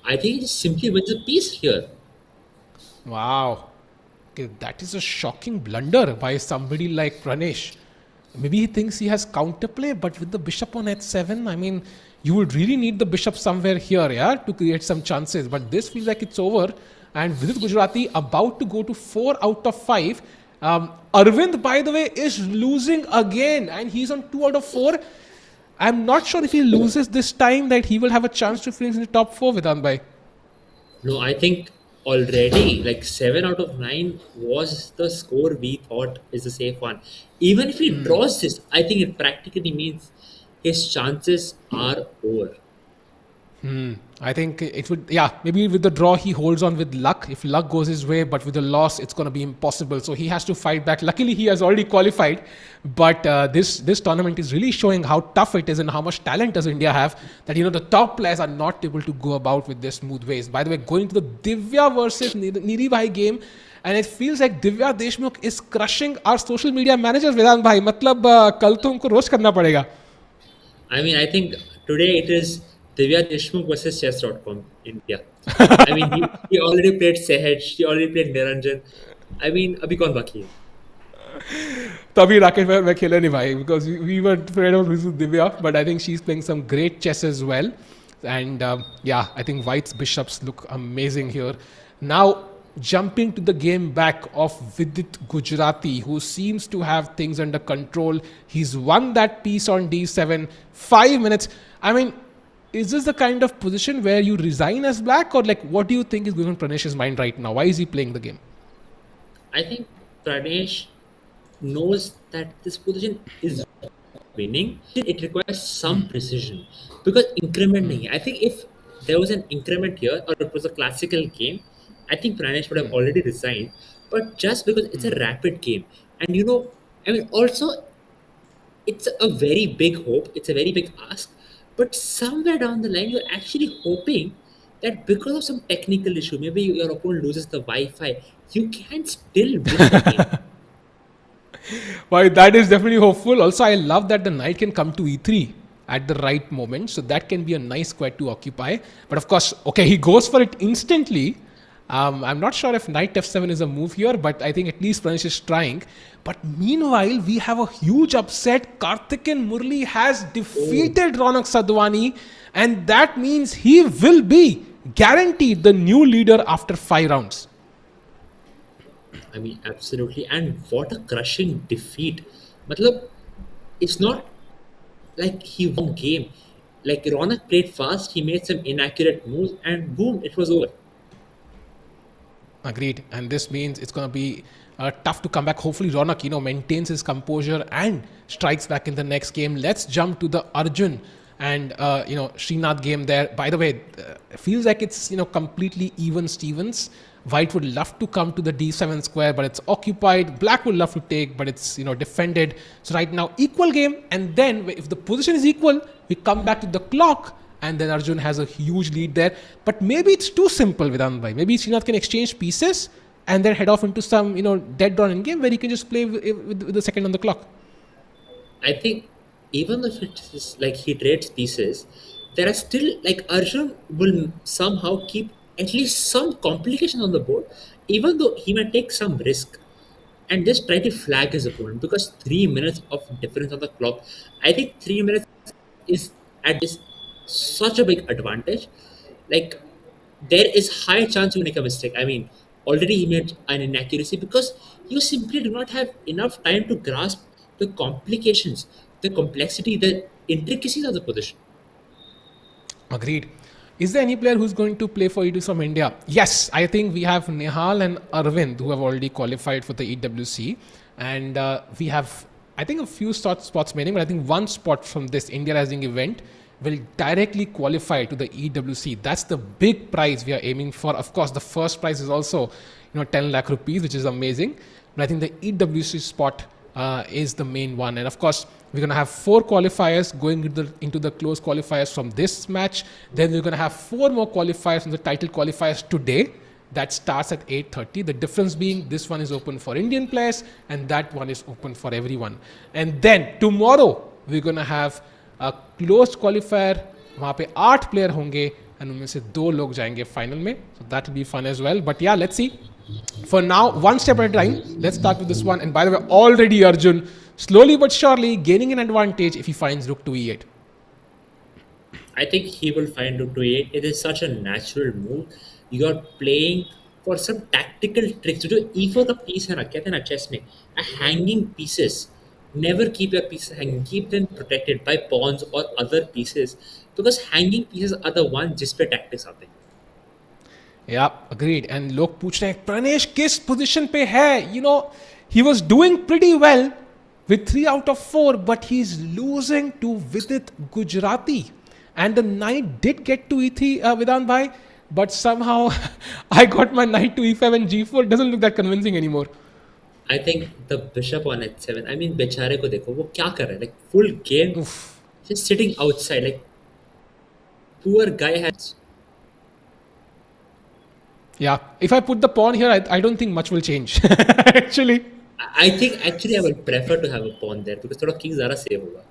I think he simply wins the piece here. Wow. Okay, that is a shocking blunder by somebody like Pranesh. Maybe he thinks he has counterplay, but with the bishop on h7, I mean, you would really need the bishop somewhere here, yeah, to create some chances. But this feels like it's over. And Vidit Gujarati about to go to 4 out of 5. Aravindh, by the way, is losing again, and he's on 2 out of 4. I'm not sure if he loses this time that he will have a chance to finish in the top 4, Vedant bhai. No, I think already like 7 out of 9 was the score we thought is the safe one. Even if he draws this, I think it practically means his chances are over. I think it would, yeah, maybe with the draw he holds on with luck. If luck goes his way, but with the loss, it's going to be impossible. So he has to fight back. Luckily, he has already qualified. But this tournament is really showing how tough it is and how much talent does India have. That, the top players are not able to go about with their smooth ways. By the way, going to the Divya versus Niri Bhai game, and it feels like Divya Deshmukh is crushing our social media managers, Vedant bhai. Matlab, kal to unko roast karna padega. I mean, I think today it is Divya Deshmukh versus Chess.com India. I mean, he already played Sehaj, he already played Niranjan. I mean, abhi kaun baki hai? तभी राकेश मैं खेला नहीं भाई, because we were afraid of losing Divya, but I think she's playing some great chess as well. And yeah, I think White's bishops look amazing here. Now, jumping to the game back of Vidit Gujarati, who seems to have things under control. He's won that piece on d7, 5 minutes. I mean, is this the kind of position where you resign as black, or like what do you think is going on Pranesh's mind right now? Why is he playing the game? I think Pranesh knows that this position is winning. It requires some precision because increment nahi hai. I think if there was an increment here or it was a classical game, I think Pranesh would have already resigned. But just because it's a rapid game, and I mean, also it's a very big hope, it's a very big ask. But somewhere down the line, you're actually hoping that because of some technical issue, maybe your opponent loses the Wi-Fi, you can still win the game. Well, that is definitely hopeful. Also, I love that the knight can come to e3 at the right moment. So that can be a nice square to occupy. But of course, okay, he goes for it instantly. I'm not sure if knight f7 is a move here, but I think at least Pranesh is trying. But meanwhile, we have a huge upset. Karthikeyan Murli has defeated Ronak Sadhwani, and that means he will be guaranteed the new leader after 5 rounds. I mean, absolutely. And what a crushing defeat. Matlab, it's not like he won game. Like Ronak played fast, he made some inaccurate moves, and boom, it was over. Agreed. And this means it's going to be tough to come back. Hopefully, Ronak, maintains his composure and strikes back in the next game. Let's jump to the Arjun and, Srinath game there. By the way, it feels like it's, completely even Stevens. White would love to come to the d7 square, but it's occupied. Black would love to take, but it's, defended. So right now, equal game. And then if the position is equal, we come back to the clock. And then Arjun has a huge lead there. But maybe it's too simple, Vedant bhai. Maybe Srinath can exchange pieces and then head off into some, dead drawn in game where he can just play with the second on the clock. I think even if it is like he trades pieces, there are still like Arjun will somehow keep at least some complication on the board, even though he might take some risk and just try to flag his opponent because 3 minutes of difference on the clock. I think 3 minutes is at this such a big advantage. Like there is high chance you make a mistake. I mean, already he made an inaccuracy because you simply do not have enough time to grasp the complications, the complexity, the intricacies of the position. Agreed. Is there any player who's going to play for EWC from India? Yes, I think we have Nihal and Aravindh who have already qualified for the EWC. And we have, I think, a few spots remaining, but I think one spot from this India Rising event will directly qualify to the EWC. That's the big prize we are aiming for. Of course, the first prize is also 10 lakh rupees, which is amazing. But I think the EWC spot is the main one. And of course, we're going to have 4 qualifiers going into the close qualifiers from this match. Then we're going to have 4 more qualifiers from the title qualifiers today. That starts at 8:30. The difference being this one is open for Indian players and that one is open for everyone. And then tomorrow, we're going to have a closed qualifier. वहाँ पे 8 player होंगे and उनमें से 2 लोग जाएंगे final में. So that will be fun as well. But yeah, let's see. For now, one step at a time. Let's start with this one. And by the way, already Arjun, slowly but surely, gaining an advantage if he finds rook to e8. I think he will find rook to e8. It is such a natural move. You are playing for some tactical tricks. जो e4 का piece है ना, कहते हैं ना chess में, a hanging pieces. Never keep your pieces hanging. Keep them protected by pawns or other pieces because hanging pieces are the ones जिस पे tactics आते हैं. Yeah, agreed. And लोग पूछ रहे हैं प्रणेश किस पोजीशन पे है? He was doing pretty well with 3 out of 4, but he's losing to Vidit Gujarati. And the knight did get to e3, Vedant bhai, but somehow I got my knight to e5 and g4. It doesn't look that convincing anymore. I think the bishop on h7. I mean, बेचारे को देखो वो क्या कर रहा है? Like full game, just sitting outside. Like poor guy has. Yeah, if I put the pawn here, I don't think much will change. Actually. I think actually I would prefer to have a pawn there because थोड़ा king ज़्यादा save होगा.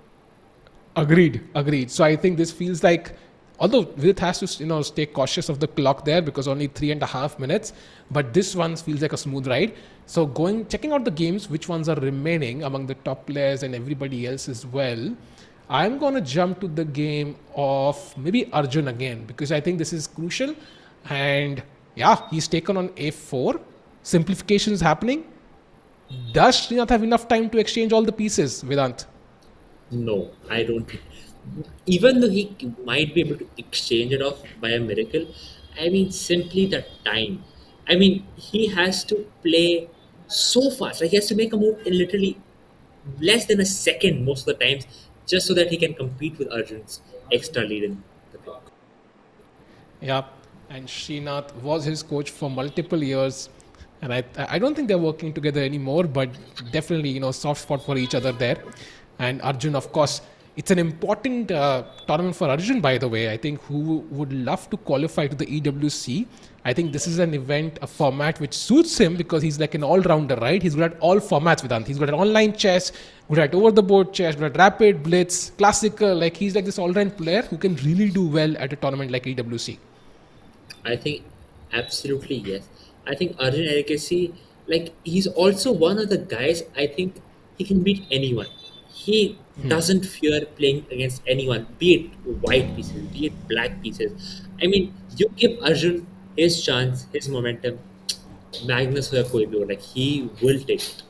Agreed. So I think this feels like, although Vidit has to stay cautious of the clock there because only 3.5 minutes, but this one feels like a smooth ride. So checking out the games, which ones are remaining among the top players and everybody else as well. I'm going to jump to the game of maybe Arjun again because I think this is crucial. And yeah, he's taken on a4. Simplification is happening. Does Srinath have enough time to exchange all the pieces, Vedant? No, I don't think. Even though he might be able to exchange it off by a miracle, I mean, simply the time. I mean, he has to play so fast. Like he has to make a move in literally less than a second most of the times, just so that he can compete with Arjun's extra lead in the clock. Yeah, and Srinath was his coach for multiple years. And I don't think they're working together anymore, but definitely, soft spot for each other there. And Arjun, of course, It's an important tournament for Arjun, by the way. I think who would love to qualify to the EWC. I think this is an event, a format which suits him because he's like an all-rounder, right? He's good at all formats, Vedant. He's good at online chess, good at over-the-board chess, good at rapid, blitz, classical. Like he's like this all-round player who can really do well at a tournament like EWC. I think absolutely yes. I think Arjun Erikesi, like he's also one of the guys. I think he can beat anyone. He doesn't fear playing against anyone, be it white pieces, be it black pieces. I mean, you give Arjun his chance, his momentum. Magnus हो या कोई भी हो, like he will take it.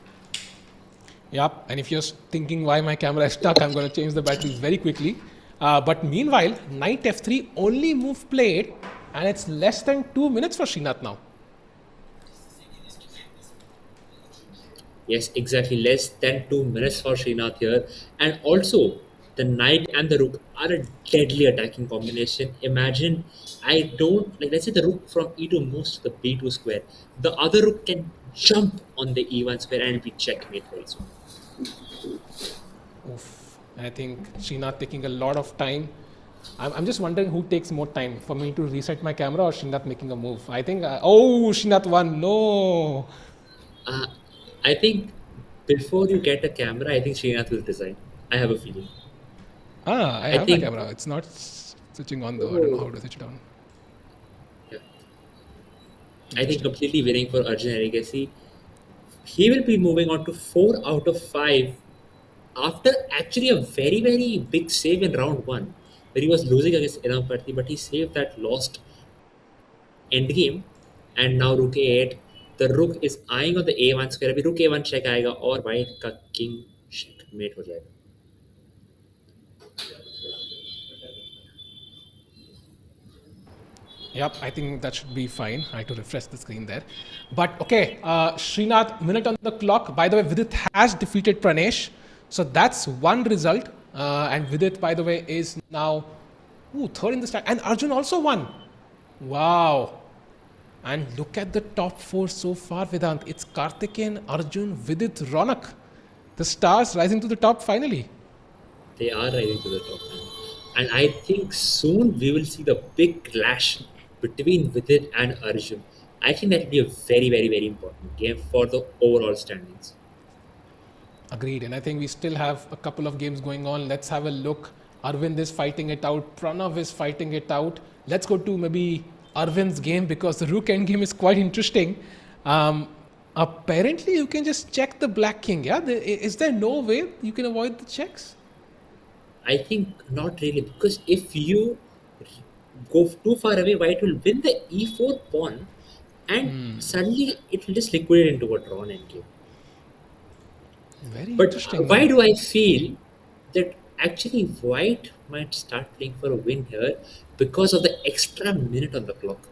Yep, and if you're thinking why my camera is stuck, I'm going to change the batteries very quickly. But meanwhile, knight f3, only move played, and it's less than 2 minutes for Srinath now. Yes, exactly. Less than 2 minutes for Srinath here. And also, the knight and the rook are a deadly attacking combination. Imagine, I don't, like, let's say the rook from e2 moves to the b2 square. The other rook can jump on the e1 square and be checkmate very soon. Oof. I think Srinath taking a lot of time. I'm just wondering who takes more time, for me to reset my camera or Srinath making a move. I think, Srinath won. No. I think before you get a camera, I think Srinath will design. I have a feeling. I have my camera. It's not switching on though. I don't know how to switch it on. Yeah. I think completely winning for Arjun Erikesi. He will be moving on to 4 out of 5 after actually a very, very big save in round 1 where he was losing against Iram Parthi, but he saved that lost endgame. And now rook a8. The rook is eyeing on the a1 square. अभी rook a1 check आएगा और white का king checkmate हो जाएगा. Yep, I think that should be fine. I had to refresh the screen there. But okay, Srinath, minute on the clock. By the way, Vidit has defeated Pranesh. So that's one result. And Vidit, by the way, is now third in the stack. And Arjun also won. Wow. And look at the top 4 so far, Vedant. It's Karthikeyan, Arjun, Vidit, Ronak. The stars rising to the top finally. They are rising to the top now. And I think soon we will see the big clash between Vidit and Arjun. I think that will be a very, very, very important game for the overall standings. Agreed. And I think we still have a couple of games going on. Let's have a look. Arvind is fighting it out. Pranav is fighting it out. Let's go to maybe Arvind's game because the rook endgame is quite interesting. Apparently, you can just check the black king. Yeah, is there no way you can avoid the checks? I think not really, because if you go too far away, white will win the e4 pawn, and suddenly it will just liquidate into a drawn endgame. Very But interesting. why do I feel that actually white might start playing for a win here because of the extra minute on the clock?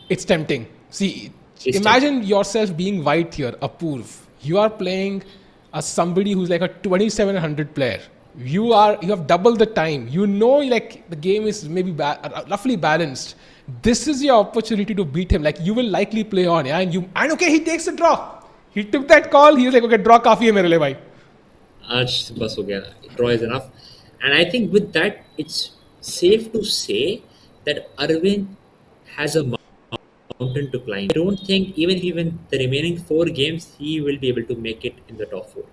It's tempting. See, It's imagine yourself being white here, Apurv. You are playing as somebody who's like a 2700 player. You have double the time. You know, like the game is maybe roughly balanced. This is your opportunity to beat him. Like you will likely play on, yeah. And okay, he takes the draw. He took that call. He was like, okay, draw काफी है मेरे लिए भाई. आज बस हो गया. Draw is enough. And I think with that, it's safe to say that Arvind has a mountain to climb. I don't think even the remaining 4 games, he will be able to make it in the top 4.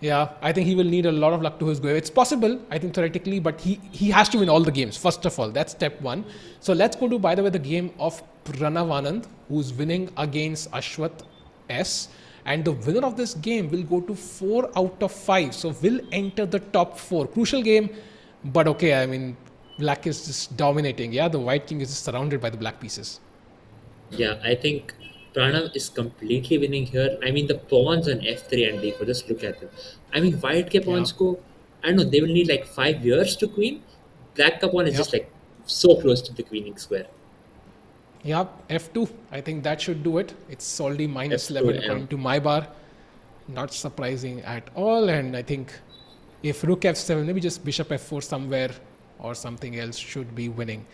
Yeah, I think he will need a lot of luck to his go. It's possible, I think theoretically, but he has to win all the games, first of all. That's step 1. So let's go to, by the way, the game of Pranav Anand, who's winning against Ashwath S. And the winner of this game will go to 4 out of 5. So will enter the top 4. Crucial game, but okay, I mean, black is just dominating. Yeah, the white king is just surrounded by the black pieces. Yeah, I think Pranav is completely winning here. I mean, the pawns on f3 and d4, just look at them. I mean, white ke pawns ko, I don't know, they will need like 5 years to queen. Black ka pawn is just like so close to the queening square. Yeah, f2. I think that should do it. It's already minus F2, 11 yeah. according to my bar. Not surprising at all. And I think if rook f7, maybe just bishop f4 somewhere or something else should be winning.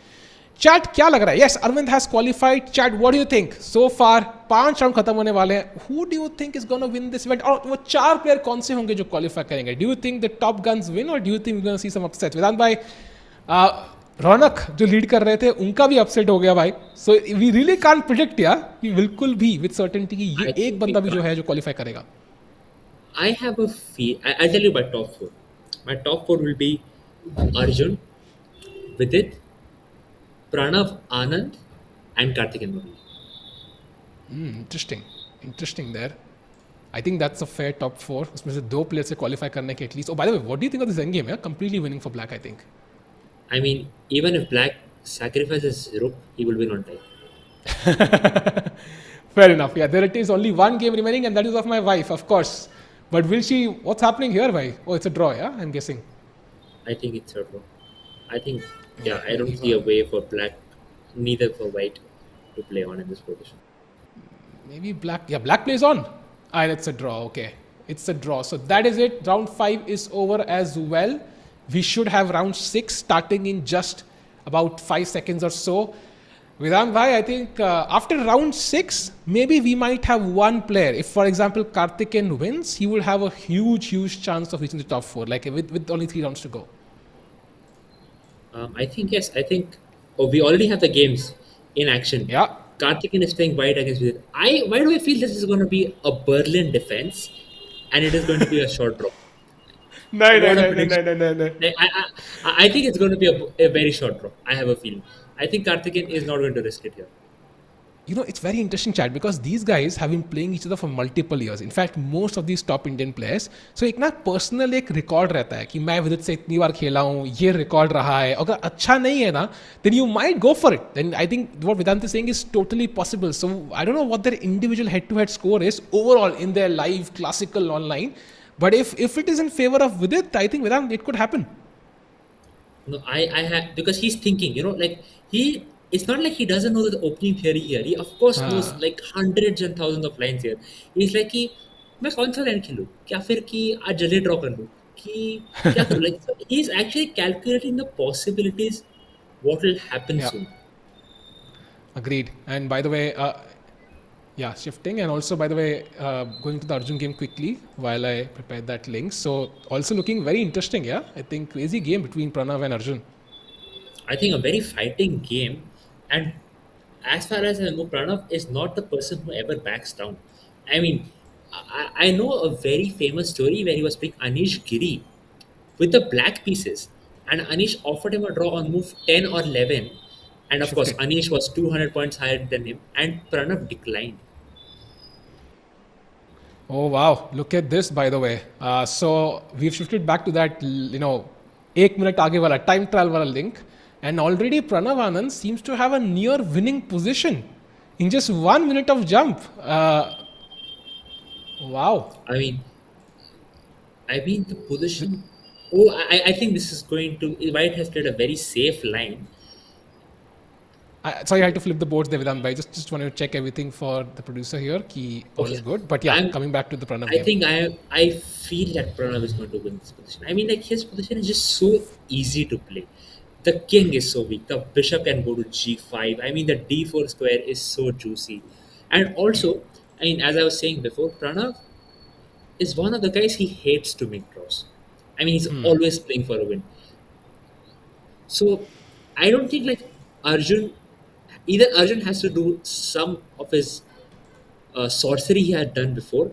Chat क्या लग रहा है? Yes, Arvind has qualified. Chat, what do you think so far? 5 round खत्म होने वाले हैं. Who do you think is gonna win this event? और वो 4 प्लेयर कौन से होंगे जो क्वालिफाई करेंगे? Do you think the top guns win और do you think we gonna see some upset? Vedant भाई, रौनक जो लीड कर रहे थे उनका भी अपसेट हो गया भाई. So we really can't predict यार कि बिल्कुल भी विद सर्टेनिटी कि ये एक बंदा भी जो है जो क्वालिफाई करेगा. I have a feel. I'll tell you my top four. My top four will be Arjun, Vidit, Pranav, Anand, and Karthik and Murali. Interesting there. I think that's a fair top 4. उसमें से 2 player से qualify करने के at least. Oh by the way, what do you think of this end game? Completely winning for black I think. I mean, even if Black sacrifices Rook, he will win on time. Fair enough. Yeah, there it is. Only one game remaining, and that is of my wife, of course. But will she? What's happening here, bhai? Oh, it's a draw, yeah? I'm guessing. I think it's a draw. I think, I don't see a way for Black, neither for White, to play on in this position. Maybe black. Yeah, black plays on. And it's a draw. Okay. It's a draw. So that is it. Round 5 is over as well. We should have round 6 starting in just about 5 seconds or so. Vedant bhai, I think after round 6, maybe we might have one player. If, for example, Karthikeyan wins, he will have a huge chance of reaching the top 4, like with only 3 rounds to go. I think, yes. I think we already have the games in action. Yeah. Karthikeyan is playing White against Vidit. Why do I feel this is going to be a Berlin defense and it is going to be a short draw? No. I think it's going to be a very short draw. I have a feeling. I think Karthikeyan is not going to risk it here. You know, it's very interesting, chat, because these guys have been playing each other for multiple years. In fact, most of these top Indian players. So एक ना personal एक record रहता है कि मैं विदित से इतनी बार खेला हूँ, ये रिकॉर्ड रहा है. अगर अच्छा नहीं है ना, then you might go for it. Then I think what Vedant is saying is totally possible. So I don't know what their individual head-to-head score is overall in their live classical online. But if it is in favor of Vidit, I think Vedant, it could happen. No, I have, because he's thinking, like it's not like he doesn't know the opening theory here. He of course knows like hundreds and thousands of lines here. He's like कि मैं कौन सा line खेलूँ, क्या फिर कि आज जल्दी ड्रॉ कर लूँ, कि क्या करूँ. Like so he's actually calculating the possibilities, what will happen soon. Agreed. And by the way, shifting, and also by the way, going to the Arjun game quickly while I prepare that link. So also looking very interesting. Yeah, I think crazy game between Pranav and Arjun. I think a very fighting game, and as far as I know, Pranav is not the person who ever backs down. I mean, I know a very famous story where he was playing Anish Giri with the black pieces, and Anish offered him a draw on move 10 or 11, and of course Anish was 200 points higher than him, and Pranav declined. Oh wow, look at this, by the way. So we've shifted back to that, 1 minute आगे वाला time trial वाला link, and already Pranav Anand seems to have a near winning position in just 1 minute of jump. Wow. I mean the position. Oh, I think this is going to. White has played a very safe line. Sorry, I had to flip the boards there, Vedant bhai. Just wanted to check everything for the producer here. Ki all is good. But yeah, coming back to the Pranav game. I think I feel that Pranav is going to win this position. I mean, like his position is just so easy to play. The king is so weak. The bishop can go to g5. I mean, the d4 square is so juicy. And also, I mean, as I was saying before, Pranav is one of the guys he hates to make draws. I mean, he's always playing for a win. So, I don't think like either Arjun has to do some of his sorcery he had done before,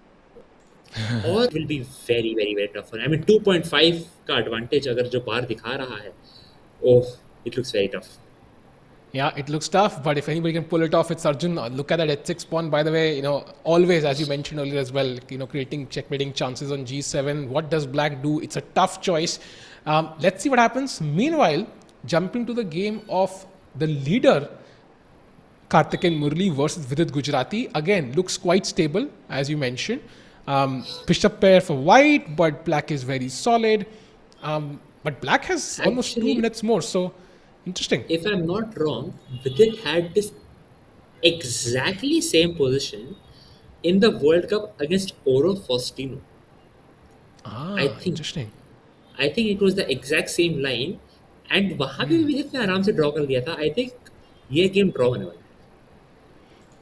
or it will be very, very, very tough for him. I mean, 2.5 का advantage अगर जो बाहर दिखा रहा है, oh, it looks very tough. Yeah, it looks tough, but if anybody can pull it off, it's Arjun. Look at that h6 pawn, by the way, always, as you mentioned earlier as well, creating checkmating chances on g7. What does black do? It's a tough choice. Let's see what happens. Meanwhile, jumping to the game of the leader, Karthikeyan Murali versus Vidit Gujarati. Again, looks quite stable, as you mentioned. Bishop pair for white, but black is very solid. But black has almost 2 minutes more, so interesting. If I'm not wrong, Vidit had this exactly same position in the World Cup against Oro Faustino. Interesting. I think it was the exact same line, and वहाँ भी Vidit ने आराम से draw कर लिया था. I think ये game draw होने वाला है.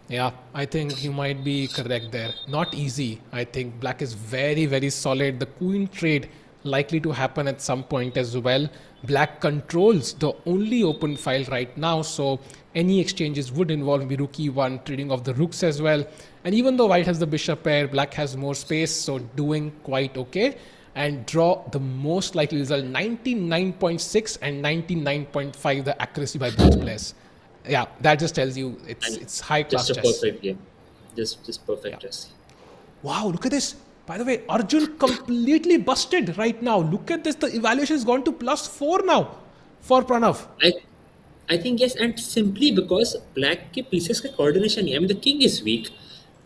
Yeah, I think you might be correct there. Not easy. I think black is very, very solid. The queen trade likely to happen at some point as well. Black controls the only open file right now, so any exchanges would involve rook e1, trading of the rooks as well. And even though white has the bishop pair, black has more space, so doing quite okay. And draw the most likely result 99.6 and 99.5 the accuracy by both players. Yeah, that just tells you And it's high class just a chess. perfect game. Just Yeah. perfect chess. Wow, look at this. By the way, Arjun completely busted right now. Look at this. The evaluation has gone to +4 now for Pranav. I I think yes, and simply because black के pieces का coordination नहीं है. I mean the king is weak.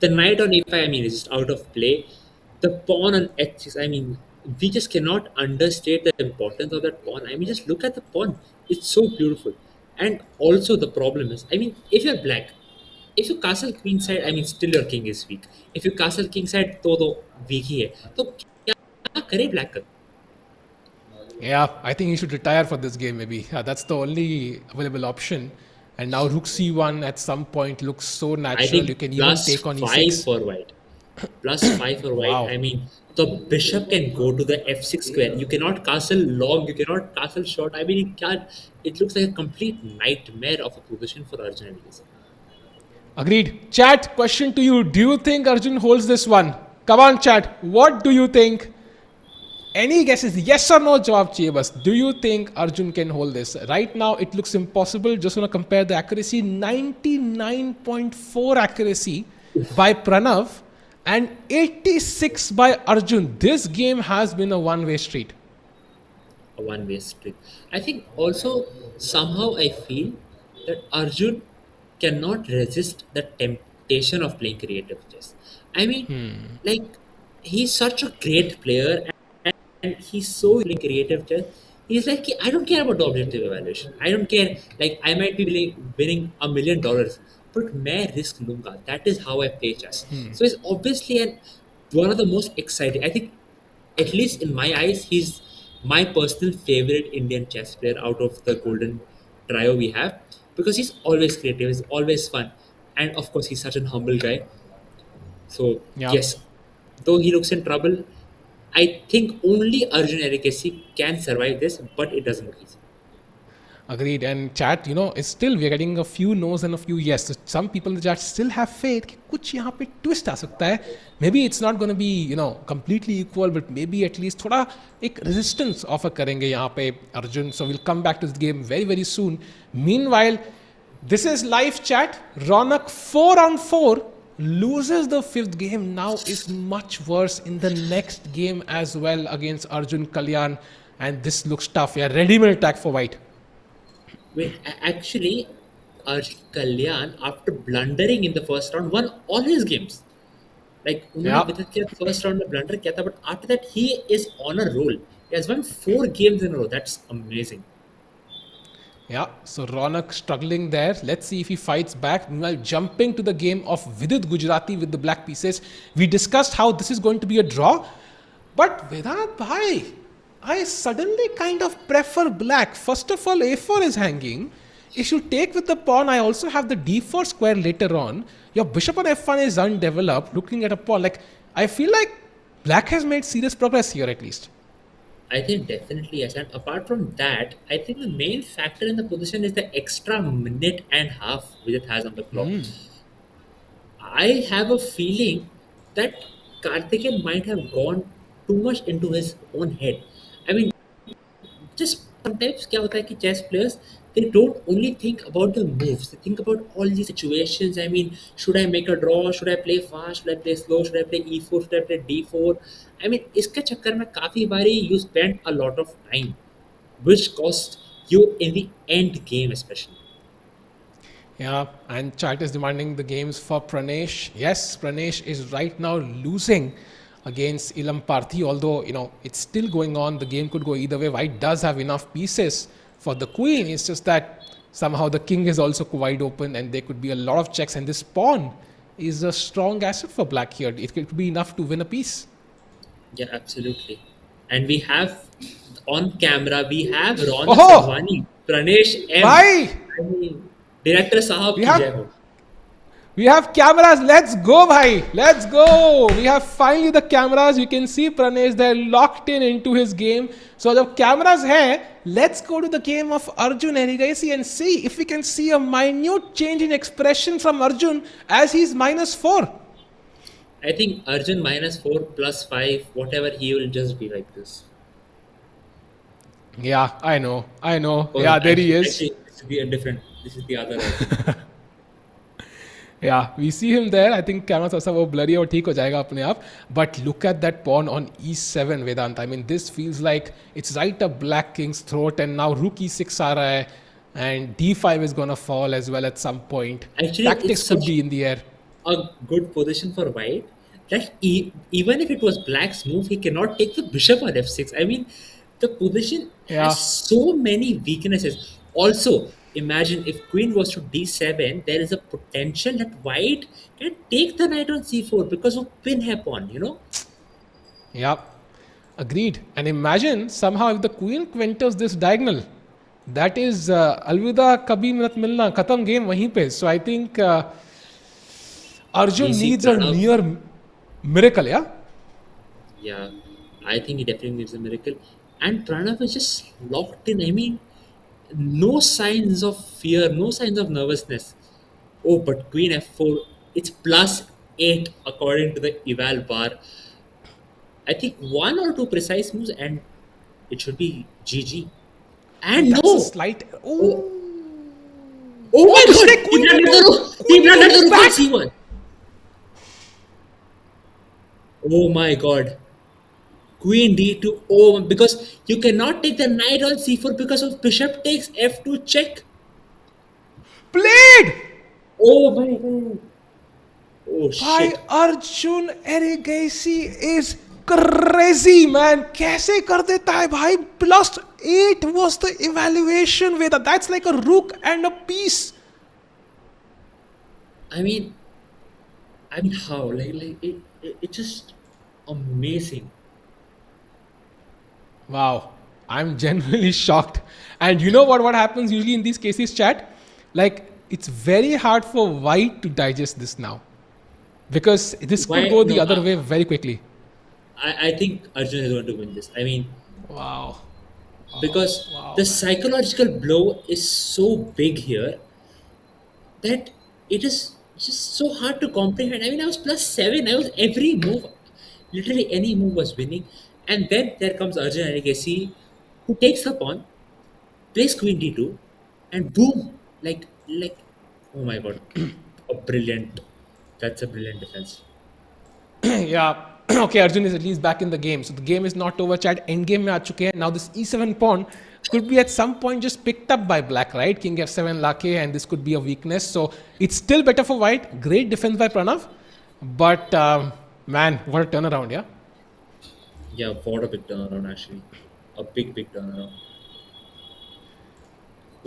The knight on a5, I mean, is just out of play. The pawn on h6, I mean, we just cannot understate the importance of that pawn. I mean, just look at the pawn. It's so beautiful. And also the problem is, I mean, if you're black, if you castle queen side, I mean, still your king is weak. If you castle king side, तो weak ही है. तो क्या करे black का? Yeah, I think he should retire for this game maybe. Yeah, that's the only available option. And now rook c1 at some point looks so I natural. You think can even take on +5 e6. for white. +5 for white. Wow. I mean, the bishop can go to the f6 square. You cannot castle long. You cannot castle short. I mean, it can't. It looks like a complete nightmare of a position for Arjun, I guess. Agreed. Chat, question to you. Do you think Arjun holds this one? Come on, chat. What do you think? Any guesses? Yes or no? Jawab chahiye bas. Do you think Arjun can hold this? Right now, it looks impossible. Just want to compare the accuracy. 99.4 accuracy by Pranav and 86 by Arjun. This game has been a one-way street. A one-way street. I think also somehow I feel that Arjun cannot resist the temptation of playing creative chess. I mean, like he's such a great player and he's so playing creative chess. He's like, I don't care about the objective evaluation. I don't care. Like I might be winning $1 million, but मैं risk लूंगा. That is how I play chess. So it's obviously one of the most exciting. I think at least in my eyes, he's my personal favorite Indian chess player out of the golden trio we have because he's always creative, he's always fun, and of course, he's such an humble guy. So, Yeah. yes, though he looks in trouble, I think only Arjun Erikesi can survive this, but it doesn't look easy. Agreed. And chat, it's still we're getting a few no's and a few yes. So some people in the chat still have faith कि कुछ यहाँ पे twist आ सकता है. Maybe it's not going to be completely equal, but maybe at least थोड़ा एक resistance offer करेंगे यहाँ पे Arjun. So we'll come back to this game very very soon. Meanwhile, this is live chat. Ronak 4-on-4 loses the fifth game. Now is much worse in the next game as well against Arjun Kalyan, and this looks tough. Yeah, ready-made attack for white. Wait, actually, Arjun Kalyan, after blundering in the first round, won all his games. Like, Yeah. उन्होंने first round में blunder किया था, but after that he is on a roll. He has won 4 games in a row. That's amazing. Yeah, so Ronak struggling there. Let's see if he fights back. Meanwhile, jumping to the game of Vidit Gujarati with the black pieces. We discussed how this is going to be a draw. But Vedant bhai, I suddenly kind of prefer black. First of all, a4 is hanging. If you take with the pawn, I also have the d4 square later on. Your bishop on f1 is undeveloped. Looking at a pawn, like I feel like black has made serious progress here at least. I think definitely yes. And apart from that, I think the main factor in the position is the extra minute and half Vidit has on the clock. I have a feeling that Karthikeyan might have gone too much into his own head. I mean, just sometimes क्या होता है कि chess players they don't only think about the moves, they think about all these situations. I mean, should I make a draw, should I play fast, should I play slow, should I play e4, should I play d4? I mean, इसके चक्कर में काफी बारी you spend a lot of time which costs you in the end game especially. Yeah, and chat is demanding the games for Pranesh. Yes, Pranesh is right now losing against Ilam Parthi, although, it's still going on. The game could go either way. White does have enough pieces for the queen. It's just that somehow the king is also wide open and there could be a lot of checks. And this pawn is a strong asset for black here. It could be enough to win a piece. Yeah, absolutely. And we have on camera, we have Ron Oh! Savani, Pranesh M. Why? I mean, Director साहब We की have जय हो. We have cameras. Let's go, bhai. Let's go. We have finally the cameras. You can see Pranesh there locked in into his game. So the cameras hai. Let's go to the game of Arjun and Legacy and see if we can see a minute change in expression from Arjun as he's -4. I think Arjun -4 +5, whatever, he will just be like this. Yeah, I know. I know. Oh, Yeah, there he is. actually, this is the different. This is the other Arjun. Yeah, we see him there. I think camera थोड़ा सा वो blurry और ठीक हो जाएगा अपने आप. But look at that pawn on e7, Vedant. I mean, this feels like it's right up Black King's throat, and now Rook e6 आ रहा है, and d5 is gonna fall as well at some point. Actually, Tactics it's could such be in the air. a good position for White that even if it was Black's move, he cannot take the bishop on f6. I mean, the position Yeah. has so many weaknesses. Also, imagine if Queen was to d7, there is a potential that White can take the knight on c4 because of pin hai pawn. You know. Yeah, agreed. And imagine somehow if the queen enters this diagonal, that is अलविदा कभी मत मिलना, खत्म game वहीं पे. So I think Arjun Easy needs a Pranav. near miracle, yeah? Yeah, I think he definitely needs a miracle. And Pranav is just locked in. I mean, no signs of fear, no signs of nervousness. Oh, but Queen f4, it's +8 according to the eval bar. I think one or two precise moves and it should be GG. And That's no! a slight. Oh, Oh, oh my god! mistake, He Queen blundered f4. the rook! He Queen blundered the f4 rook on back. c1! Oh my god. Queen d2. Oh, because you cannot take the knight on c4 because of bishop takes f2 check. Played Oh my god. Oh by shit. Arjun Erigasi is crazy, man. कैसे कर देता है भाई? +8 was the evaluation with that's like a rook and a piece. I mean, how? It's just amazing. Wow, I'm genuinely shocked. And you know what happens usually in these cases, chat? Like, it's very hard for White to digest this now. Because this could Why- go the no, other way very quickly. I think Arjun is going to win this. I mean, Wow. because wow, the man. psychological blow is so big here that it is just so hard to comprehend. I mean, I was +7. I was every move, literally any move was winning. And then there comes Arjun Erigasi, who takes the pawn, plays Queen d2, and boom, like, oh my god, that's a brilliant defense. Yeah. Okay, Arjun is at least back in the game. So the game is not over, chat. End game में आ चुके हैं. Now this e7 pawn could be at some point just picked up by black, right? King f7 lake, and this could be a weakness. So it's still better for white. Great defense by Pranav. But man, what a turnaround, yeah? Yeah, what a big turnaround actually. A big turnaround.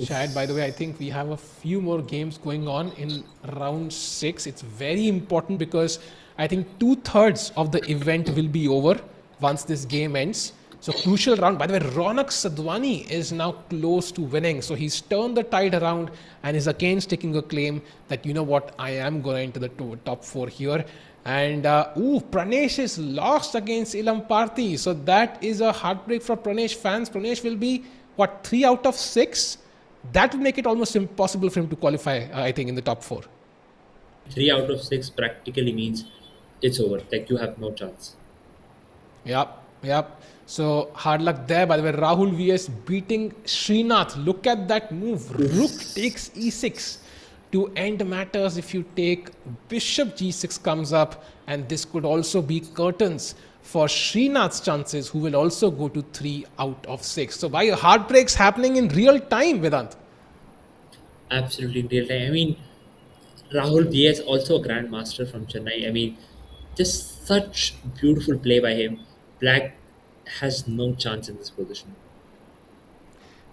Chad, by the way, I think we have a few more games going on in round 6. It's very important because I think 2/3 of the event will be over once this game ends. So crucial round. By the way, Ronak Sadhwani is now close to winning. So he's turned the tide around and is again taking a claim that, you know what, I am going to the top 4 here. And Pranesh is lost against Ilam Parthi. So that is a heartbreak for Pranesh fans. Pranesh will be, what, 3 out of 6? That would make it almost impossible for him to qualify, I think, in the top 4. 3 out of 6 practically means it's over. Like you have no chance. Yep. So hard luck there. By the way, Rahul VS beating Srinath. Look at that move. Rook takes e6 to end matters. If you take bishop g6 comes up, and this could also be curtains for Srinath's chances, who will also go to 3 out of 6. So why heartbreaks happening in real time, Vedant? Absolutely in real time. I mean, Rahul VS also a grandmaster from Chennai. I mean, just such beautiful play by him. Black has no chance in this position.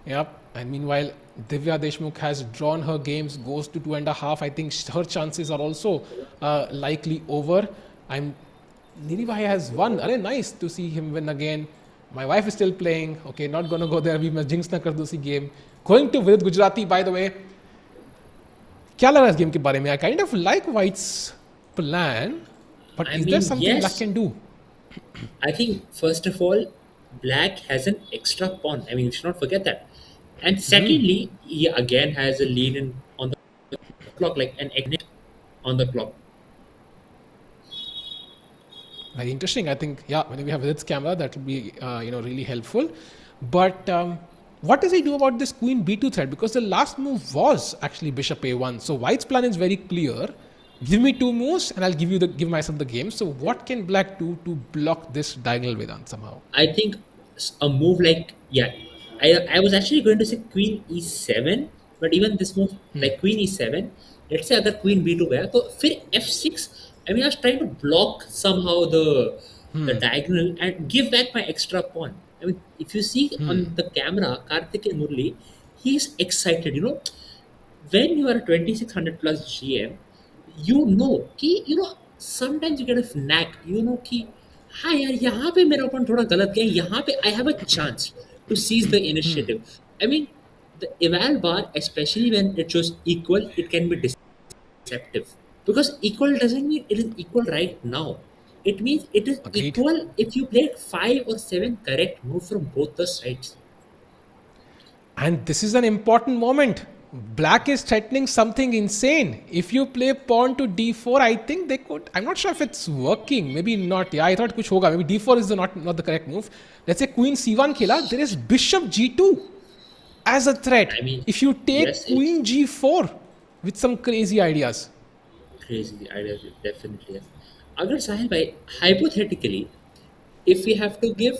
Yep. And meanwhile, Divya Deshmukh has drawn her games, goes to 2.5. I think her chances are also likely over. Niri Bhai has won. Arey, nice to see him win again. My wife is still playing. Okay, not gonna go there. We must jinx na kar do si game. Going to Vidit Gujarati, by the way. क्या लग रहा है इस game के बारे में? I kind of like White's plan, but I is there mean, something Black yes. can do? I think first of all, Black has an extra pawn. I mean, you should not forget that. And secondly, he again has a lead in on the clock, like an exit on the clock. Very interesting. I think, yeah, when we have Vidit's camera, that will be, really helpful. But what does he do about this Queen B2 threat? Because the last move was actually Bishop A1. So White's plan is very clear. Give me 2 moves, and I'll give myself the game. So what can Black do to block this diagonal Vedant somehow? I think a move like yeah, I was actually going to say Queen E7, but even this move like Queen E7. Let's say अगर Queen B2 गया तो फिर F6. I mean, I was trying to block somehow the diagonal and give back my extra pawn. I mean, if you see on the camera, Karthik and Murli, he's excited. You know, when you are a 2600 plus GM, you know कि sometimes you get a knack. You know कि हाँ यार यहाँ पे मेरा अपन थोड़ा गलत गया यहाँ पे I have a chance to seize the initiative. I mean, the eval bar, especially when it shows equal, it can be deceptive because equal doesn't mean it is equal right now. It means it is Agreed. equal if you played 5 or 7 correct moves from both the sides. And this is an important moment. Black is threatening something insane. If you play pawn to d4, I think they could. I'm not sure if it's working. Maybe not. Yeah, I thought kuch hoga. Maybe d4 is not the correct move. Let's say queen c1 khela. There is bishop g2 as a threat. I mean, if you take yes, queen g4 with some crazy ideas. Crazy idea, definitely. Yes. Agar Sahil bhai, hypothetically, if we have to give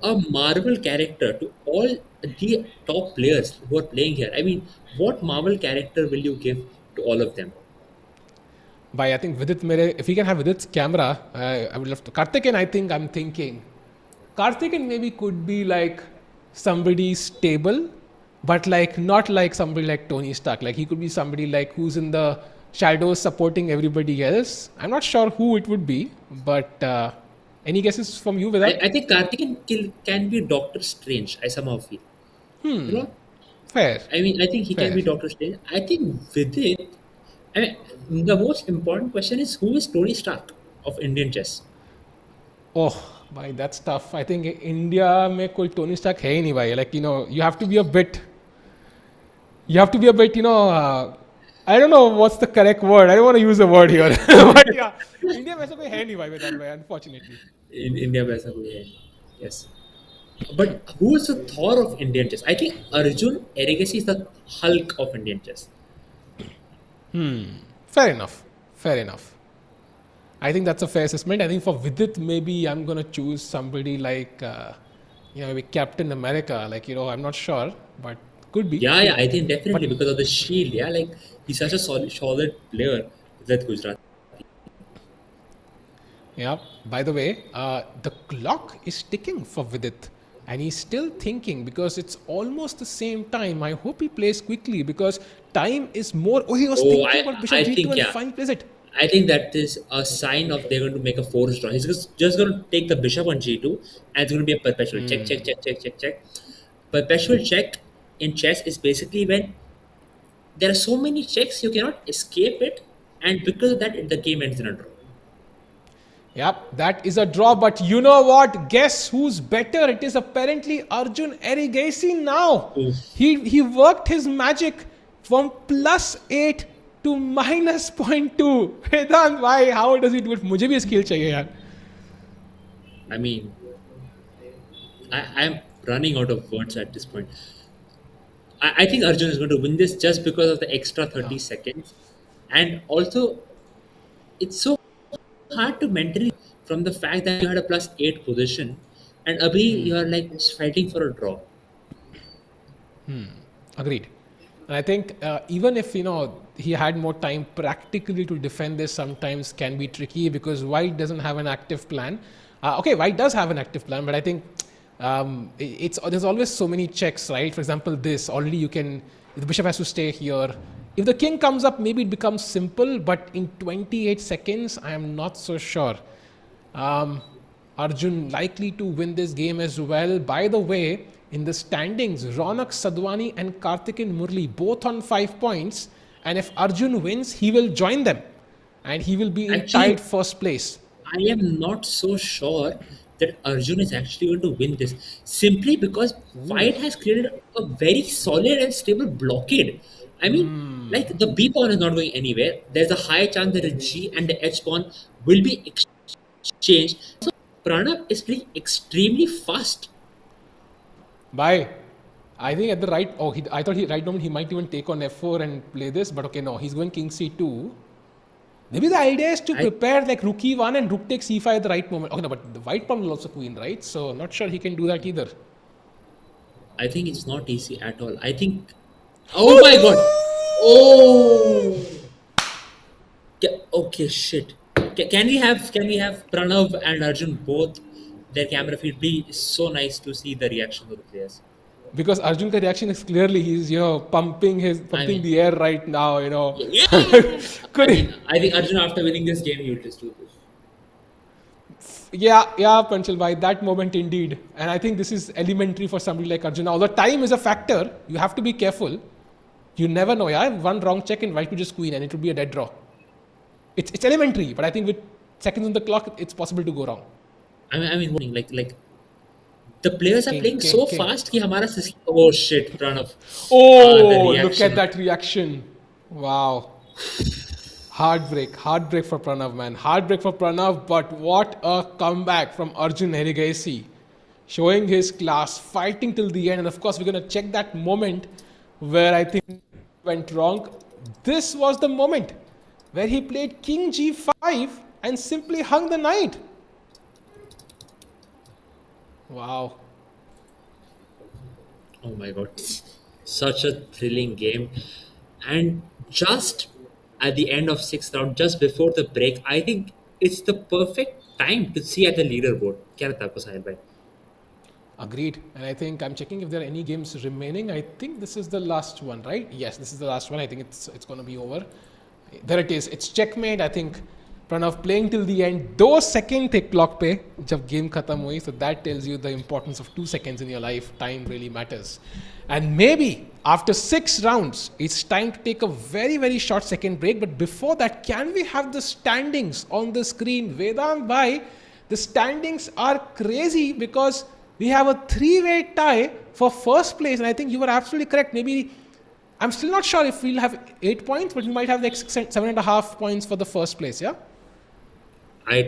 a Marvel character to all the top players who are playing here, I mean, what Marvel character will you give to all of them? By I think Vidit, if we can have Vidit's camera, I would love to. Karthikeyan, I think I'm thinking. Karthikeyan maybe could be like somebody stable, but like not like somebody like Tony Stark. Like he could be somebody like who's in the shadows supporting everybody else. I'm not sure who it would be, but any guesses from you, Vidit? I think Karthik can be Doctor Strange, I somehow feel. You know? Fair. I mean, I think he Fair. can be Doctor Strange. I think Vidit, I mean, the most important question is who is Tony Stark of Indian chess? Oh, bhai, that's tough. I think India में कोई Tony Stark है ही नहीं भाई. Like you have to be a bit. You have to be a bit. I don't know what's the correct word. I don't want to use a word here. But yeah, India में ऐसा कोई है नहीं भाई with that way, unfortunately. In India, में ऐसा कोई है. Yes. But who is the Thor of Indian chess? I think Arjun Erigasi is the Hulk of Indian chess. Fair enough. Fair enough. I think that's a fair assessment. I think for Vidit, maybe I'm gonna choose somebody like, maybe Captain America. Like I'm not sure, but could be. Yeah, I think definitely because of the shield. Yeah, like he's such a solid player. That Gujarat. Yeah. By the way, the clock is ticking for Vidit. And he's still thinking because it's almost the same time. I hope he plays quickly because time is more. Oh, he was thinking about Bishop G2 and finally plays it. I think that is a sign of they're going to make a forced draw. He's just going to take the bishop on G2 and it's going to be a perpetual check. Perpetual check in chess is basically when there are so many checks you cannot escape it, and because of that, the game ends in a draw. Yep, that is a draw. But you know what? Guess who's better? It is apparently Arjun Erigasi now. Oof. He worked his magic from +8 to -0.2. Vedant, why? How does he do it? मुझे भी skill चाहिए यार. I mean, I'm running out of words at this point. I think Arjun is going to win this just because of the extra 30 seconds. And also, it's so hard to mentally from the fact that you had a +8 position and abhi you are like fighting for a draw. Agreed. And I think even if he had more time practically to defend this, sometimes can be tricky because White doesn't have an active plan. Okay, White does have an active plan, but I think there's always so many checks, right? For example, this already the bishop has to stay here. If the king comes up, maybe it becomes simple, but in 28 seconds, I am not so sure. Arjun likely to win this game as well. By the way, in the standings, Ronak Sadhwani and Karthikeyan Murli both on 5 points, And if Arjun wins, he will join them. And he will be in Actually, tied first place. I am not so sure that Arjun is actually going to win this simply because White has created a very solid and stable blockade. I mean, like the B pawn is not going anywhere. There's a high chance that the G and the H pawn will be exchanged. So Pranav is playing extremely fast. Bye. I think at the right. Oh, I thought right moment he might even take on f4 and play this, but okay, no, he's going king c2. Maybe the idea is to prepare like rook e1 and rook takes e5 at the right moment. Okay, no, but the white pawn will also queen, right? So not sure he can do that either. I think it's not easy at all. I think. Oh my god! Oh. Okay, shit. Can we have Pranav and Arjun both their camera feed? Be so nice to see the reaction of the players. Because Arjun's reaction is clearly he's pumping the air right now. Yeah. Could he? I think Arjun after winning this game, he will just do this. Yeah, Panchal bhai, that moment indeed. And I think this is elementary for somebody like Arjun. Although time is a factor, you have to be careful. You never know. Yeah, one wrong check and white could just queen and it would be a dead draw. It's elementary, but I think with seconds on the clock, it's possible to go wrong. I mean, like the players are playing so king. fast. Ki hamara system, oh shit, Pranav. Oh, look at that reaction. Wow. Heartbreak for Pranav, man. Heartbreak for Pranav, but what a comeback from Arjun Erigesi. Showing his class, fighting till the end. And of course, we're going to check that moment where I think went wrong. This was the moment where he played king g5 and simply hung the knight. Wow. Oh my god. Such a thrilling game. And just at the end of 6th round, just before the break, I think it's the perfect time to see at the leaderboard. Kya लगता है आपको साहिल भाई? Agreed. And I think I'm checking if there are any games remaining. I think this is the last one, right? Yes, this is the last one. I think it's going to be over. There it is. It's checkmate. I think Pranav playing till the end. 2 seconds थे clock पे जब game खत्म हुई. So that tells you the importance of 2 seconds in your life. Time really matters. And maybe after 6 rounds, it's time to take a very, very short second break. But before that, can we have the standings on the screen? Vedant bhai, the standings are crazy because we have a 3-way tie for first place. And I think you were absolutely correct. Maybe I'm still not sure if we'll have 8 points, but we might have like 7.5 points for the first place, yeah? I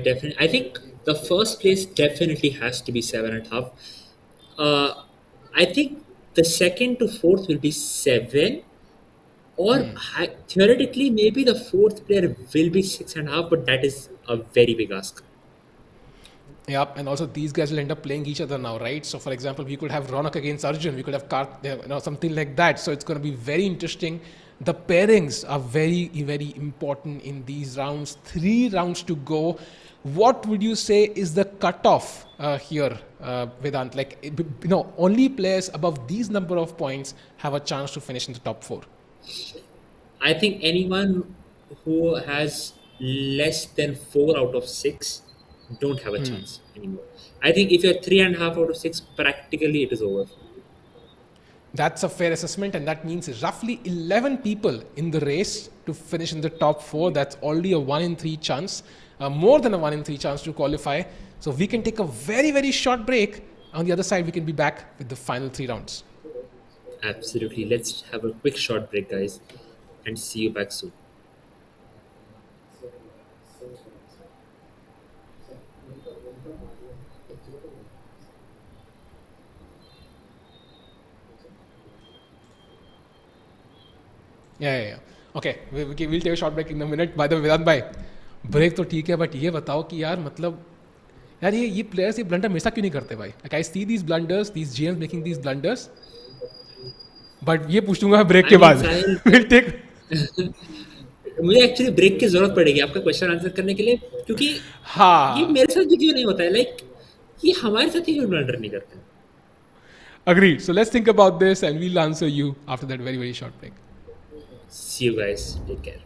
think the first place definitely has to be 7.5. I think the second to fourth will be 7, or theoretically maybe the fourth player will be 6.5, but that is a very big ask. Yeah, and also these guys will end up playing each other now, right? So, for example, we could have Ronak against Arjun, we could have something like that. So it's going to be very interesting. The pairings are very, very important in these rounds. 3 rounds to go. What would you say is the cutoff here, Vedant? Like, only players above these number of points have a chance to finish in the top 4. I think anyone who has less than 4 out of 6 don't have a chance anymore. I think if you're 3.5 out of 6, practically it is over. That's a fair assessment, and that means roughly 11 people in the race to finish in the top 4. That's already a 1 in 3 chance, more than a 1 in 3 chance to qualify. So we can take a very, very short break. On the other side, we can be back with the final 3 rounds. Absolutely. Let's have a quick short break, guys, and see you back soon. Yeah. Okay, we'll take a short break in a minute. By the way, Vedant bhai, break तो ठीक है, but ये बताओ कि यार मतलब यार ये players ये blunder हमेशा क्यों नहीं करते भाई? Like I see these blunders, these GMs making these blunders, but ये पूछूंगा break के बाद. We'll take. मुझे एक्चुअली ब्रेक की जरूरत पड़ेगी आपका क्वेश्चन आंसर करने के लिए, क्योंकि ये मेरे साथ भी क्यों नहीं होता है, लाइक ये हमारे साथ ही क्यों ब्लंडर नहीं करते हैं. Agreed. So let's think about this and we'll answer you after that very, very short break. See you guys. Take care.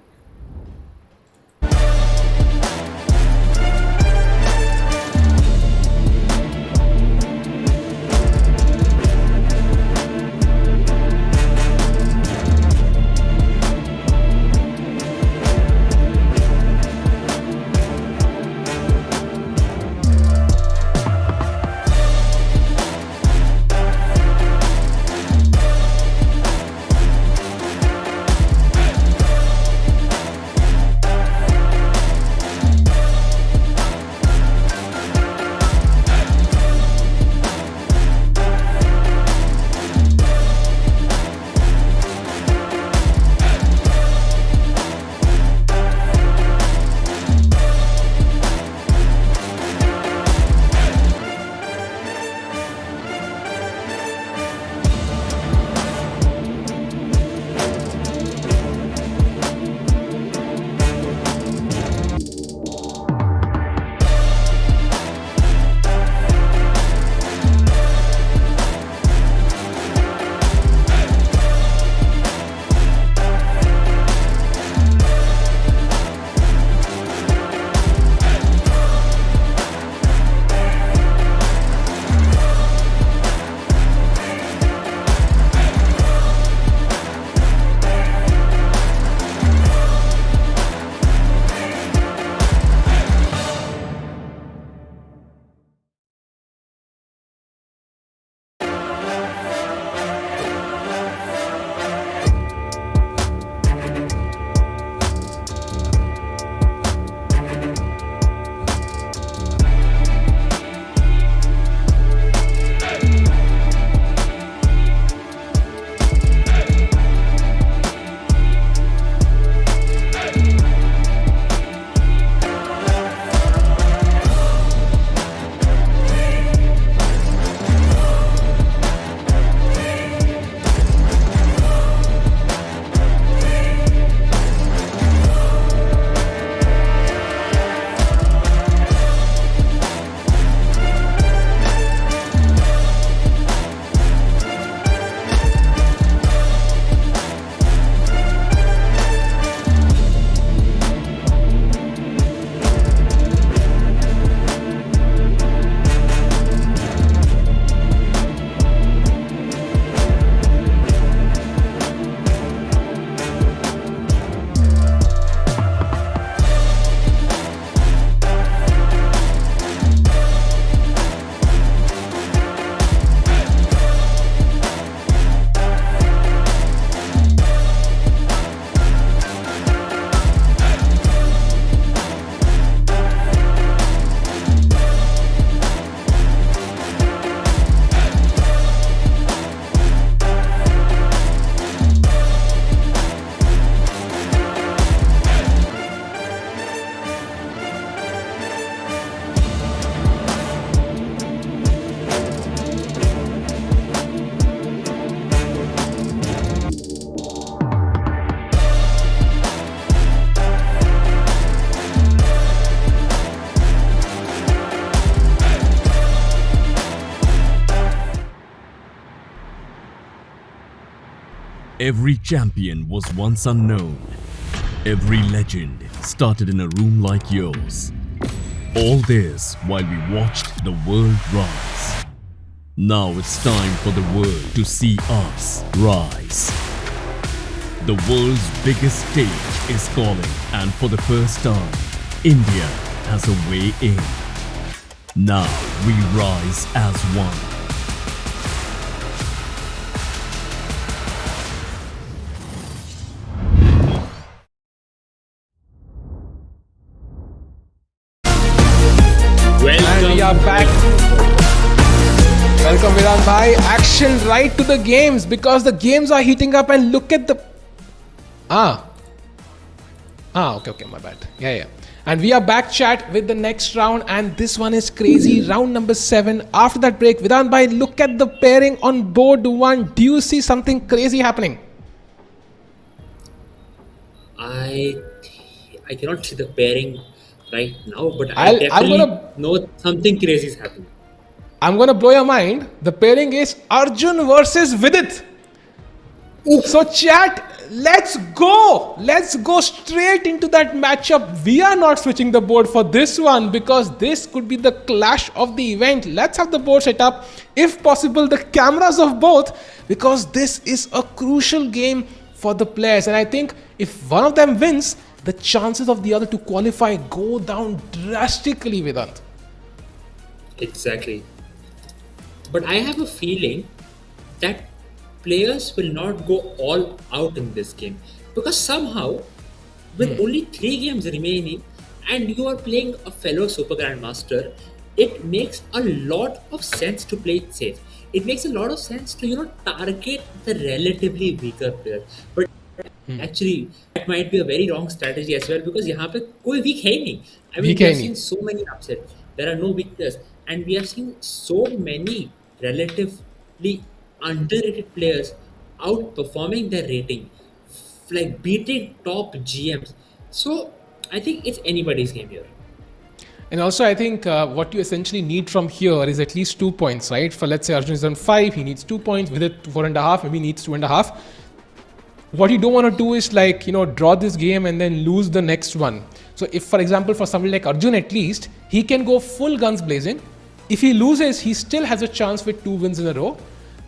Every champion was once unknown. Every legend started in a room like yours. All this while we watched the world rise. Now it's time for the world to see us rise. The world's biggest stage is calling, and for the first time, India has a way in. Now we rise as one. And we are back. Welcome Vedant bhai. Action right to the games because the games are heating up and look at the... Okay, my bad. Yeah. And we are back chat with the next round and this one is crazy. Round number 7. After that break, Vedant bhai, look at the pairing on board 1. Do you see something crazy happening? I cannot see the pairing right now, but I'm definitely gonna- know something crazy is happening. I'm gonna blow your mind. The pairing is Arjun versus Vidit. So chat, let's go. Let's go straight into that matchup. We are not switching the board for this one because this could be the clash of the event. Let's have the board set up. If possible, the cameras of both because this is a crucial game for the players. And I think if one of them wins, the chances of the other to qualify go down drastically, Vedant. Exactly. But I have a feeling that players will not go all out in this game because somehow, with only 3 games remaining and you are playing a fellow Super Grandmaster, it makes a lot of sense to play it safe. It makes a lot of sense to target the relatively weaker player. But actually, that might be a very wrong strategy as well because यहाँ पे कोई weak है ही नहीं. I mean, Weak we है have he seen so many upsets. There are no weak players, and we have seen so many relatively underrated players outperforming their rating, like beating top GMs. So I think it's anybody's game here. And also, I think what you essentially need from here is at least 2 points, right? For let's say Arjun is on 5, he needs 2 points. With it 4.5, maybe needs 2.5. What you don't want to do is draw this game and then lose the next one. So if, for example, for somebody like Arjun at least, he can go full guns blazing. If he loses, he still has a chance with 2 wins in a row.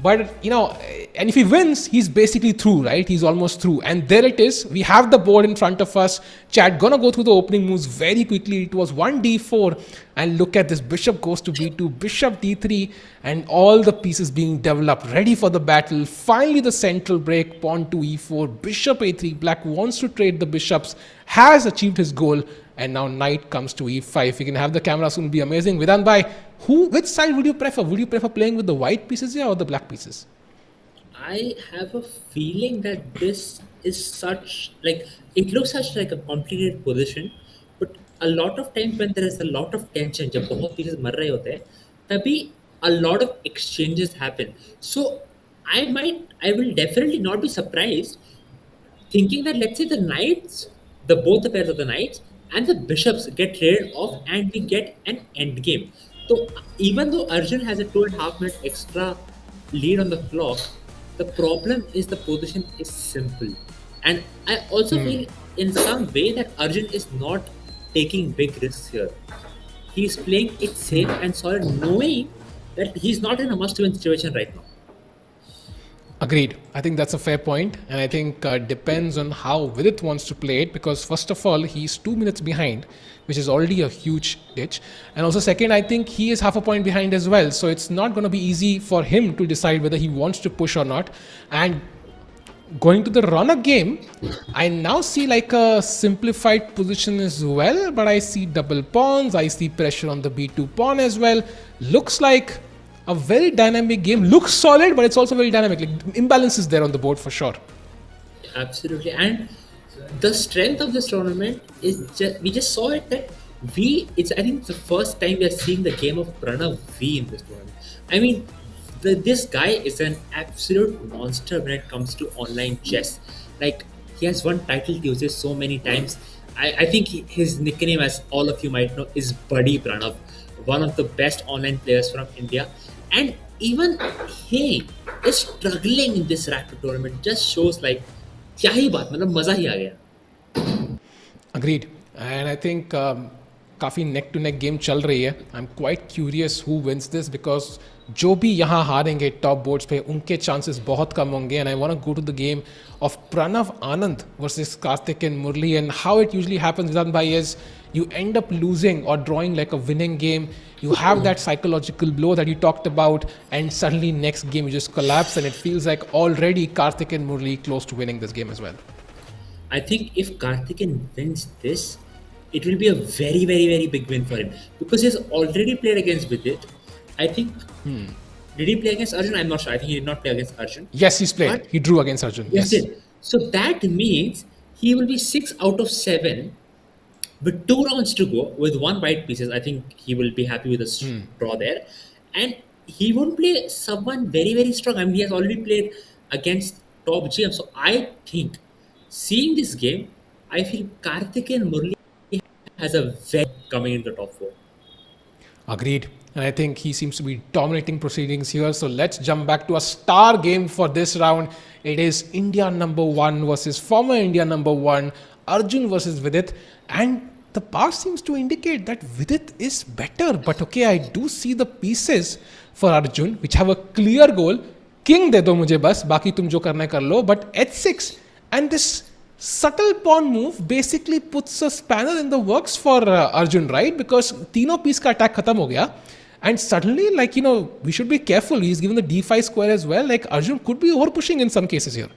But, and if he wins, he's basically through, right? He's almost through. And there it is. We have the board in front of us. Chat, gonna go through the opening moves very quickly. It was 1d4. And look at this. Bishop goes to b2, bishop d3. And all the pieces being developed, ready for the battle. Finally, the central break, pawn to e4, bishop a3. Black wants to trade the bishops, has achieved his goal. And now knight comes to e5. If you can have the camera soon, be amazing. Vedant bhai, which side would you prefer? Would you prefer playing with the white pieces here or the black pieces? I have a feeling that this is it looks such like a complicated position, but a lot of times when there is a lot of tension, जब बहुत pieces मर रहे होते हैं, तभी a lot of exchanges happen. So I will definitely not be surprised thinking that let's say both the pairs of the knights and the bishops get traded off and we get an end game. So even though Arjun has a 2.5 minute extra lead on the clock, the problem is the position is simple. And I also feel in some way that Arjun is not taking big risks here. He's playing it safe and solid, knowing that he's not in a must-win situation right now. Agreed. I think that's a fair point, and I think depends on how Vidit wants to play it, because first of all, he's 2 minutes behind, which is already a huge ditch. And also second, I think he is half a point behind as well. So it's not going to be easy for him to decide whether he wants to push or not. And going to the runner game, I now see like a simplified position as well, but I see double pawns, I see pressure on the b2 pawn as well. Looks like a very dynamic game. Looks solid, but it's also very dynamic. Like imbalance is there on the board for sure. Absolutely. And the strength of this tournament is we just saw it that I think it's the first time we are seeing the game of Pranav V in this tournament. I mean, this guy is an absolute monster when it comes to online chess. Like, he has won title Tuesdays so many times. I think his nickname, as all of you might know, is Buddy Pranav, one of the best online players from India. And even is struggling in this racket tournament. Just shows like क्या ही बात, मतलब मजा ही आ गया. Agreed. And I think काफ़ी neck to neck game चल रही है. I am quite curious who wins this because जो भी यहाँ हारेंगे टॉप बोर्ड्स पे उनके चांसेस बहुत कम होंगे. And I want go to the game of Pranav Anand versus Karthik and Murali. And how it usually happens without भाई is you end up losing or drawing like a winning game. You have that psychological blow that you talked about, and suddenly next game you just collapse, and it feels like already Karthik and Murli close to winning this game as well. I think if Karthikeyan wins this, it will be a very, very, very big win for him because he's already played against Vidit. I think. Did he play against Arjun? I'm not sure. I think he did not play against Arjun. Yes, he's played. He drew against Arjun. Yes. Did. So that means he will be 6 out of 7 with 2 rounds to go with 1 white pieces. I think he will be happy with a draw there. And he won't play someone very, very strong. I mean, he has already played against top GM. So I think, seeing this game, I feel Karthik and Murli has a very coming in the top 4. Agreed. And I think he seems to be dominating proceedings here. So let's jump back to a star game for this round. It is India number 1 versus former India number 1, Arjun versus Vidit. And the past seems to indicate that Vidit is better. But okay, I do see the pieces for Arjun which have a clear goal. King de do mujhe bas, baki tum jo karna hai kar lo. But h6 and this subtle pawn move basically puts a spanner in the works for Arjun, right? Because तीनों piece का attack खत्म हो गया. And suddenly, like, you know, we should be careful. He's given the d5 square as well. Like, Arjun could be over pushing in some cases here.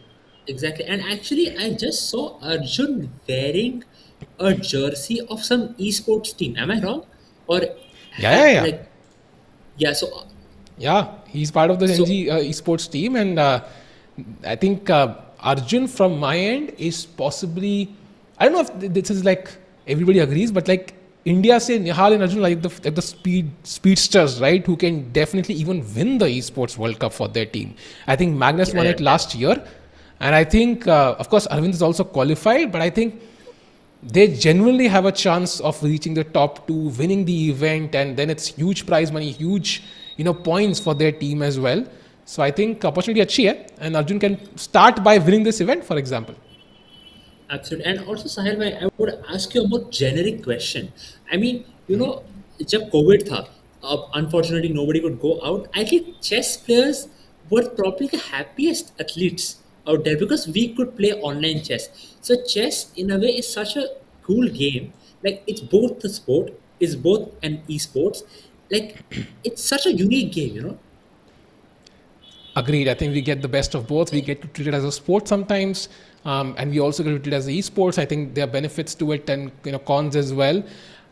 Exactly. And actually, I just saw Arjun wearing a jersey of some esports team. Am I wrong? Or Yeah. like, yeah. So Yeah, he's part of the NG esports team, and I think Arjun, from my end, is possibly, I don't know if this is like everybody agrees, but like India say Nihal and Arjun like the speedsters, right? Who can definitely even win the esports World Cup for their team. I think Magnus won it last year, and I think of course Aravindh is also qualified, but I think they genuinely have a chance of reaching the top 2, winning the event, and then it's huge prize money, huge, you know, points for their team as well. So I think opportunity अच्छी है, and Arjun can start by winning this event, for example. Absolutely. And also, Sahil bhai, I would ask you a more generic question. I mean, you know, जब COVID था, unfortunately nobody could go out. I think chess players were probably the happiest athletes out there because we could play online chess. So chess, in a way, is such a cool game. Like, it's both the sport, it's both an esports. Like, it's such a unique game, you know. Agreed. I think we get the best of both. We get to treat it as a sport sometimes, and we also get to treat it as esports. I think there are benefits to it and, you know, cons as well.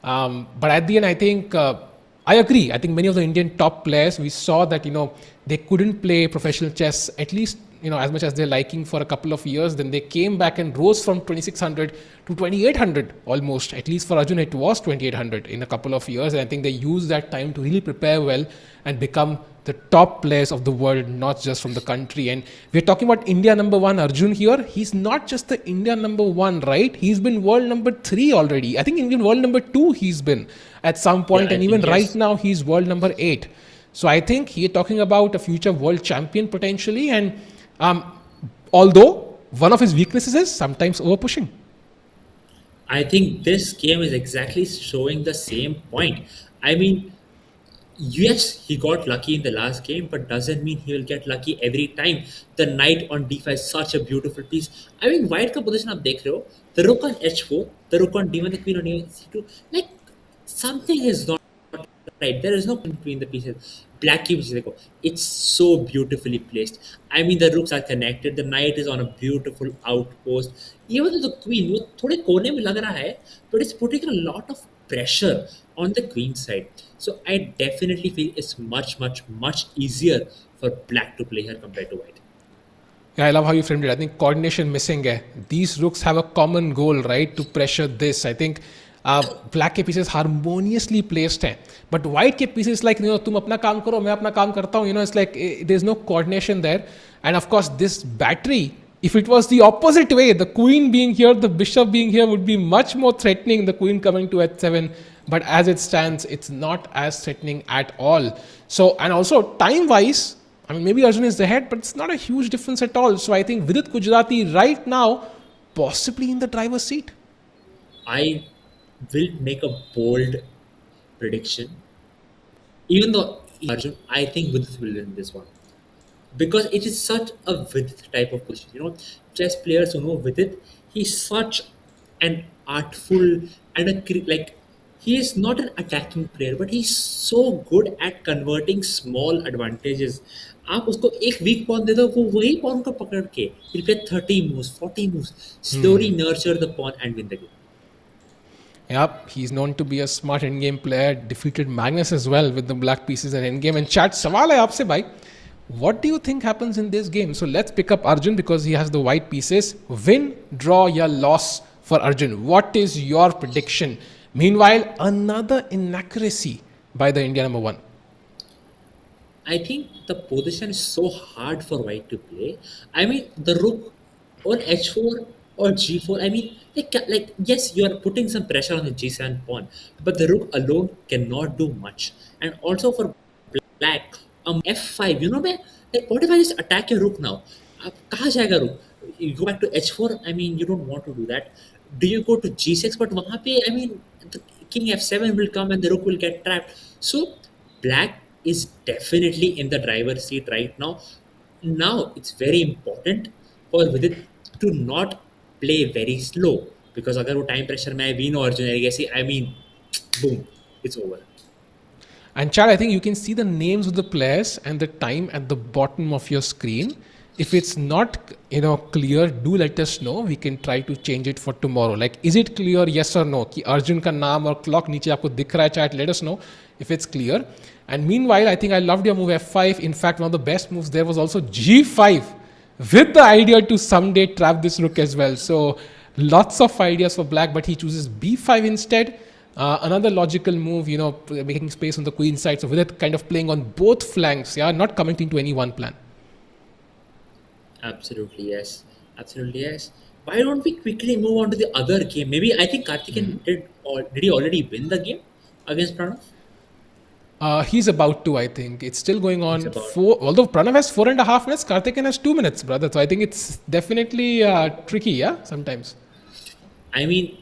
But at the end, I think I agree. I think many of the Indian top players, we saw that, you know, they couldn't play professional chess, at least, you know, as much as they're liking, for a couple of years. Then they came back and rose from 2600 to 2800 almost. At least for Arjun, it was 2800 in a couple of years. And I think they used that time to really prepare well and become the top players of the world, not just from the country. And we're talking about India number 1 Arjun here. He's not just the India number 1, right? He's been world number 3 already. I think even world number 2 he's been at some point, and even right now he's world number 8. So I think he's talking about a future world champion potentially. And although one of his weaknesses is sometimes over pushing. I think this game is exactly showing the same point. I mean, yes, he got lucky in the last game, but doesn't mean he will get lucky every time. The knight on d5 is such a beautiful piece. I mean, white का position आप देख रहे हो, the rook on h4, the rook on d1, the queen on d2. Like, something is not right. There is no between the pieces. Black की position देखो, it's so beautifully placed. I mean, the rooks are connected. The knight is on a beautiful outpost. Even though the queen वो थोड़े कोने में लग रहा है, but it's putting a lot of pressure on the queen side. So I definitely feel it's much, much, much easier for black to play here compared to white. Yeah, I love how you framed it. I think coordination missing hai. These rooks have a common goal, right, to pressure this. I think black के pieces harmoniously placed हैं, but white के pieces like, you know, तुम अपना काम करो, मैं अपना काम करता हूँ. You know, it's like there's no coordination there. And of course, this battery, if it was the opposite way, the queen being here, the bishop being here, would be much more threatening. The queen coming to h7. But as it stands, it's not as threatening at all. So, and also time-wise, I mean, maybe Arjun is ahead, but it's not a huge difference at all. So I think Vidit Gujarati right now, possibly in the driver's seat. I will make a bold prediction. Even though Arjun, I think Vidit will win this one because it is such a Vidit type of position. Chess players who know Vidit, he's such an artful and like he is not an attacking player, but he's so good at converting small advantages. आप उसको एक week pawn दे दो वो वही pawn को पकड़ के he'll play 30 moves 40 moves slowly nurture the pawn and win the game. Yep, he's known to be a smart endgame player. Defeated Magnus as well with the black pieces and endgame. And chat, सवाल है आपसे भाई. What do you think happens in this game? So let's pick up Arjun because he has the white pieces. Win, draw, या loss for Arjun. What is your prediction? Meanwhile, another inaccuracy by the India number one. I think the position is so hard for white to play. I mean, the rook or h4 or g4. I mean, like yes, you are putting some pressure on the g7 pawn, but the rook alone cannot do much. And also for black, f5. Man, like what if I just attack your rook now? आप कहाँ जाएगा rook? You go back to h4. I mean, you don't want to do that. Do you go to g6? But वहाँ पे, I mean, the king f7 will come and the rook will get trapped. So black is definitely in the driver's seat right now. Now it's very important for Vidit to not play very slow because अगर वो time pressure में win or Arjun I mean, boom, it's over. And Chad, I think you can see the names of the players and the time at the bottom of your screen. If it's not, clear, do let us know. We can try to change it for tomorrow. Like, is it clear, yes or no? कि अर्जुन का नाम और clock नीचे आपको दिख रहा है, chat, let us know if it's clear. And meanwhile, I think I loved your move f5. In fact, one of the best moves there was also g5 with the idea to someday trap this rook as well. So lots of ideas for black, but he chooses b5 instead. Another logical move, making space on the queen side. So with it kind of playing on both flanks, not committing to any one plan. Absolutely yes. Why don't we quickly move on to the other game? Maybe I think Karthikeyan did he already win the game against Pranav? He's about to, I think. It's still going on. Although Pranav has 4.5 minutes, Karthikeyan has 2 minutes, brother. So I think it's definitely tricky, sometimes. I mean,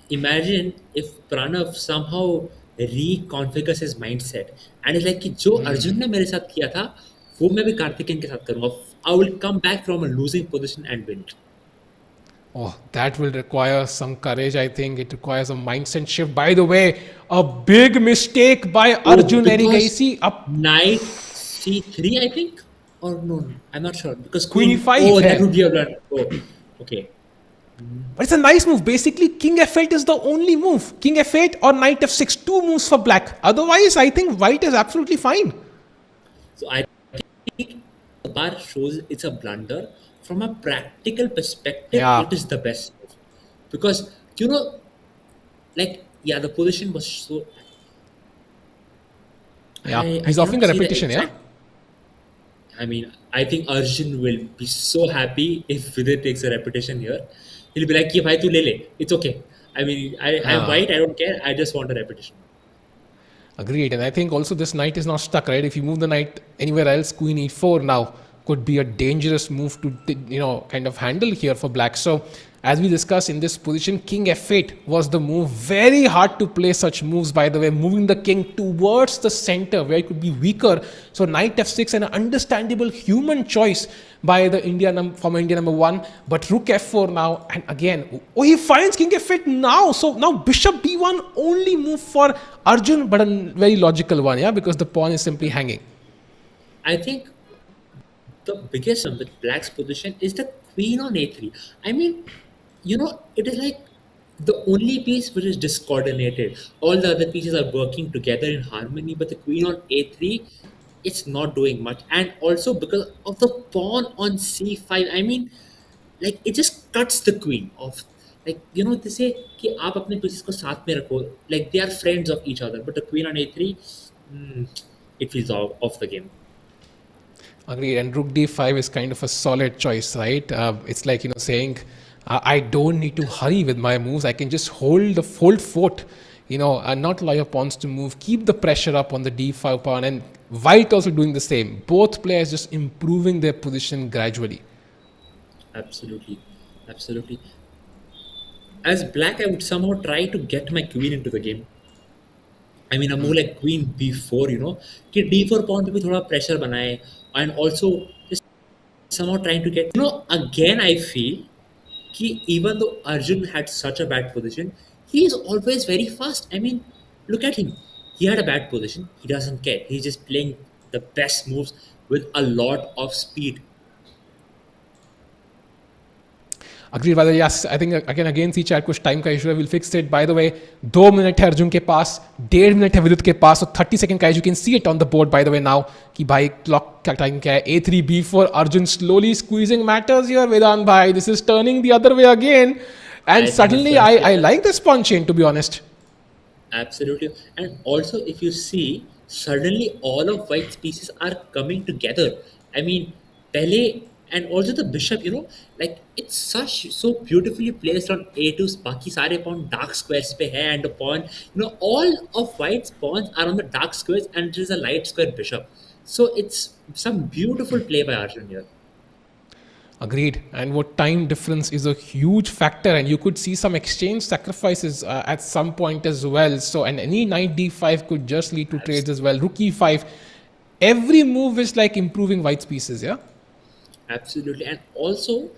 imagine if Pranav somehow reconfigures his mindset and is like कि जो अर्जुन ने मेरे साथ किया था वो मैं भी कार्तिकेयन के साथ करूंगा. I will come back from a losing position and win. Oh, that will require some courage, I think. It requires a mindset shift. By the way, a big mistake by Arjun Erigasi. Up knight c3, I think? Or no, I'm not sure. Because Queen e5. Oh, that would be a blood. Oh, okay. But it's a nice move. Basically, king f8 is the only move. King f8 or knight f6. 2 moves for black. Otherwise, I think white is absolutely fine. So I think the bar shows it's a blunder. From a practical perspective, it is the best move. Because, the position was so... He's offering a repetition, I mean, I think Arjun will be so happy if Vidit takes a repetition here. He'll be like, bhai, tu le le. It's okay. I mean, I'm white, I don't care. I just want a repetition. Agreed. And I think also this knight is not stuck, right? If you move the knight anywhere else, queen e4 now could be a dangerous move to, kind of handle here for black. So as we discussed in this position, king f8 was the move. Very hard to play such moves, by the way, moving the king towards the center where it could be weaker. So knight f6, an understandable human choice by the from India number one. But rook f4 now, and again, he finds king f8 now. So now bishop b1, only move for Arjun, but a very logical one, because the pawn is simply hanging. I think the biggest one with black's position is the queen on a3. I mean, it is like the only piece which is discoordinated. All the other pieces are working together in harmony, but the queen on a3, it's not doing much. And also because of the pawn on c5, I mean, like it just cuts the queen off. Like, they say कि आप अपने pieces को साथ में रखो. Like they are friends of each other, but the queen on a3, it feels off the game. Agreed. And rook d5 is kind of a solid choice, right? It's like, saying, I don't need to hurry with my moves. I can just hold fort, and not allow your pawns to move. Keep the pressure up on the d5 pawn. And White also doing the same. Both players just improving their position gradually. Absolutely, absolutely. As black, I would somehow try to get my queen into the game. I mean, a move like queen b4, कि d4 pawn पे भी थोड़ा pressure बनाए, and also just somehow trying to get, again I feel कि even though Arjun had such a bad position, he is always very fast. I mean, look at him. He had a bad position. He doesn't care. He's just playing the best moves with a lot of speed. Agreed, brother. Yes, I think I can again see chat कुछ time का issue है. We'll fix it. By the way, 2 minute है अर्जुन के पास, 1.5 minute है विदित के पास, so 30 second का है. You can see it on the board by the way now कि भाई clock का time क्या है. A3, B4. Arjun slowly squeezing matters here. Vedant bhai, this is turning the other way again, and suddenly I like this pawn chain, to be honest. Absolutely. And also, if you see, suddenly all of White's pieces are coming together. I mean, Pele and also the bishop, like it's so beautifully placed on A2. Baki sare pawn dark squares pe hai, and the pawn, all of White's pawns are on the dark squares, and there is a light square bishop. So it's some beautiful play by Arjun here. Agreed. And what time difference is a huge factor, and you could see some exchange sacrifices at some point as well. So, and any knight d5 could just lead to trades as well. Rook e5. Every move is like improving White's pieces, yeah? Absolutely. And also,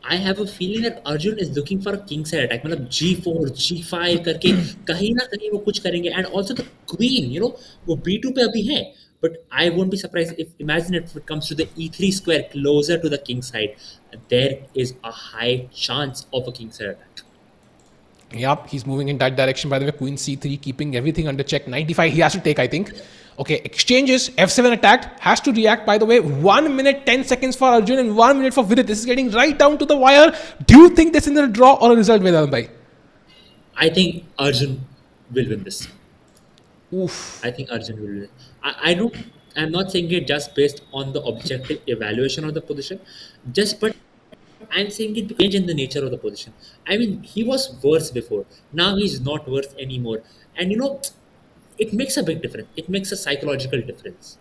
I have a feeling that Arjun is looking for a king side attack. मतलब G4, G5 करके कहीं ना कहीं वो कुछ करेंगे. And also the queen, वो B2 पे अभी है. But I won't be surprised if, imagine if it comes to the E3 square closer to the king side, there is a high chance of a king side attack. Yup, he's moving in that direction. By the way, queen c3, keeping everything under check. Knight d5, he has to take, I think. Okay, exchanges, f7 attacked, has to react. By the way, 1 minute 10 seconds for Arjun and 1 minute for Vidit. This is getting right down to the wire. Do you think this is a draw or a result, Vedant bhai? I think Arjun will win this. Oof. I think Arjun will win. I'm not saying it just based on the objective evaluation of the position, but I'm saying it change in the nature of the position. I mean, he was worse before. Now he's not worse anymore. And it makes a big difference. It makes a psychological difference.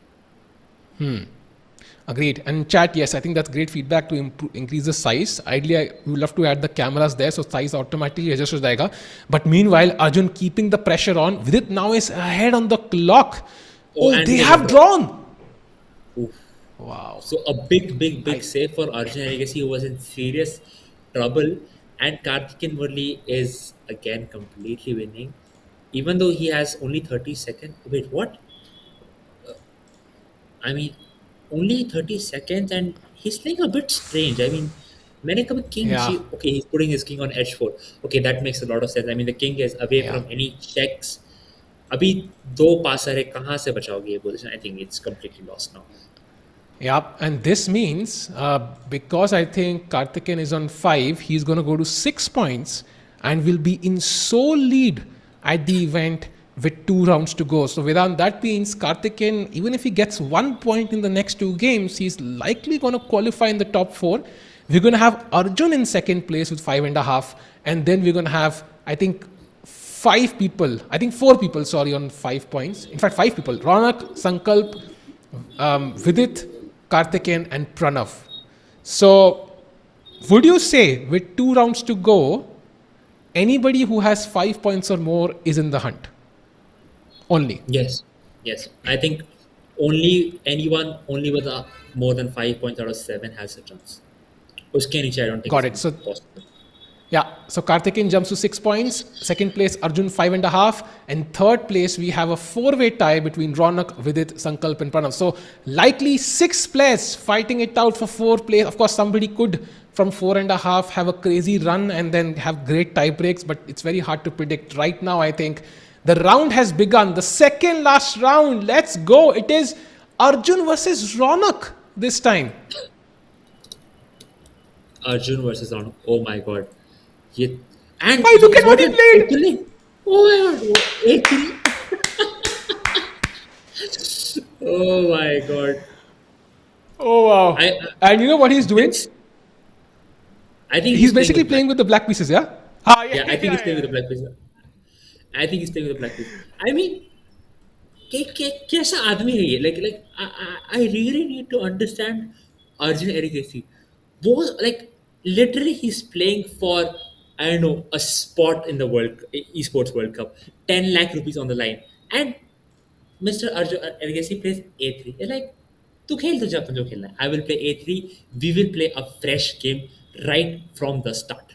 Agreed. And chat, yes, I think that's great feedback to increase the size. Ideally, we would love to add the cameras there, so size automatically adjusts ho jayega. But meanwhile, Arjun keeping the pressure on. Vidit now is ahead on the clock. Oh, they have drawn. Oof. Wow. So a big save for Arjun. I guess he was in serious trouble. And Karthikeyan Murli is again completely winning. Even though he has only 30 seconds. Wait, what? I mean, only 30 seconds, and he's playing a bit strange. I mean, मैंने कभी king okay, he's putting his king on h4. Okay, that makes a lot of sense. I mean, the king is away from any checks. अभी 2 passer है, कहाँ से बचाओगे ये position? I think it's completely lost now. Yeah, and this means because I think Karthikeyan is on 5, he's going to go to 6 points and will be in sole lead at the event with 2 rounds to go. So Vedant, that means Karthikeyan, even if he gets 1 point in the next 2 games, he's likely going to qualify in the top 4. We're going to have Arjun in second place with 5.5, and then we're going to have, I think, 4 people, on 5 points. In fact, 5 people. Ronak, Sankalp, Vidit, Karthikeyan and Pranav. So, would you say with 2 rounds to go, anybody who has 5 points or more is in the hunt? Only. Yes. I think anyone with more than 5 points out of 7 has a chance. Uske niche, I don't think got it. So possible. Yeah, so Karthikeyan jumps to 6 points. Second place, Arjun 5.5. And third place, we have a 4-way tie between Ronak, Vidit, Sankalp and Pranav. So likely 6 players fighting it out for 4 place. Of course, somebody could from 4.5 have a crazy run and then have great tie breaks, but it's very hard to predict. Right now, I think the round has begun. The second last round. Let's go. It is Arjun versus Ronak this time. Arjun versus Ronak. Oh my god. And why, look at what he played! Oh my god, 8-3. Oh my god. Oh wow. And you know what he's doing? I think he's basically playing with the black pieces, yeah? I think he's playing with the black pieces. I mean, कैसा आदमी है ये? Like I really need to understand Arjun Erigesi. Was like literally he's playing for, I don't know, a spot in the esports World Cup, 10 lakh rupees on the line, and Mr. Arjun Erigesi plays A3. You're like, तू खेल तो जा तुझे खेलना है. I will play A3. We will play a fresh game right from the start.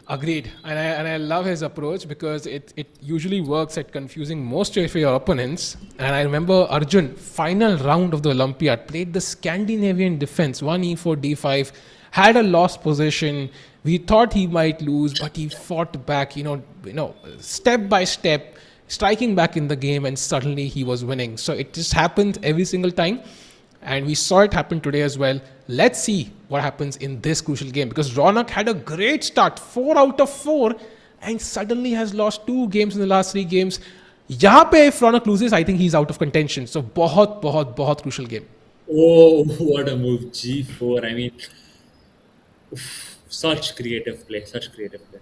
Agreed. And I love his approach because it usually works at confusing most of your opponents. And I remember Arjun, final round of the Olympiad, played the Scandinavian defense, 1e4 d5, had a lost position. We thought he might lose, but he fought back, step by step, striking back in the game, and suddenly he was winning. So it just happened every single time. And we saw it happen today as well. Let's see what happens in this crucial game because Ronak had a great start, 4 out of 4, and suddenly has lost 2 games in the last 3 games. यहाँ पे if Ronak loses, I think he's out of contention. So बहुत crucial game. Oh, what a move. G4. I mean, such creative play. Such creative play.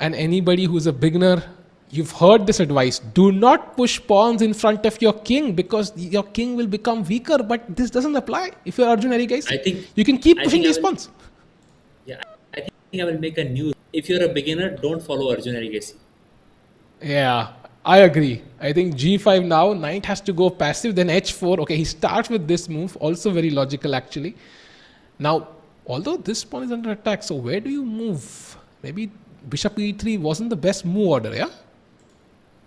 And anybody who's a beginner, you've heard this advice. Do not push pawns in front of your king because your king will become weaker. But this doesn't apply if you're Arjun Eri, guys. I think you can keep I pushing think I these will, pawns. yeah, I think I will make a new. If you're a beginner, don't follow Arjun Erigesi. Yeah, I agree. I think G5 now, knight has to go passive, then H4. Okay, he starts with this move, also very logical actually. Now, although this pawn is under attack, so where do you move? Maybe bishop E3 wasn't the best move order, yeah?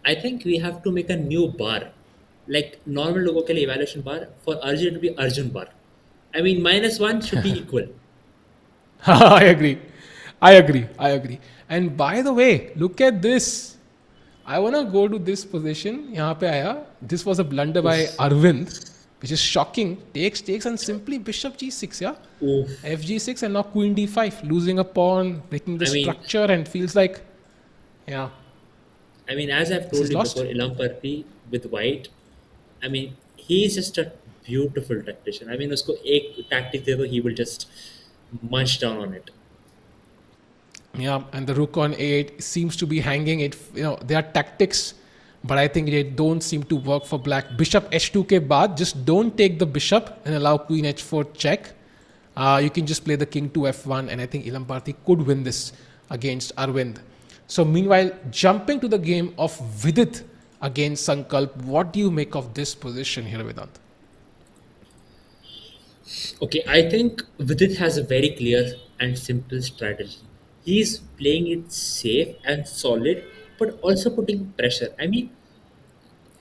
I think we have to make a new bar. Like normal लोगों के लिए evaluation bar, for Arjun to be Arjun bar. I mean, -1 should be equal. I agree. And by the way, look at this. I want to go to this position. यहाँ पे आया. This was a blunder by Arvind, which is shocking. Takes and simply bishop G6, yeah? Oof. FG6 and now queen D5, losing a pawn, breaking the structure, and feels like, yeah. I mean, as I've told you before, Ilam Parthi with white, I mean, he's just a beautiful tactician. I mean, usko ek tactic de do, he will just munch down on it. Yeah, and the rook on 8 seems to be hanging. There are tactics, but I think they don't seem to work for black. Bishop H2 ke baad, just don't take the bishop and allow queen H4 check. You can just play the king to F1, and I think Ilam Parthi could win this against Arvind. So meanwhile, jumping to the game of Vidit against Sankalp, what do you make of this position here, Vedant? Okay, I think Vidit has a very clear and simple strategy. He's playing it safe and solid, but also putting pressure. I mean,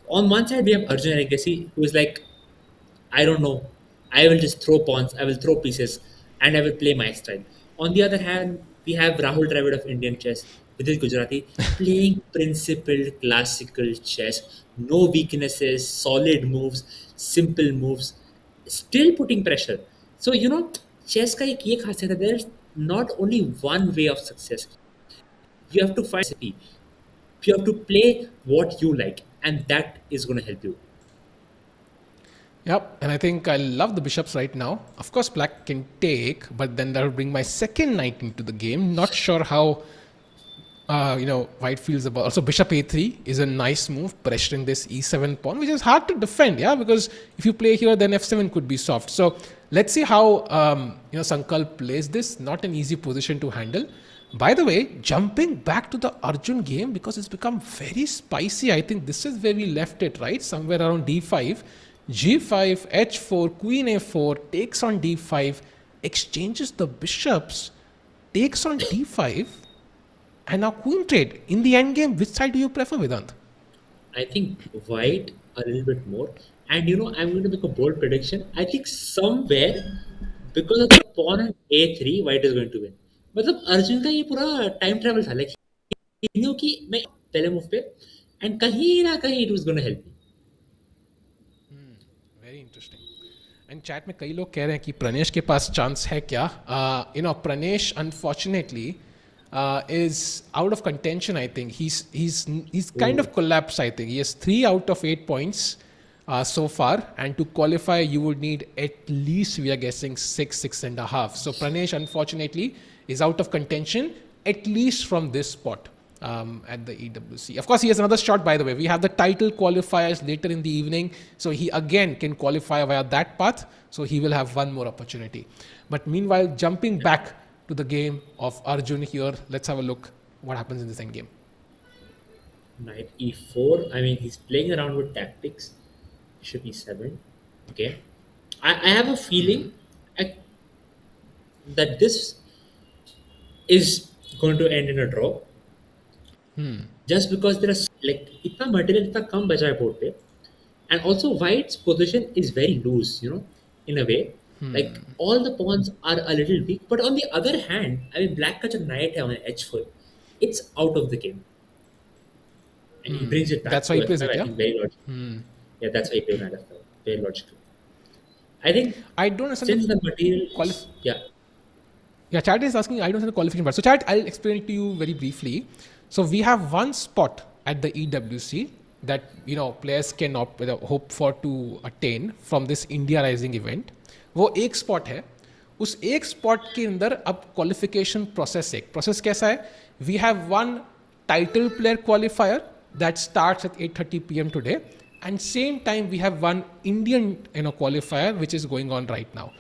on one side we have Arjun Erigesi, who is like, I don't know, I will just throw pawns, I will throw pieces, and I will play my style. On the other hand, we have Rahul Dravid of Indian chess, Vidit Gujarati, playing principled classical chess, no weaknesses, solid moves, simple moves, still putting pressure. So, chess का एक ये खासियत है, there's not only one way of success. You have to find recipe. You have to play what you like, and that is going to help you. Yep, and I think I love the bishops right now. Of course, black can take, but then that will bring my second knight into the game. Not sure how, white feels about. Also, bishop A3 is a nice move, pressuring this E7 pawn, which is hard to defend, yeah, because if you play here, then F7 could be soft. So let's see how, Sankalp plays this. Not an easy position to handle. By the way, jumping back to the Arjun game, because it's become very spicy, I think this is where we left it, right? Somewhere around D5. G5, H4, Queen A4, takes on D5, exchanges the bishops, takes on D5, and now Queen trade. In the end game, which side do you prefer, Vedant? I think white a little bit more. And I'm going to make a bold prediction. I think somewhere, because of the pawn on A3, white is going to win. मतलब अर्जुन का ये पूरा time travel था, like कि मैं पहले move पे and कहीं ना कहीं it was gonna help me. Very interesting. And chat में कई लोग कह रहे हैं कि प्रणेश के पास चांस है क्या. Pranesh unfortunately is out of contention. I think he's kind of collapsed. I think he has 3 out of 8 points so far, and to qualify you would need at least, we are guessing, 6.5. So Pranesh unfortunately is out of contention, at least from this spot. at the EWC. Of course, he has another shot, by the way. We have the title qualifiers later in the evening. So he again can qualify via that path. So he will have one more opportunity. But meanwhile, jumping back to the game of Arjun here, let's have a look what happens in this end game. Knight e4. I mean, he's playing around with tactics. Bishop e7. Okay. I have a feeling that this is going to end in a draw. Just because there are like itna material itna kam bacha hai board pe, and also white's position is very loose, in a way. Like all the pawns are a little weak, but on the other hand, I mean, black ka jo knight hai on h4, it's out of the game, and he brings it back. That's why he to plays f5, it, I yeah? think very logical. Yeah, that's why he plays knight f5. Very logical. I think I don't understand since the material, yeah. Yeah, chat is asking, I don't understand the qualification part. So chat, I'll explain it to you very briefly. So we have one spot at the EWC that, players can hope for to attain from this India Rising event. वो एक spot है. उस एक spot के अंदर अब qualification process कैसा है? We have one title player qualifier that starts at 8:30 p.m. today, and same time we have one Indian qualifier which is going on right now.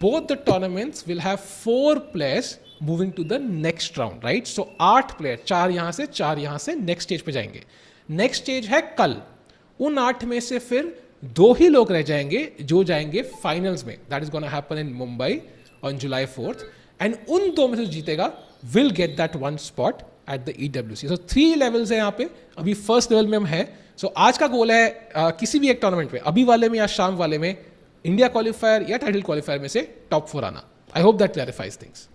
Both the tournaments will have 4 players moving to the next round, right? So 8 player, 4 यहाँ से next stage पे जाएंगे. Next stage है कल. उन 8 में से फिर 2 ही लोग रह जाएंगे जो जाएंगे finals में. That is going to happen in Mumbai on July 4th. And उन 2 में से जीतेगा will get that one spot at the EWC. So 3 levels है यहाँ पे. अभी first level में हम हैं. So आज का गोल है किसी भी एक टूर्नामेंट में, अभी वाले में या शाम वाले में, इंडिया क्वालिफायर या टाइटल क्वालिफायर में से टॉप 4 आना. I hope that clarifies things.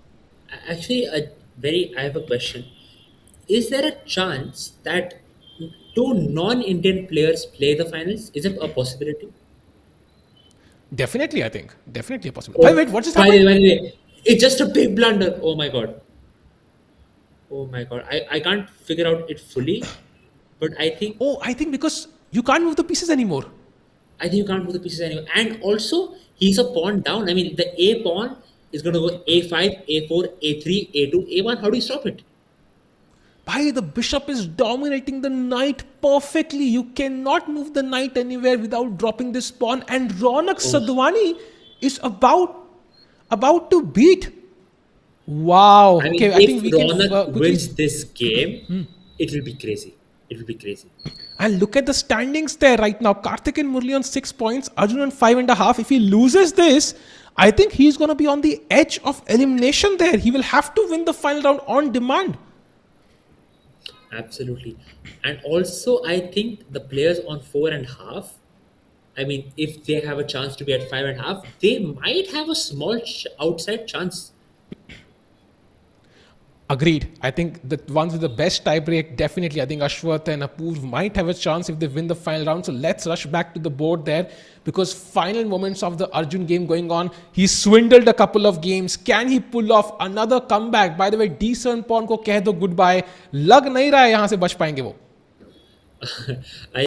Actually, I have a question. Is there a chance that 2 non-Indian players play the finals? Is it a possibility? Definitely, I think. Definitely a possibility. Oh, wait, what just by happened? the way, it's just a big blunder. Oh my god. Oh my god. I can't figure out it fully, but I think I think because you can't move the pieces anymore. you can't move the pieces anymore. And also, he's a pawn down. I mean, the A pawn is going to go A5, A4, A3, A2, A1. How do you stop it? Bhai, the bishop is dominating the knight perfectly. You cannot move the knight anywhere without dropping this pawn. And Ronak Sadhwani is about to beat. Wow. I mean, okay, I think we Ronak can wins this game, it will be crazy. It will be crazy. And look at the standings there right now. Karthik and Murli on 6 points, Arjun on 5.5. If he loses this, I think he's going to be on the edge of elimination there. He will have to win the final round on demand. Absolutely. And also, I think the players on 4.5, I mean, if they have a chance to be at 5.5, they might have a small outside chance. Agreed. I think the ones with the best tiebreak, definitely. I think Ashwath and Apoorv might have a chance if they win the final round. So let's rush back to the board there, because final moments of the Arjun game going on. He swindled a couple of games. Can he pull off another comeback? By the way, decent pawn ko keh do goodbye. Lag nahi raha hai yahan se bach payenge wo. I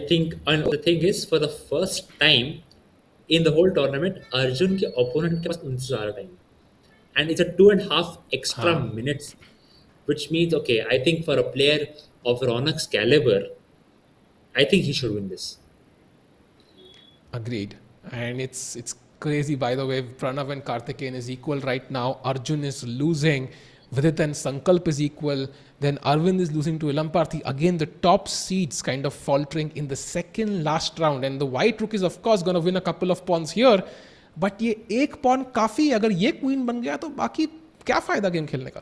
think, and the thing is, for the first time in the whole tournament, Arjun के opponent के पास 29 time. And it's a 2.5 extra minutes, which means, okay, I think for a player of Ronak's caliber, I think he should win this. Agreed. And it's crazy, by the way. Pranav and Karthikeyan is equal right now. Arjun is losing. Vidit and Sankalp is equal. Then Aravindh is losing to Ilamparthi. Again, the top seeds kind of faltering in the second last round. And the white rook is, of course, going to win a couple of pawns here. But ये एक pawn काफी, अगर ये queen बन गया तो बाकी क्या फायदा गेम खेलने का.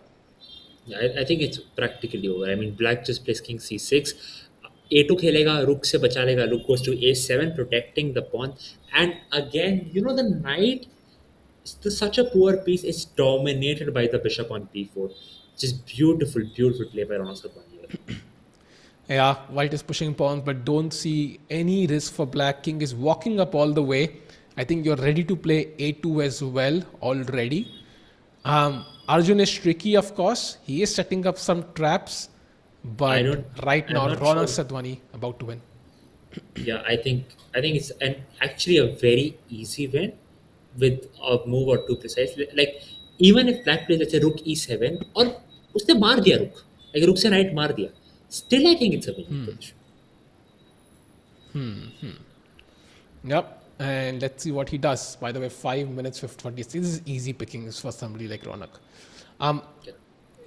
I think it's practically over. I mean, black just plays king c6, a2 खेलेगा, rook से बचा लेगा, rook goes to a7, protecting the pawn. And again, the knight is such a poor piece. It's dominated by the bishop on b4. Just beautiful play by Ronald Sadhwani. Yeah, white is pushing pawns, but don't see any risk for black. King is walking up all the way. I think you're ready to play a2 as well already. Arjun is tricky, of course. He is setting up some traps, but right now, Ronak Sadhwani about to win. Yeah, I think it's actually a very easy win with a move or two precise. Like, even if black plays, let's say, rook e7, or उसने मार दिया rook, like रुक से knight मार दिया. Still, I think it's a winning position. Yep. And let's see what he does. By the way, 5 minutes 26. This is easy pickings for somebody like Ronak. Um, Yeah.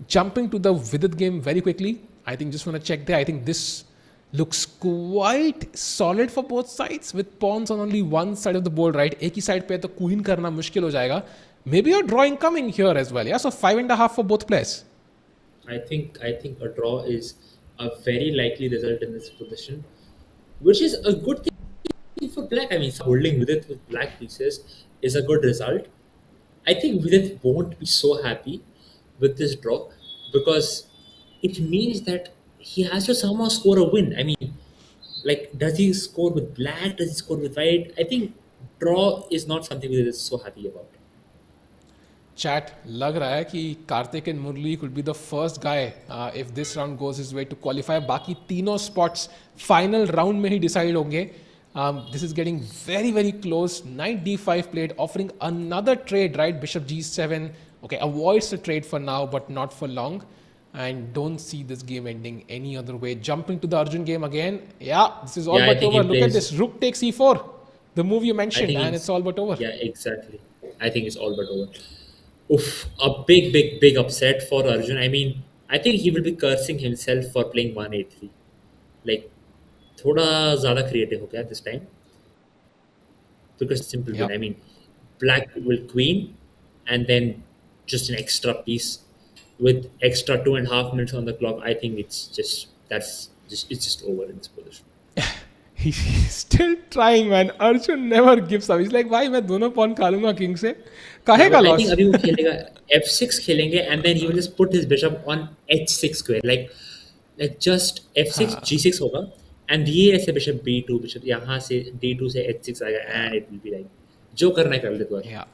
Jumping to the Vidit game very quickly. I think just want to check there. I think this looks quite solid for both sides with pawns on only one side of the board, right? एक ही side पे तो queen करना मुश्किल हो जाएगा. Maybe a drawing coming here as well. Yeah. So 5.5 for both players. I think a draw is a very likely result in this position, which is a good thing for black. I mean, holding with it with black pieces is a good result. I think Vidit won't be so happy with this draw because it means that he has to somehow score a win. I mean, like, does he score with black? Does he score with white? I think draw is not something Vidit is so happy about. Chat लग रहा है कि Karthik and Murali could be the first guy if this round goes his way to qualify. बाकी तीनों spots final round में ही decide होंगे. This is getting very very close. Knight d5 played, offering another trade, right? Bishop g7. Okay, avoids the trade for now, but not for long. And don't see this game ending any other way. Jumping to the Arjun game again. Yeah, this is all Yeah, I but think he over. Look at plays- this. Rook takes e4. The move you I mentioned, think and it's all but over. Yeah, exactly. I think it's all but over. Oof, a big upset for Arjun. I mean, I think he will be cursing himself for playing 183. Like, थोड़ा ज़्यादा creative हो गया this time. Because simple win. Yep. I mean, black will queen and then just an extra piece with extra 2.5 minutes on the clock. I think it's just over in this position. He's still trying, man. Arjun never gives up. He's like, भाई मैं दोनों pawn खा लूंगा king से. काहे का I loss? think अभी वो खेलेगा f6 खेलेंगे and then he will just put his bishop on h6 square like just f6 g6 होगा and ये ऐसे bishop b2 bishop यहाँ से d2 से h6 आएगा and it will be like जो करना है कर ले तू. Yeah.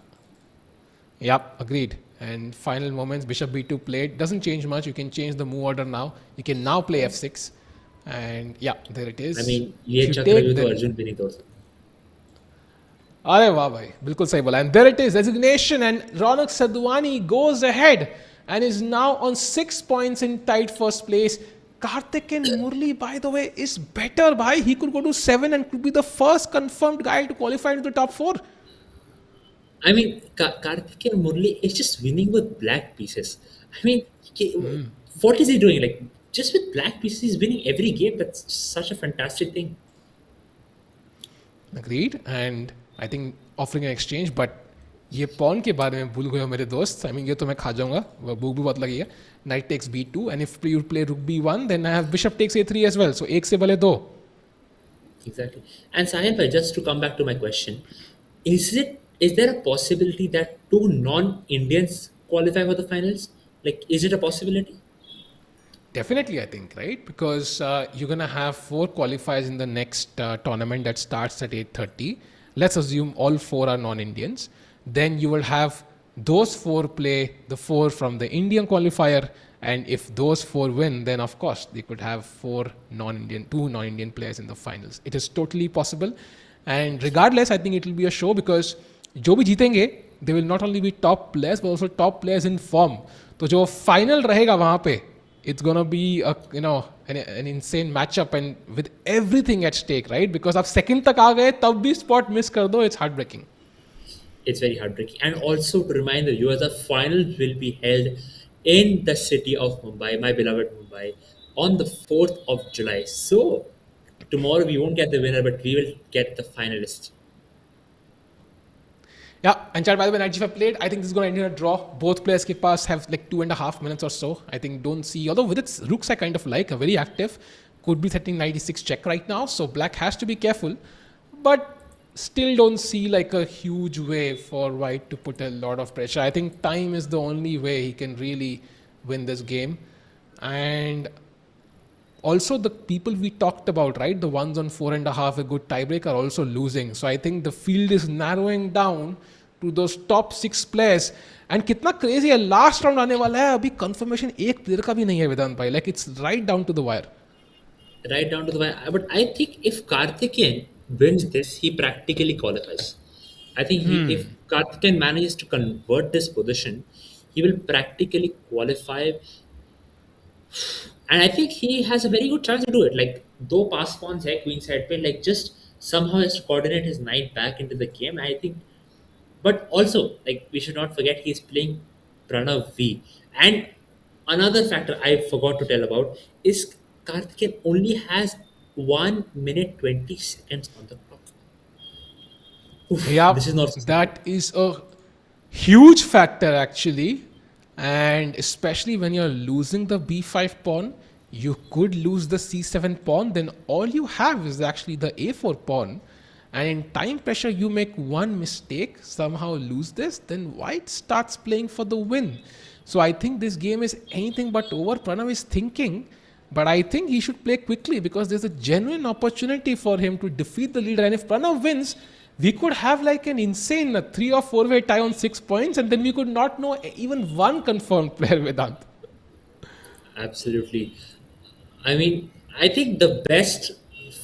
Yep, agreed. And final moments, bishop b2 played. Doesn't change much. You can change the move order now. You can now play f6. And yeah, there it is. I mean If ये you चक्कर take, भी तो then Arjun भी नहीं तोड़ सकता. अरे वाह भाई बिल्कुल सही बोला. And there it is, resignation, and Ronak Sadhwani goes ahead and is now on 6 points in tight first place. Karthik and Murli, by the way, is better. Bhai, he could go to 7 and could be the first confirmed guy to qualify into the top 4. I mean, Karthik and Murli is just winning with black pieces. I mean, what is he doing? Like, just with black pieces, he's winning every game. That's such a fantastic thing. Agreed. And I think offering an exchange, but ये pawn के बारे में भूल गए हो मेरे दोस्त. I mean ये तो मैं खा जाऊंगा. भूख भी बहुत लगी है. Knight takes b2, and if you play rook b1, then I have bishop takes a3 as well. So एक से भले दो. Exactly. And Sahil bhai, just to come back to my question, is there a possibility that two non-Indians qualify for the finals? Like, is it a possibility? Definitely, I think, right? Because you're gonna have 4 qualifiers in the next tournament that starts at 8:30. Let's assume all 4 are non-Indians. Then you will have those 4 play the 4 from the Indian qualifier, and if those 4 win, then of course they could have 2 non-Indian players in the finals. It is totally possible, and regardless, I think it will be a show because जो भी जीतेंगे, they will not only be top players but also top players in form. तो जो final रहेगा वहाँ पे, it's gonna be an insane matchup and with everything at stake, right? Because आप second तक आ गए तब भी spot miss कर दो, it's heartbreaking. It's very heartbreaking. And also to remind the viewers, the finals will be held in the city of Mumbai, my beloved Mumbai, on the 4th of July. So tomorrow we won't get the winner, but we will get the finalists. Yeah, and Chad, by the way, Knight g5 played. I think this is going to end in a draw. Both players के पास have like 2.5 minutes or so. I think don't see, although with its rooks I kind of like, are very active. Could be setting 96 check right now, so black has to be careful. But still don't see like a huge way for white to put a lot of pressure. I think time is the only way he can really win this game. And also the people we talked about, right? The ones on 4.5, a good tiebreak, are also losing. So I think the field is narrowing down to those top 6 players. And कितना crazy है, last round आने वाला है, अभी confirmation एक player का भी नहीं है वेदांत भाई. Like it's right down to the wire. Right down to the wire. But I think if Karthikeyan wins this, he practically qualifies. I think if Karthikeyan manages to convert this position, he will practically qualify And I think he has a very good chance to do it. Like, though pass pawns hai, queen side पे, like just somehow has to coordinate his knight back into the game. I think, but also like we should not forget he's playing Pranav V. And another factor I forgot to tell about is Karthikeyan only has 1 minute 20 seconds on the clock. Oof, Yeah, this is not sustainable. that is a huge factor actually, and especially when you're losing the b5 pawn, you could lose the c7 pawn. Then all you have is actually the a4 pawn, and in time pressure, you make one mistake, somehow lose this, then white starts playing for the win. So I think this game is anything but over. Pranav is thinking. But I think he should play quickly because there's a genuine opportunity for him to defeat the leader. And if Pranav wins, we could have like an insane 3 or 4 way tie on 6 points, and then we could not know even one confirmed player, Vedant. Absolutely. I mean, I think the best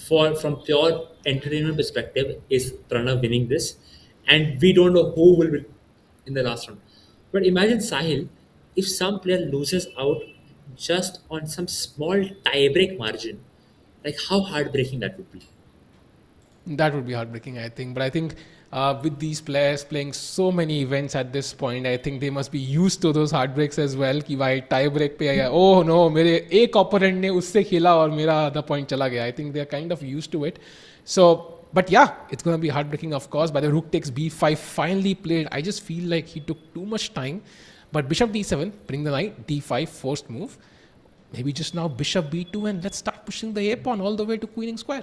for from pure entertainment perspective is Pranav winning this, and we don't know who will win in the last round. But imagine Sahil, if some player loses out just on some small tiebreak margin, like how heartbreaking that would be. That would be heartbreaking, I think. But I think with these players playing so many events at this point, I think they must be used to those heartbreaks as well. कि भाई tie break पे आया, oh no, मेरे एक opponent ने उससे खेला और मेरा आधा point चला गया. I think they are kind of used to it. So, but yeah, it's going to be heartbreaking, of course. By the rook takes b5 finally played. I just feel like he took too much time. But bishop d7, bring the knight, d5, forced move. Maybe just now bishop b2 and let's start pushing the a pawn all the way to queening square.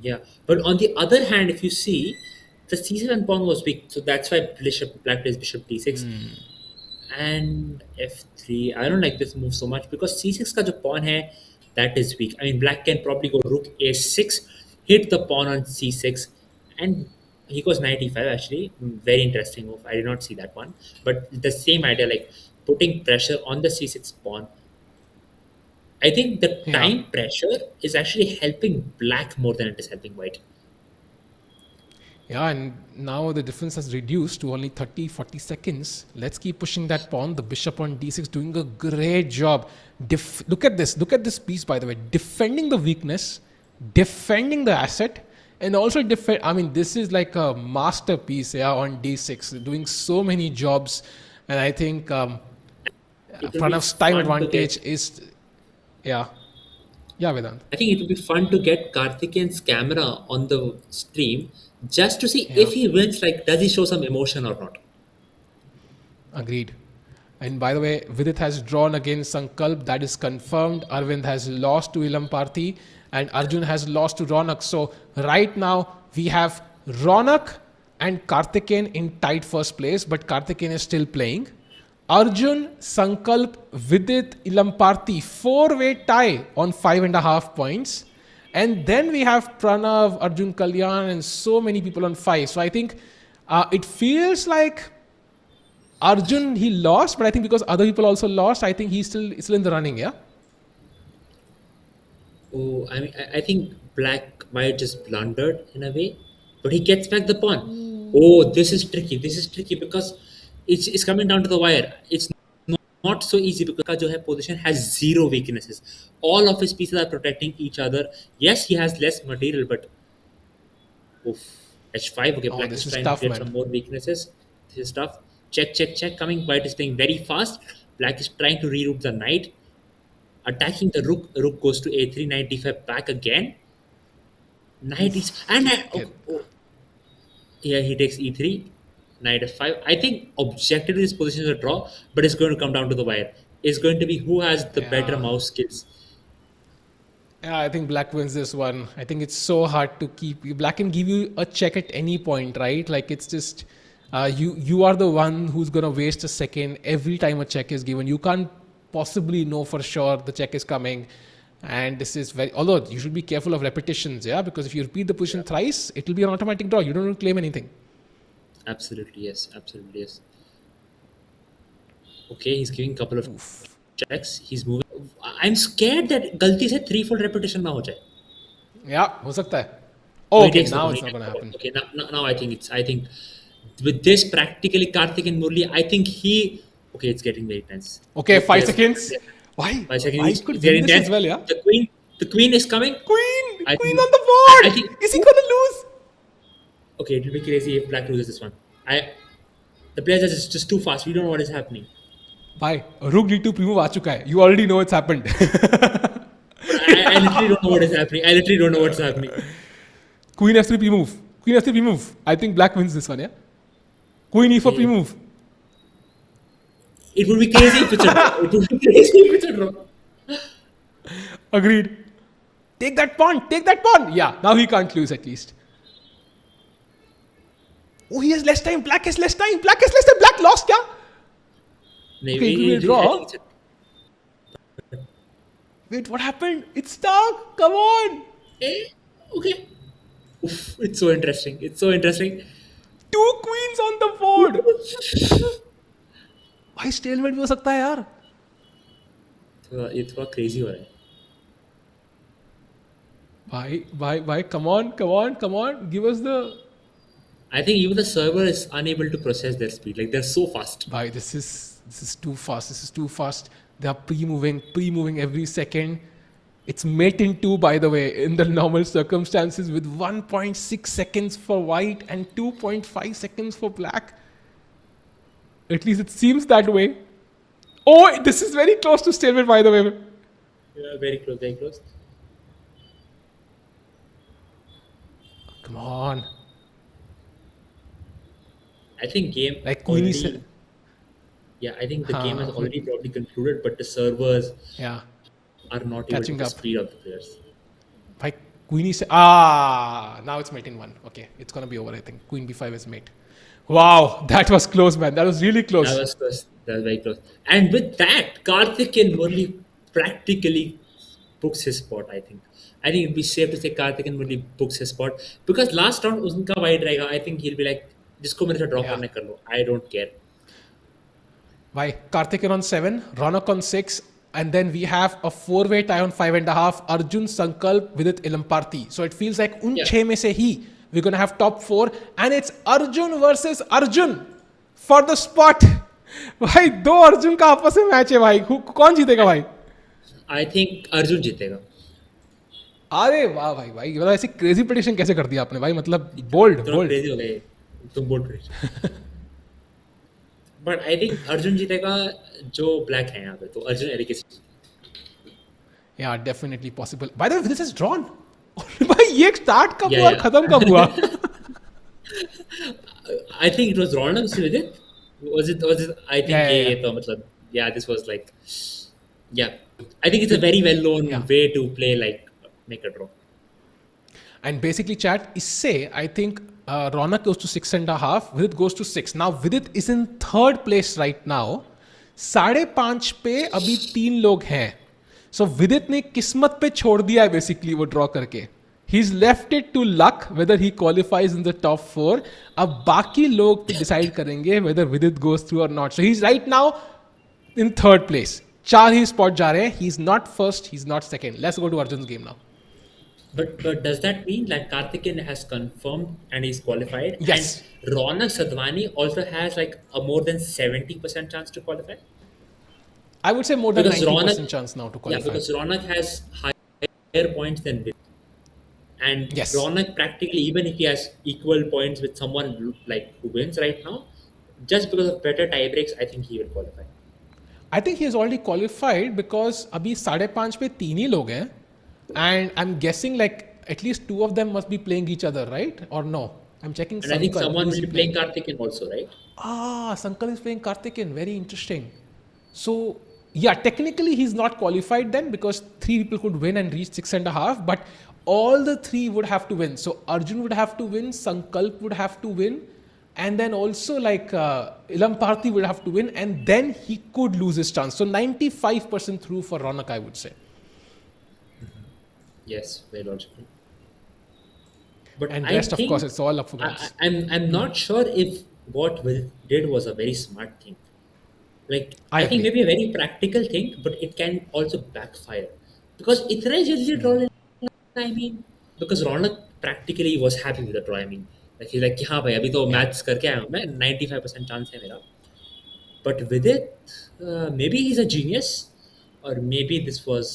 Yeah, but on the other hand, if you see, the C7 pawn was weak, so that's why black plays bishop d6 and f3. I don't like this move so much because c6 का जो pawn है, that is weak. I mean, black can probably go rook a6, hit the pawn on c6, and he goes knight e5 actually. Very interesting move. I did not see that one, but the same idea, like putting pressure on the c6 pawn. I think the Yeah. time pressure is actually helping black more than it is helping white. Yeah, and now the difference has reduced to only 30, 40 seconds. Let's keep pushing that pawn. The bishop on d6 doing a great job. Look at this. Look at this piece, by the way. Defending the weakness, defending the asset, and also defend. I mean, this is like a masterpiece, yeah, on d6. Doing so many jobs. And I think It will be Pranav's time fun to advantage get. is, yeah. Yeah, Vedant. I think it will be fun to get Karthikeyan's camera on the stream just to see Yeah. if he wins. Like, does he show some emotion or not? Agreed. And by the way, Vidit has drawn against Sankalp. That is confirmed. Arvind has lost to Ilam Parthi and Arjun has lost to Ronak. So right now we have Ronak and Karthikeyan in tight first place, but Karthikeyan is still playing. Arjun, Sankalp, Vidit, Ilam Parthi, 4-way tie on 5.5 points. And then we have Pranav, Arjun Kalyan, and so many people on 5. So I think it feels like Arjun, he lost, but I think because other people also lost, I think he's still in the running, yeah? Oh, I mean, I think black might just blundered in a way, but he gets back the pawn. Oh, this is tricky. This is tricky because it's coming down to the wire. It's not so easy because का जो है position has zero weaknesses. All of his pieces are protecting each other. Yes, he has less material, but oof, h5. Okay, Oh, black this is is trying to tough, get man. some more weaknesses. This is tough. Check, check, check. Coming. White is playing very fast. Black is trying to reroute the knight. Attacking the rook. Rook goes to a3. Knight d5 back again. Knight is and Okay. yeah, he takes e3. Knight f5. I think objectively this position is a draw, but it's going to come down to the wire. It's going to be who has the better Yeah. mouse skills. Yeah, I think Black wins this one. I think it's so hard to keep. Black can give you a check at any point, right? Like it's just you are the one who's gonna waste a second every time a check is given. You can't possibly know for sure the check is coming. And this is very, although you should be careful of repetitions, yeah, because if you repeat the position thrice, it will be an automatic draw. You don't need to claim anything. Absolutely yes. Absolutely yes. Okay, he's giving a couple of checks. He's moving. I'm scared that गलती से threefold repetition ना हो जाए. Yeah, हो सकता है. So Oh, he okay, takes the now pawn, it's he not takes gonna the pawn. happen. Okay, now I think with this practically Karthik and Murli, I think he okay, it's getting very tense. Okay, 5 Yes. seconds. Why? By second, White could they're win in this death. as well, yeah. The queen is coming. Queen I think, on the board. I think. Is he gonna lose? Okay, it will be crazy if Black loses this one. The players are just too fast. We don't know what is happening. भाई रुक D2 pre-move आ चुका है. You already know it's happened. But I literally don't know what is happening. I literally don't know what's happening. Queen F3 pre-move. Queen F3 pre-move. I think Black wins this one, yeah. Queen E4 Yeah. pre-move. It would be crazy if it's a draw. It would be crazy if it's a draw. Agreed. Take that pawn. Take that pawn. Yeah. Now he can't lose at least. Oh, he has less time. Black has less time. Black has less time. Black lost, yeah. Maybe Okay, it will be a I draw. think it's Wait, what happened? It's stuck. Come on. okay. Oof, it's so interesting. It's so interesting. 2 queens on the board. भाई stalemate भी हो सकता है यार. ये थोड़ा crazy हो रहा है. भाई, come on. Give us the. I think even the server is unable to process their speed. Like they're so fast. Bhai, this is too fast. This is too fast. They are pre-moving every second. It's mate in 2, by the way, in the normal circumstances, with 1.6 seconds for white and 2.5 seconds for black. At least it seems that way. Oh, this is very close to stalemate, by the way. Yeah, very close, very close. Come on. I think game Like Queenie already. said. Yeah, I think the game has already probably concluded, but the servers Yeah. are not Catching able to up. speed up the players. Bhai, Queenie said. Now it's mate in 1. Okay, it's gonna be over, I think. Queen B5 is mate. Wow, that was close, man. That was really close. That was close. That was very close. And with that, Karthik and Murli practically books his spot, I think. I think it'd be safe to say Karthik and Murli books his spot. Because last round, unka wide रहेगा. I think he'll be like, जिसको मेरे से draw करने कर लो. I don't care. Bhai, Karthik on 7, Ronak on 6, and then we have a 4-way tie on 5.5. Arjun, Sankalp, Vidit, Ilamparthi. So it feels like उन 6 में से ही we're gonna have top 4, and it's Arjun versus Arjun for the spot. भाई 2 अर्जुन का आपस में match है भाई. कौन जीतेगा भाई? I think Arjun जीतेगा. अरे वाह भाई मतलब ऐसी क्रेजी प्रेडिक्शन कैसे कर दिया आपने भाई? मतलब बोल्ड. क्रेजी हो गए. तुम बोल रहे. But I think Arjun जीतेगा जो black है यहाँ पे. तो Arjun Erigaisi. Yeah, definitely possible. By the way, this is drawn. भाई ये स्टार्ट कब हुआ और खत्म कब हुआ? I think it was Ronald with it. Was it? I think ये तो मतलब this was like I think it's a very well known way to play, like make a draw. And basically chat इससे I think Ronak goes to 6.5, Vidit goes to 6. Now Vidit is in 3rd place right now. 5.5 पे अभी 3 लोग हैं. So Vidit ने किस्मत पे छोड़ दिया है basically वो draw करके. He's left it to luck whether he qualifies in the top 4. अब बाकी लोग decide करेंगे whether Vidit goes through or not. So he's right now in 3rd place. 4 he spot जा रहे हैं. He's not first, he's not second. Let's go to Arjun's game now. But does that mean that Karthikeyan has confirmed and he's qualified? Yes. And Ronak Sadhwani also has like a more than 70% chance to qualify? I would say more than Because 90% chance now to qualify. Yeah, because Ronak has higher points than Vidit. And Ronak practically, even if he has equal points with someone like who wins right now, just because of better tie breaks, I think he will qualify. I think he has already qualified because अभी 5.5 पे 3 ही लोग हैं. And I'm guessing like at least 2 of them must be playing each other, right? Or no? I'm checking. And I think someone will be playing Karthikeyan also, right? Sankal is playing Karthikeyan. Very interesting. So yeah, technically he's not qualified then because 3 people could win and reach 6.5, but all the 3 would have to win. So Arjun would have to win, Sankalp would have to win, and then also like Ilamparthi would have to win, and then he could lose his chance. So 95% through for Ronak, I would say. Yes, very logical. But and rest, of course, it's all up for grabs. I'm not sure if what Will did was a very smart thing. Like I think maybe a very practical thing, but it can also backfire because इतना जल्दी draw लेना. I mean, because Ronak practically was happy with the draw. I mean, like he's like हाँ भाई अभी तो match करके आया हूँ मैं 95% chance है मेरा. But with it, maybe he's a genius, or maybe this was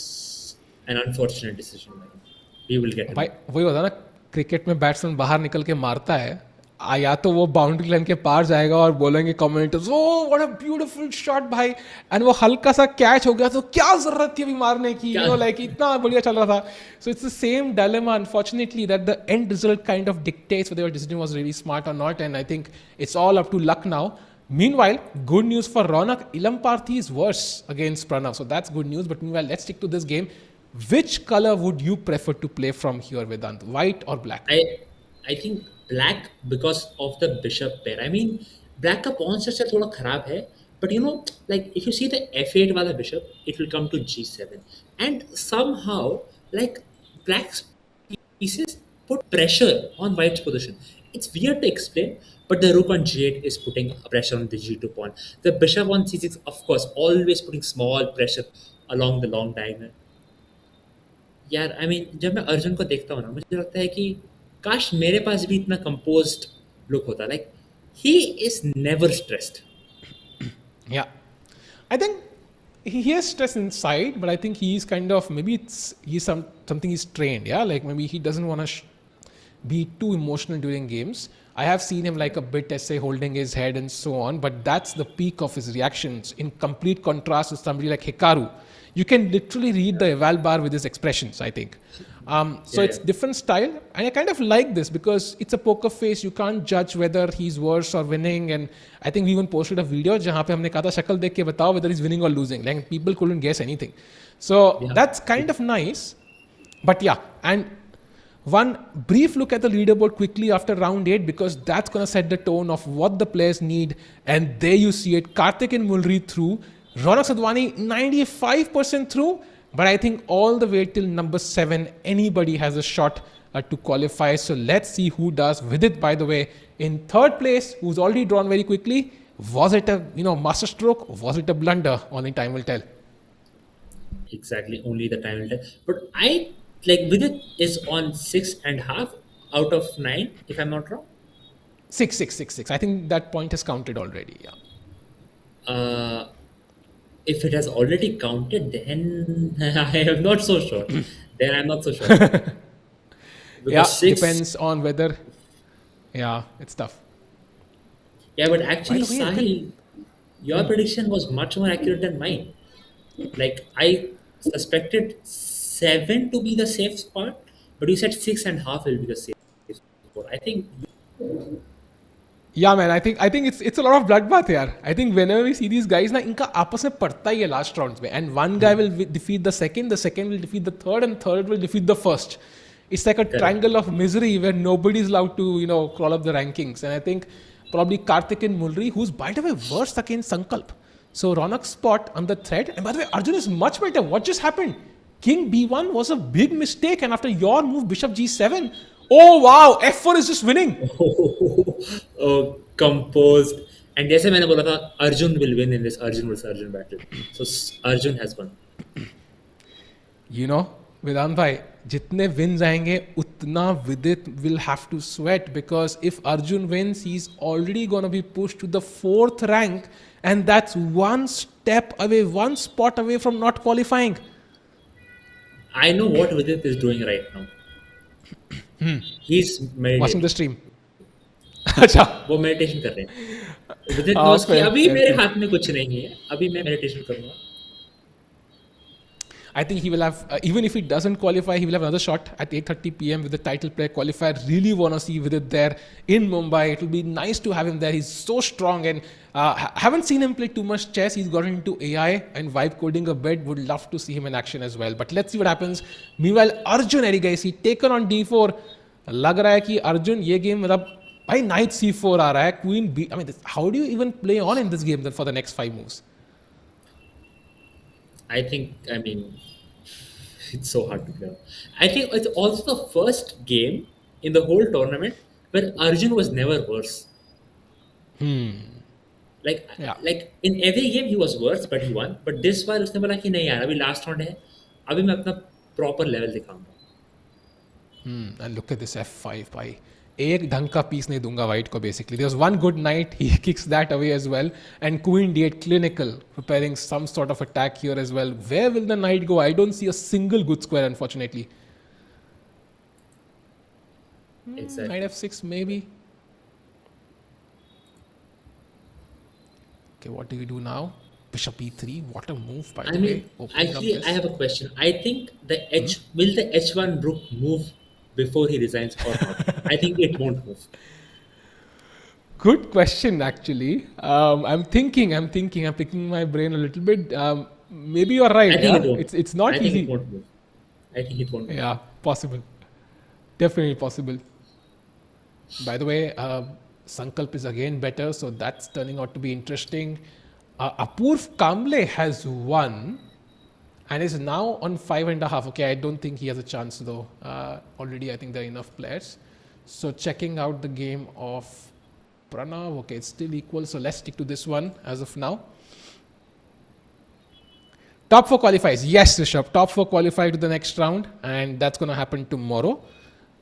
an unfortunate decision by him. We will get to भाई know. वही होता है ना, क्रिकेट में बैट्समैन बाहर निकल के मारता है, या तो वो बाउंड्री लाइन के पार जाएगा और बोलेंगे commenters, oh what a beautiful shot भाई, एंड वो हल्का सा कैच हो गया तो क्या जरूरत थी अभी मारने की, यू नो लाइक इतना बढ़िया चल रहा था. So it's the same dilemma unfortunately that the end result kind of dictates whether your decision was really smart or not, and I think it's all up to luck now. Meanwhile, good news for Ronak, Ilamparthi is worse against Pranav, so that's good news. But meanwhile, let's stick to this game. Which color would you prefer to play from here, Vedant? White or black? I think black because of the bishop pair. I mean, black का pawn structure थोड़ा खराब है, but you know, like if you see the f8 वाला bishop, it will come to g7, and somehow like black's pieces put pressure on white's position. It's weird to explain, but the rook on g8 is putting pressure on the g2 pawn. The bishop on c6, of course, always putting small pressure along the long diagonal. यार I mean जब मैं अर्जुन को देखता हूँ ना, मुझे लगता है कि काश मेरे पास भी इतना कंपोज्ड लुक होता. Like he is never stressed. Yeah. I think he has stress inside, but I think he's kind of, maybe he's something he's trained, yeah? Like maybe he doesn't want to be too emotional during games. I have seen him like a bit essay holding his head and so on, but that's the peak of his reactions in complete contrast to somebody like Hikaru. You can literally read the eval bar with his expressions, I think. So it's different style, and I kind of like this because it's a poker face. You can't judge whether he's worse or winning, and I think we even posted a video जहाँ पे हमने कहा था शक्ल देख के बताओ whether he's winning or losing. Like people couldn't guess anything. So that's kind of nice. But yeah, and one brief look at the leaderboard quickly after round 8 because that's going to set the tone of what the players need. And there you see it. Karthik and Mulri through. Ronak Sadhwani 95% through. But I think all the way till number 7, anybody has a shot to qualify. So let's see who does. Vidit, by the way, in third place, who's already drawn very quickly. Was it a masterstroke? Was it a blunder? Only time will tell. Exactly, only the time will tell. But I like Vidit is on 6.5 out of 9, if I'm not wrong. 6. I think that point has counted already. Yeah. If it has already counted, then I am not so sure. Then I'm not so sure. Yeah, Because depends on whether. Yeah, it's tough. Yeah, but actually, By the way, Sahil, your prediction was much more accurate than mine. Like I suspected 7 to be the safe spot, but you said 6.5 will be the safe spot. I think Yeah, man. I think it's a lot of bloodbath here. I think whenever we see these guys, ना इनका आपस में पड़ता ही है last rounds में, and one guy will defeat the second will defeat the third, and third will defeat the first. It's like a triangle of misery where nobody's allowed to crawl up the rankings. And I think probably Karthik and Mulri, who's by the way worse against Sankalp. So Ronak's spot on the thread, and by the way, Arjun is much better. What just happened? King B1 was a big mistake, and after your move, Bishop G7. Oh wow, F4 is just winning. composed. And जैसे मैंने बोला था, Arjun will win in this Arjun versus Arjun battle. So Arjun has won. Vedant bhai, जितने wins आएंगे उतना Vidit will have to sweat, because if Arjun wins, he's already going to be pushed to the 4th rank, and that's one step away, one spot away from not qualifying. I know what Vidit is doing right now. He's meditating. Watching the stream. अच्छा, वो meditation कर रहे हैं. Vidit knows कि अभी मेरे हाथ में कुछ नहीं है. अभी मैं मेडिटेशन करूंगा. I think he will have, even if he doesn't qualify, he will have another shot at 8:30 p.m. with the title play qualifier. Really want to see Vidit there in Mumbai. It will be nice to have him there. He's so strong, and haven't seen him play too much chess. He's gotten into AI and vibe coding a bit. Would love to see him in action as well. But let's see what happens. Meanwhile, Arjun, guys, he taken on D4. लग रहा है कि अर्जुन ये game मतलब भाई knight C4 आ रहा है, queen B. I mean, how do you even play on in this game then for the next 5 moves? I mean, it's so hard to play. I think it's also the first game in the whole tournament where Arjun was never worse. Like in every game he was worse, but he won. But this बार उसने बोला कि नहीं यार, अभी last round है, अभी मैं अपना proper level दिखाऊंगा. And look at this F5 by एक ढंग का पीस नहीं दूंगा white को basically. There was one good knight, he kicks that away as well. And queen d8 clinical, preparing some sort of attack here as well. Where will the knight go? I don't see a single good square, unfortunately. Exactly. Knight f6 maybe. Okay, what do we do now? Bishop e3. What a move, by the way. mean, Opening up actually, this. I have a question. I think will the h1 rook move before he resigns or not? I think it won't move. Good question, actually. I'm picking my brain a little bit. Maybe you're right. I think Yeah? it won't. It's not I think easy. it won't move. I think it won't move. Yeah, possible. Definitely possible. By the way, Sankalp is again better, so that's turning out to be interesting. Apurv Kamble has won and is now on 5.5. Okay, I don't think he has a chance though. Already, I think there are enough players. So checking out the game of Pranav. Okay, it's still equal, so let's stick to this one as of now. Top 4 qualifies. Yes, Rishabh. Top 4 qualify to the next round, and that's going to happen tomorrow.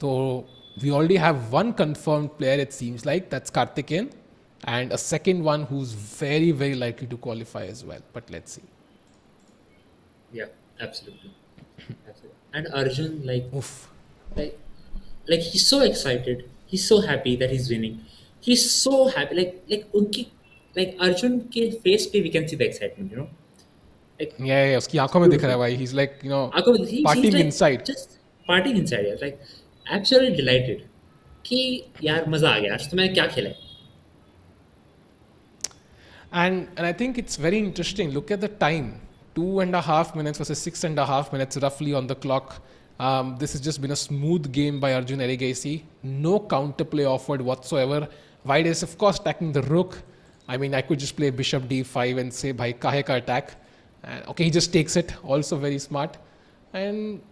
So we already have one confirmed player, it seems like. That's Karthikeyan. And a second one who's very, very likely to qualify as well. But let's see. Yeah, absolutely. Absolutely. And Arjun, Oof. like he's so excited. He's so happy that he's winning. He's so happy. Like Arjun ke face pe we can see the excitement, you know. Like Yeah, उसकी आंखों में दिख रहा है भाई. He's like, he's partying like inside. just partying inside. Yeah. Like absolutely delighted. कि यार मजा आ गया. आज तो मैंने क्या खेला है? And I think it's very interesting. Look at the time. 2.5 minutes versus 6.5 minutes roughly on the clock. This has just been a smooth game by Arjun Erigasi. No counterplay offered whatsoever. White is of course attacking the rook. I mean, I could just play bishop d5 and say, bhai, kahe ka attack. And okay, he just takes it. Also very smart. And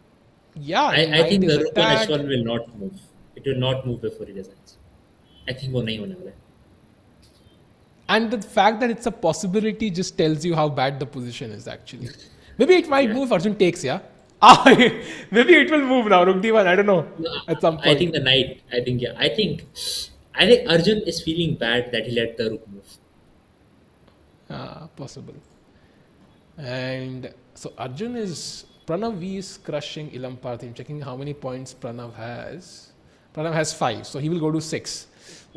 yeah, I think knight is the rook on attacked. h1 will not move. It will not move before he resigns. I think वो नहीं होने वाला है. And the fact that it's a possibility just tells you how bad the position is actually. Maybe it might move if Arjun takes, yeah? Maybe it will move now, Rook D1, I don't know. At some point. I think the knight. I think Arjun is feeling bad that he let the rook move. Possible. And so Arjun is... Pranav V is crushing Ilam Parth. I'm checking how many points Pranav has. Pranav has 5, so he will go to 6.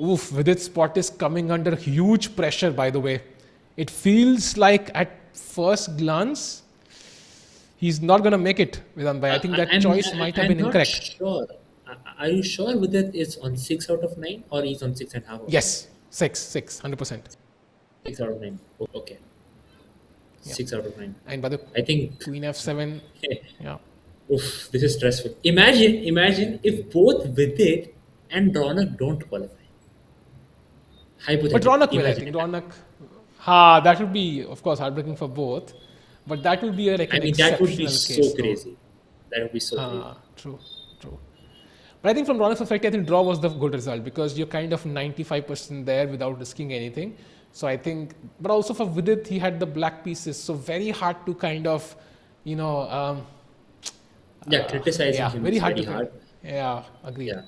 Oof, Vidit's spot is coming under huge pressure, by the way. It feels like at first glance, he's not going to make it, Vedant Bhai. I think that choice might have been incorrect. Sure. Are you sure Vidit is on 6 out of 9 or he's on 6.5? Yes, 6, 100%. 6 out of 9. Okay. Yeah. 6 out of 9. And by the I think. Queen F7, yeah. Oof, this is stressful. Imagine if both Vidit and Ronak don't qualify. But Ronak will, I think. Ronak, that would be, of course, heartbreaking for both. But that would be like an exceptional that would be case. so crazy. That would be so crazy. True. But I think from Ronak's perspective, I think draw was the good result because you're kind of 95% there without risking anything. So I think, but also for Vidit, he had the black pieces. So very hard to kind of, criticizing him very is hard very to hard. Yeah, agreed. Yeah.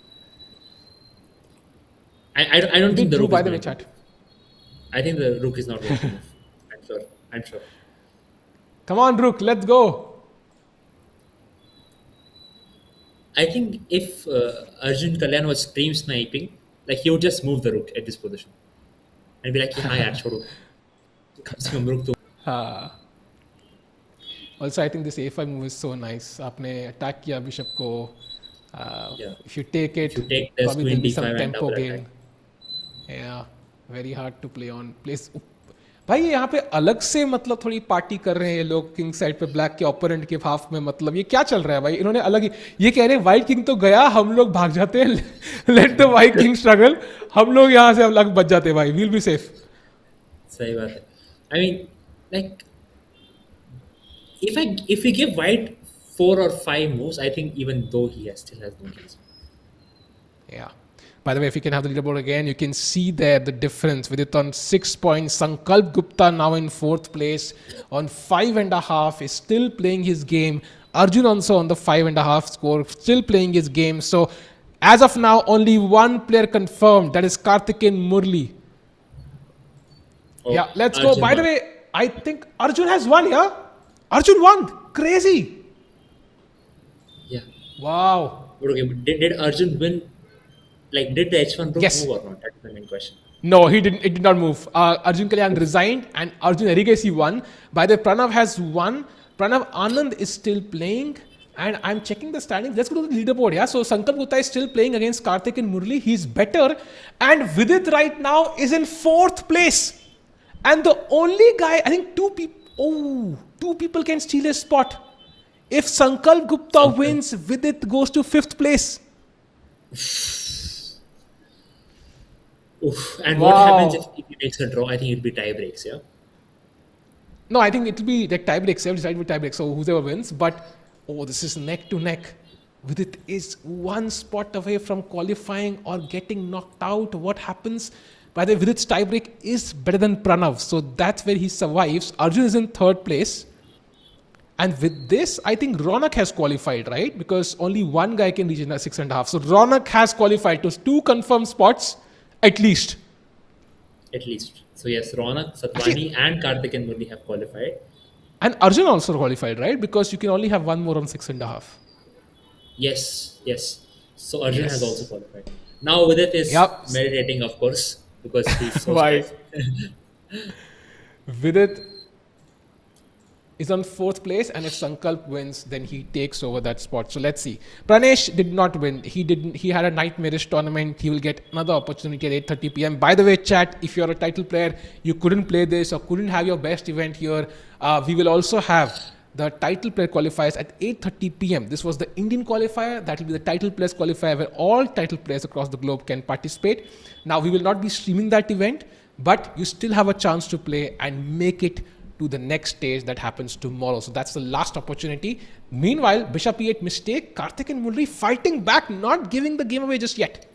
I don't think the rook by is the way, going to chat. move. I think the rook is not going to move. I'm sure. Come on, Rook, let's go. I think if Arjun Kalyan was stream sniping, like he would just move the rook at this position and be like, "हाँ यार छोड़ो, कम से कम रुक तो." Also, I think this a5 move is so nice. आपने attack किया bishop को. If you take it, If you take this probably queen there'll be some d5 and tempo double gain. attack. Yeah, very hard to play on. Place. भाई यहाँ पे अलग से मतलब थोड़ी पार्टी कर रहे हैं ये लोग किंग साइड पे ब्लैक के ओपोनेंट के हाफ में मतलब ये क्या चल रहा है भाई इन्होंने अलग ही ये कह रहे हैं व्हाइट किंग तो गया हम लोग भाग जाते हैं let the white king struggle हम लोग यहाँ से अलग बच जाते हैं भाई वील बी सेफ सही बात है I mean like if we give white 4 or 5 moves I think even though he still has no chance. Yeah. By the way, if you can have the leaderboard again, you can see there the difference with it on 6 points. Sankalp Gupta now in 4th place on 5.5 is still playing his game. Arjun also on the 5.5 score, still playing his game. So As of now, only one player confirmed. That is Karthikeyan Murli. Oh, Yeah, let's go. Arjun By the won. way, I think Arjun has won, yeah? Arjun won. Crazy. Yeah. Wow. But okay, but did Arjun win? Like, did the H1 group Yes. move or not? That's the main question. No, he didn't. It did not move. Arjun Kalyan resigned and Arjun Erigesi won. By the way, Pranav has won. Pranav Anand is still playing. And I'm checking the standings. Let's go to the leaderboard. Yeah. So Sankalp Gupta is still playing against Karthikeyan Murli. He's better. And Vidit right now is in 4th place. And the only guy, I think two people can steal his spot. If Sankalp Gupta wins, Vidit goes to 5th place. Oof. And Wow. what happens if he makes a draw? I think it'll be tie breaks, yeah? No, I think it'll be like tie breaks. Every side will tie break. So whoever wins. But this is neck to neck. Vidit is one spot away from qualifying or getting knocked out. What happens? By the way, Vidit's tiebreak is better than Pranav. So that's where he survives. Arjun is in 3rd place. And with this, I think Ronak has qualified, right? Because only one guy can reach in a 6.5. So Ronak has qualified to 2 confirmed spots at least. At least. So yes, Ronak, Satwani and Karthikeyan Murli have qualified. And Arjun also qualified, right? Because you can only have one more on 6.5. Yes. So Arjun has Yes. also qualified. Now Vidit is Yep. meditating, of course, because he's so Why? stressed. Vidit is on 4th place, and if Sankalp wins, then he takes over that spot. So let's see. Pranesh did not win. He had a nightmarish tournament. He will get another opportunity at 8:30 p.m. By the way, chat, if you're a title player, you couldn't play this or couldn't have your best event here, we will also have the title player qualifiers at 8:30 p.m. This was the Indian qualifier. That will be the title players qualifier where all title players across the globe can participate. Now, we will not be streaming that event, but you still have a chance to play and make it to the next stage that happens tomorrow. So that's the last opportunity. Meanwhile, Bishop E8 mistake, Karthikeyan Murli fighting back, not giving the game away just yet.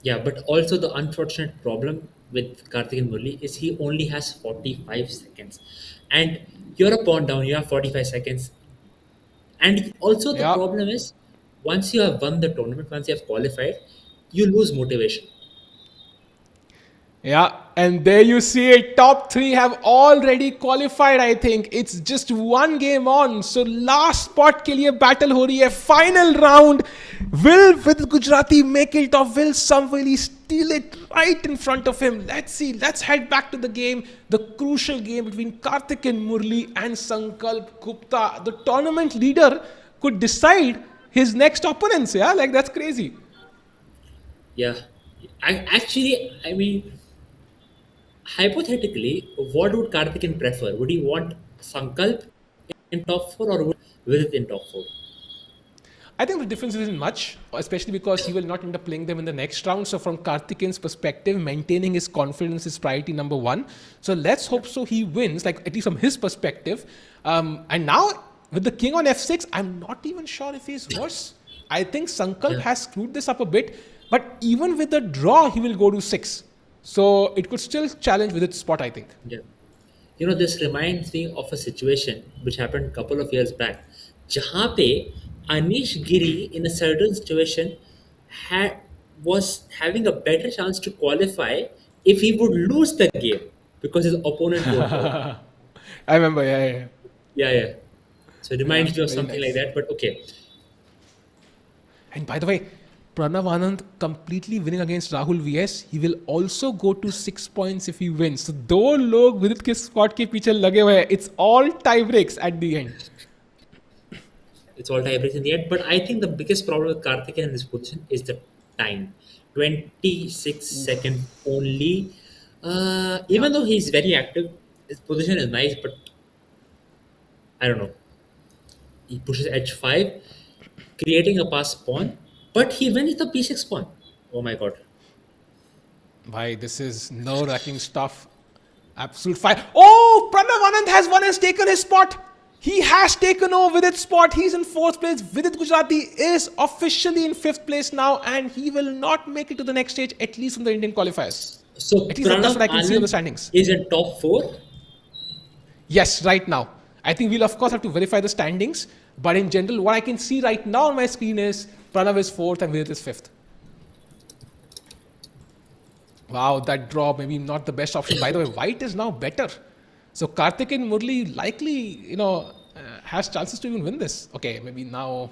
Yeah, but also the unfortunate problem with Karthikeyan Murli is he only has 45 seconds. And you're a pawn down, you have 45 seconds. And also the Yeah. problem is once you have won the tournament, once you have qualified, you lose motivation. Yeah, and there you see it. Top 3 have already qualified, I think. It's just one game on. So last spot ke liye battle ho rahi hai. Final round. Will Vidit Gujarati make it or will somebody steal it right in front of him? Let's see. Let's head back to the game. The crucial game between Karthikeyan Murli and Sankalp Gupta. The tournament leader could decide his next opponents. Yeah, like that's crazy. Yeah. I mean, hypothetically, what would Karthikeyan prefer? Would he want Sankalp in top 4 or would Vidit in top 4? I think the difference isn't much, especially because he will not end up playing them in the next round. So from Karthikeyan's perspective, maintaining his confidence is priority number 1. So let's hope so he wins, like at least from his perspective. And now with the king on f6, I'm not even sure if he's worse. I think Sankalp has screwed this up a bit, but even with the draw, he will go to 6. So it could still challenge with its spot, I think. Yeah. You know, this reminds me of a situation which happened a couple of years back. Jahan pe Anish Giri in a certain situation was having a better chance to qualify if he would lose the game because his opponent would win. I remember, yeah. Yeah. So it reminds me of very something nice. like that, but okay. And by the way, Pranav Anand completely winning against Rahul VS. He will also go to 6 points if he wins. So दो लोग विदित के spot के पीछे लगे हुए हैं. It's all tie breaks at the end. It's all tie breaks in the end. But I think the biggest problem with Karthikeyan in this position is the time. 26 seconds only. Even though he's very active, his position is nice, but I don't know. He pushes h5, creating a pass pawn, but he wins the p6 pawn. Oh my god. Bhai, this is nerve-wracking stuff. Absolute fire. Oh, Pranav Anand has won and taken his spot. He has taken over Vidit's spot. He's in 4th place. Vidit Gujarati is officially in 5th place now, and he will not make it to the next stage, at least from the Indian qualifiers. So At least that's Pranav what I can see on the Anand standings. is in top 4. Yes, right now. I think we'll of course have to verify the standings. But in general, what I can see right now on my screen is Pranav is 4th and Vidit is 5th. Wow, that draw maybe not the best option. By the way, white is now better. So Karthik and Murli likely, has chances to even win this. Okay, maybe now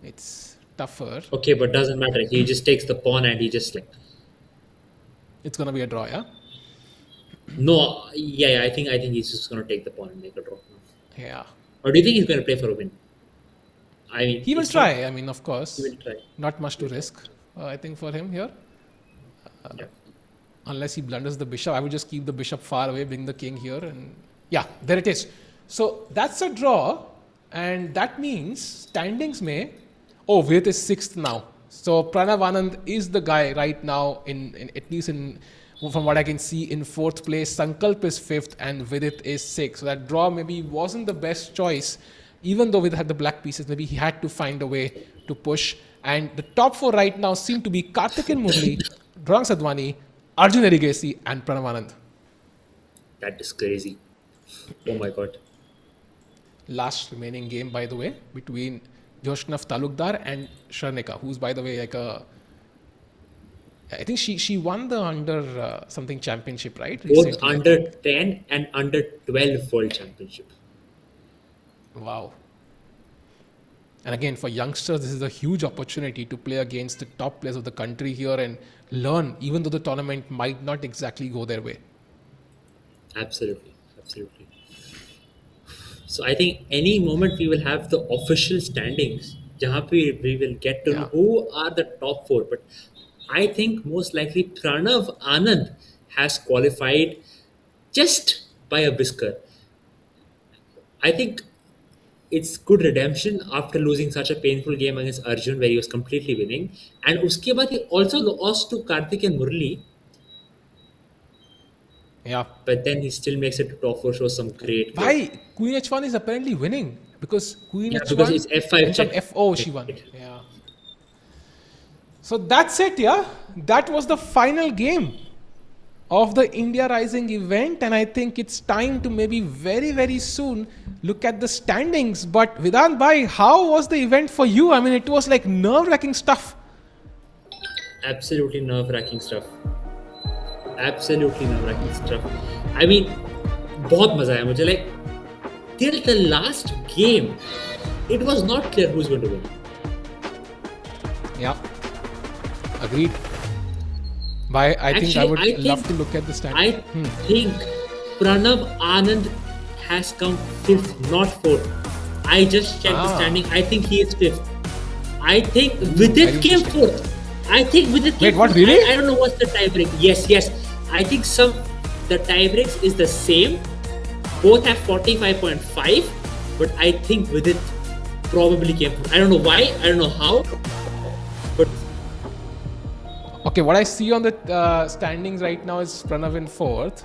it's tougher. Okay, but doesn't matter. He just takes the pawn and he just like. It's gonna be a draw, yeah? No, yeah, I think he's just gonna take the pawn and make a draw. Yeah. Or do you think he's gonna play for a win? I mean, He will try, I mean, of course. He will try. Not much to risk, I think, for him here. Yeah. Unless he blunders the bishop. I would just keep the bishop far away, bring the king here, and yeah, there it is. So that's a draw, and that means standings may. Oh, Vidit is 6th now. So Pranav Anand is the guy right now in at least in from what I can see in 4th place. Sankalp is 5th and Vidit is 6th. So that draw maybe wasn't the best choice. Even though Vidit had the black pieces, maybe he had to find a way to push. And the top 4 right now seem to be Karthik and Murli, Drang Sadhwani, Arjun Erigesi and Pranav Anand. That is crazy. Oh my god. Last remaining game, by the way, between Joshnaf Talukdar and Sharnika, who's, by the way, like I think she won the under something championship, right? Both Recently. under 10 and under 12 world championship. Wow. And again, for youngsters, this is a huge opportunity to play against the top players of the country here and learn, even though the tournament might not exactly go their way. Absolutely. So I think any moment we will have the official standings, jahan pe we will get to know who are the top 4. But I think most likely Pranav Anand has qualified just by a whisker. I think it's good redemption after losing such a painful game against Arjun where he was completely winning. And uske baad he also lost to Karthik and Murli. Yeah. But then he still makes it to top 4, shows some great. Why? Queen H1 is apparently winning because Queen H1 because it's F5 and some check. FO she won. Yeah. So that's it, yeah. That was the final game of the India Rising event, and I think it's time to maybe very, very soon look at the standings. But Vedant bhai, how was the event for you? I mean, it was like nerve-wracking stuff. Absolutely nerve-wracking stuff. I mean, बहुत मजा आया मुझे. Like till the last game, it was not clear who's going to win. Yeah, agreed. Bhai, I think I would love to look at the standings. I think Pranav Anand has come 5th, not 4th. I just checked the standing. I think he is 5th. I think Vidit came 4th. Wait, what, really? I don't know what's the tie break. Yes. I think the tie breaks is the same. Both have 45.5, but I think Vidit probably came 4th. I don't know why. I don't know how. But okay, what I see on the standings right now is Pranav in 4th.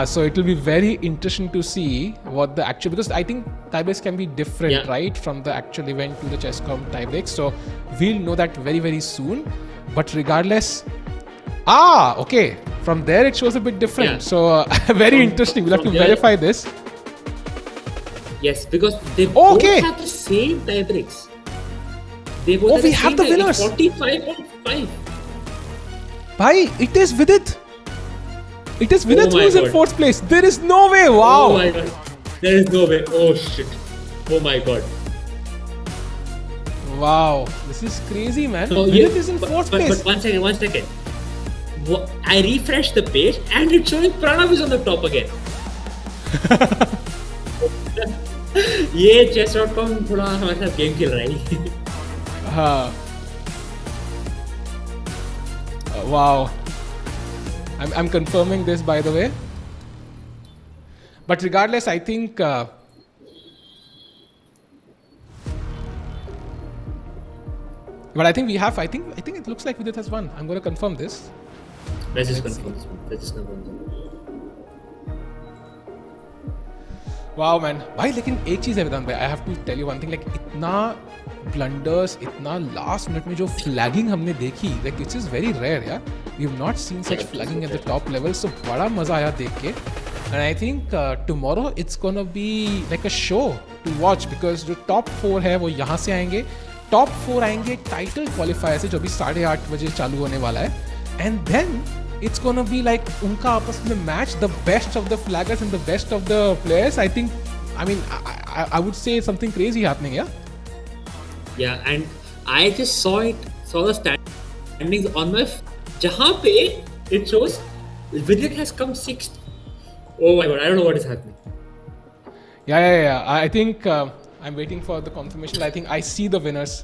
So it will be very interesting to see what the actual, because I think tiebreaks can be different, right, from the actual event to the Chesscom tiebreaks. So we'll know that very, very soon. But regardless, okay, from there it shows a bit different. Yeah. So very interesting. We'll have to verify this. Yes, because they both have the same tiebreaks. We have the winners. 45.5. Bhai, it is Vidit. It is Vidit who is in 4th place. There is no way. Wow. Oh my god. There is no way. Oh shit. Oh my god. Wow. This is crazy, man. So, Vidit is in 4th place. But one second. I refreshed the page and it's showing Pranav is on the top again. ये chess.com थोड़ा हमारे साथ game खेल रहा है. Wow. I'm confirming this, by the way. But regardless, I think but I think we have. I think it looks like Vidit has won. I'm going to confirm this. Let's just confirm this one. Let's just confirm this one. Wow, man. भाई लेकिन एक चीज़ है वेदांत भाई, I have to tell you one thing, like इतना blunders, इतना last minute में जो flagging हमने देखी, like it is very rare, yeah. We have not seen such flagging at the top level, so बड़ा मजा आया देख के. And I think tomorrow it's gonna be like a show to watch because जो top 4 है वो यहाँ से आएंगे टॉप 4 आएंगे टाइटल क्वालिफायर से जो अभी 8:30 बजे चालू होने वाला है, and then it's gonna be like उनका आपस में match, the best of the flaggers and the best of the players. I think, I mean, I would say something crazy happening, yeah? Yeah, and I just saw the standings on my jahan pe it shows Vidit has come 6th. Oh my god, I don't know what is happening. Yeah. I think I'm waiting for the confirmation. I think I see the winners.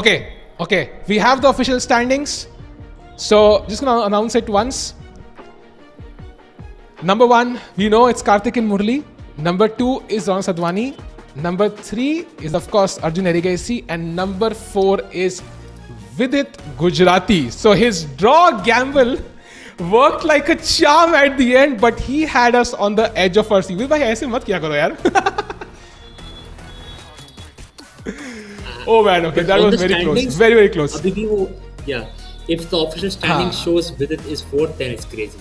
Okay. We have the official standings. So just gonna announce it once. Number 1, we know it's Karthik and Murli. Number 2 is Ron Sadhwani. Number 3 is of course Arjun Erigaisi, and number 4 is Vidit Gujarati. So his draw gamble worked like a charm at the end, but he had us on the edge of our seat. भाई ऐसे मत किया करो यार. Oh man, okay, that was very close, very close. Abhi bhi wo, yeah, if the official standing shows Vidit is 4th, then it's crazy.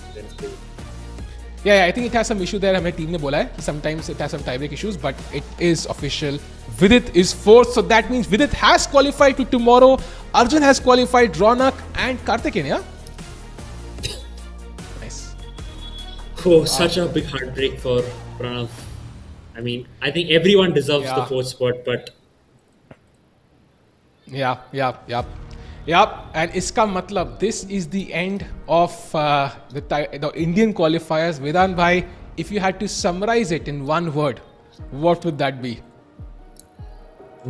Yeah, I think it has some issue there. हमें team ने बोला है कि sometimes it has some tie-break issues, but it is official. Vidit is 4th, so that means Vidit has qualified to tomorrow. Arjun has qualified, Ronak and Karthik, yeah? Nice. Oh, such a big heartbreak for Pranav. I mean, I think everyone deserves the 4th spot, but Yep, and इसका मतलब this is the end of the Indian qualifiers. Vedant bhai, if you had to summarize it in one word, what would that be?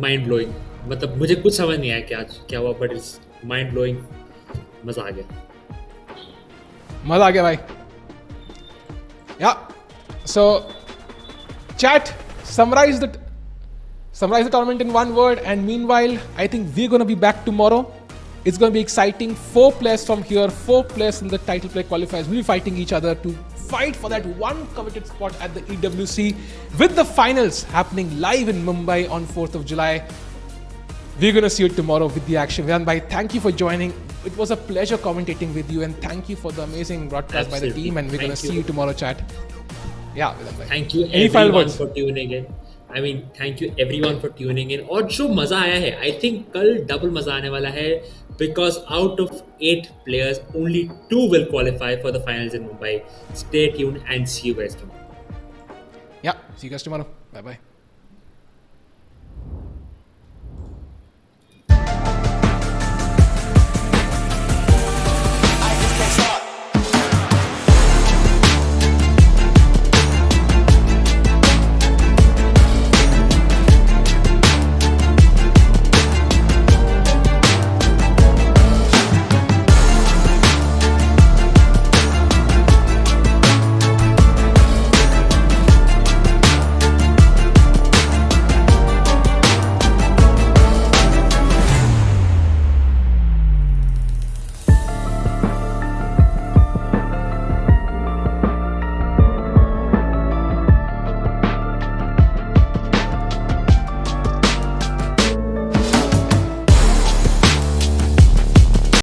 Mind blowing. मतलब मुझे कुछ समझ नहीं आया क्या हुआ, but it's mind blowing. मजा आ गया भाई. Yeah. So chat, summarize the tournament in one word, and meanwhile I think we're going to be back tomorrow. It's going to be exciting. 4 players from here, 4 players in the title play qualifiers will be fighting each other to fight for that one coveted spot at the EWC, with the finals happening live in Mumbai on 4th of July. We're going to see you tomorrow with the action. Vedant bhai, thank you for joining. It was a pleasure commentating with you, and thank you for the amazing broadcast by the team, and we're going to see you tomorrow, chat. Yeah, Vedant bhai. Thank you everyone for tuning in. I mean, thank you everyone for tuning in. और जो मजा आया है, I think कल double मजा आने वाला है, because out of 8 players, only 2 will qualify for the finals in Mumbai. Stay tuned and see you guys tomorrow. Yeah, see you guys tomorrow. Bye bye.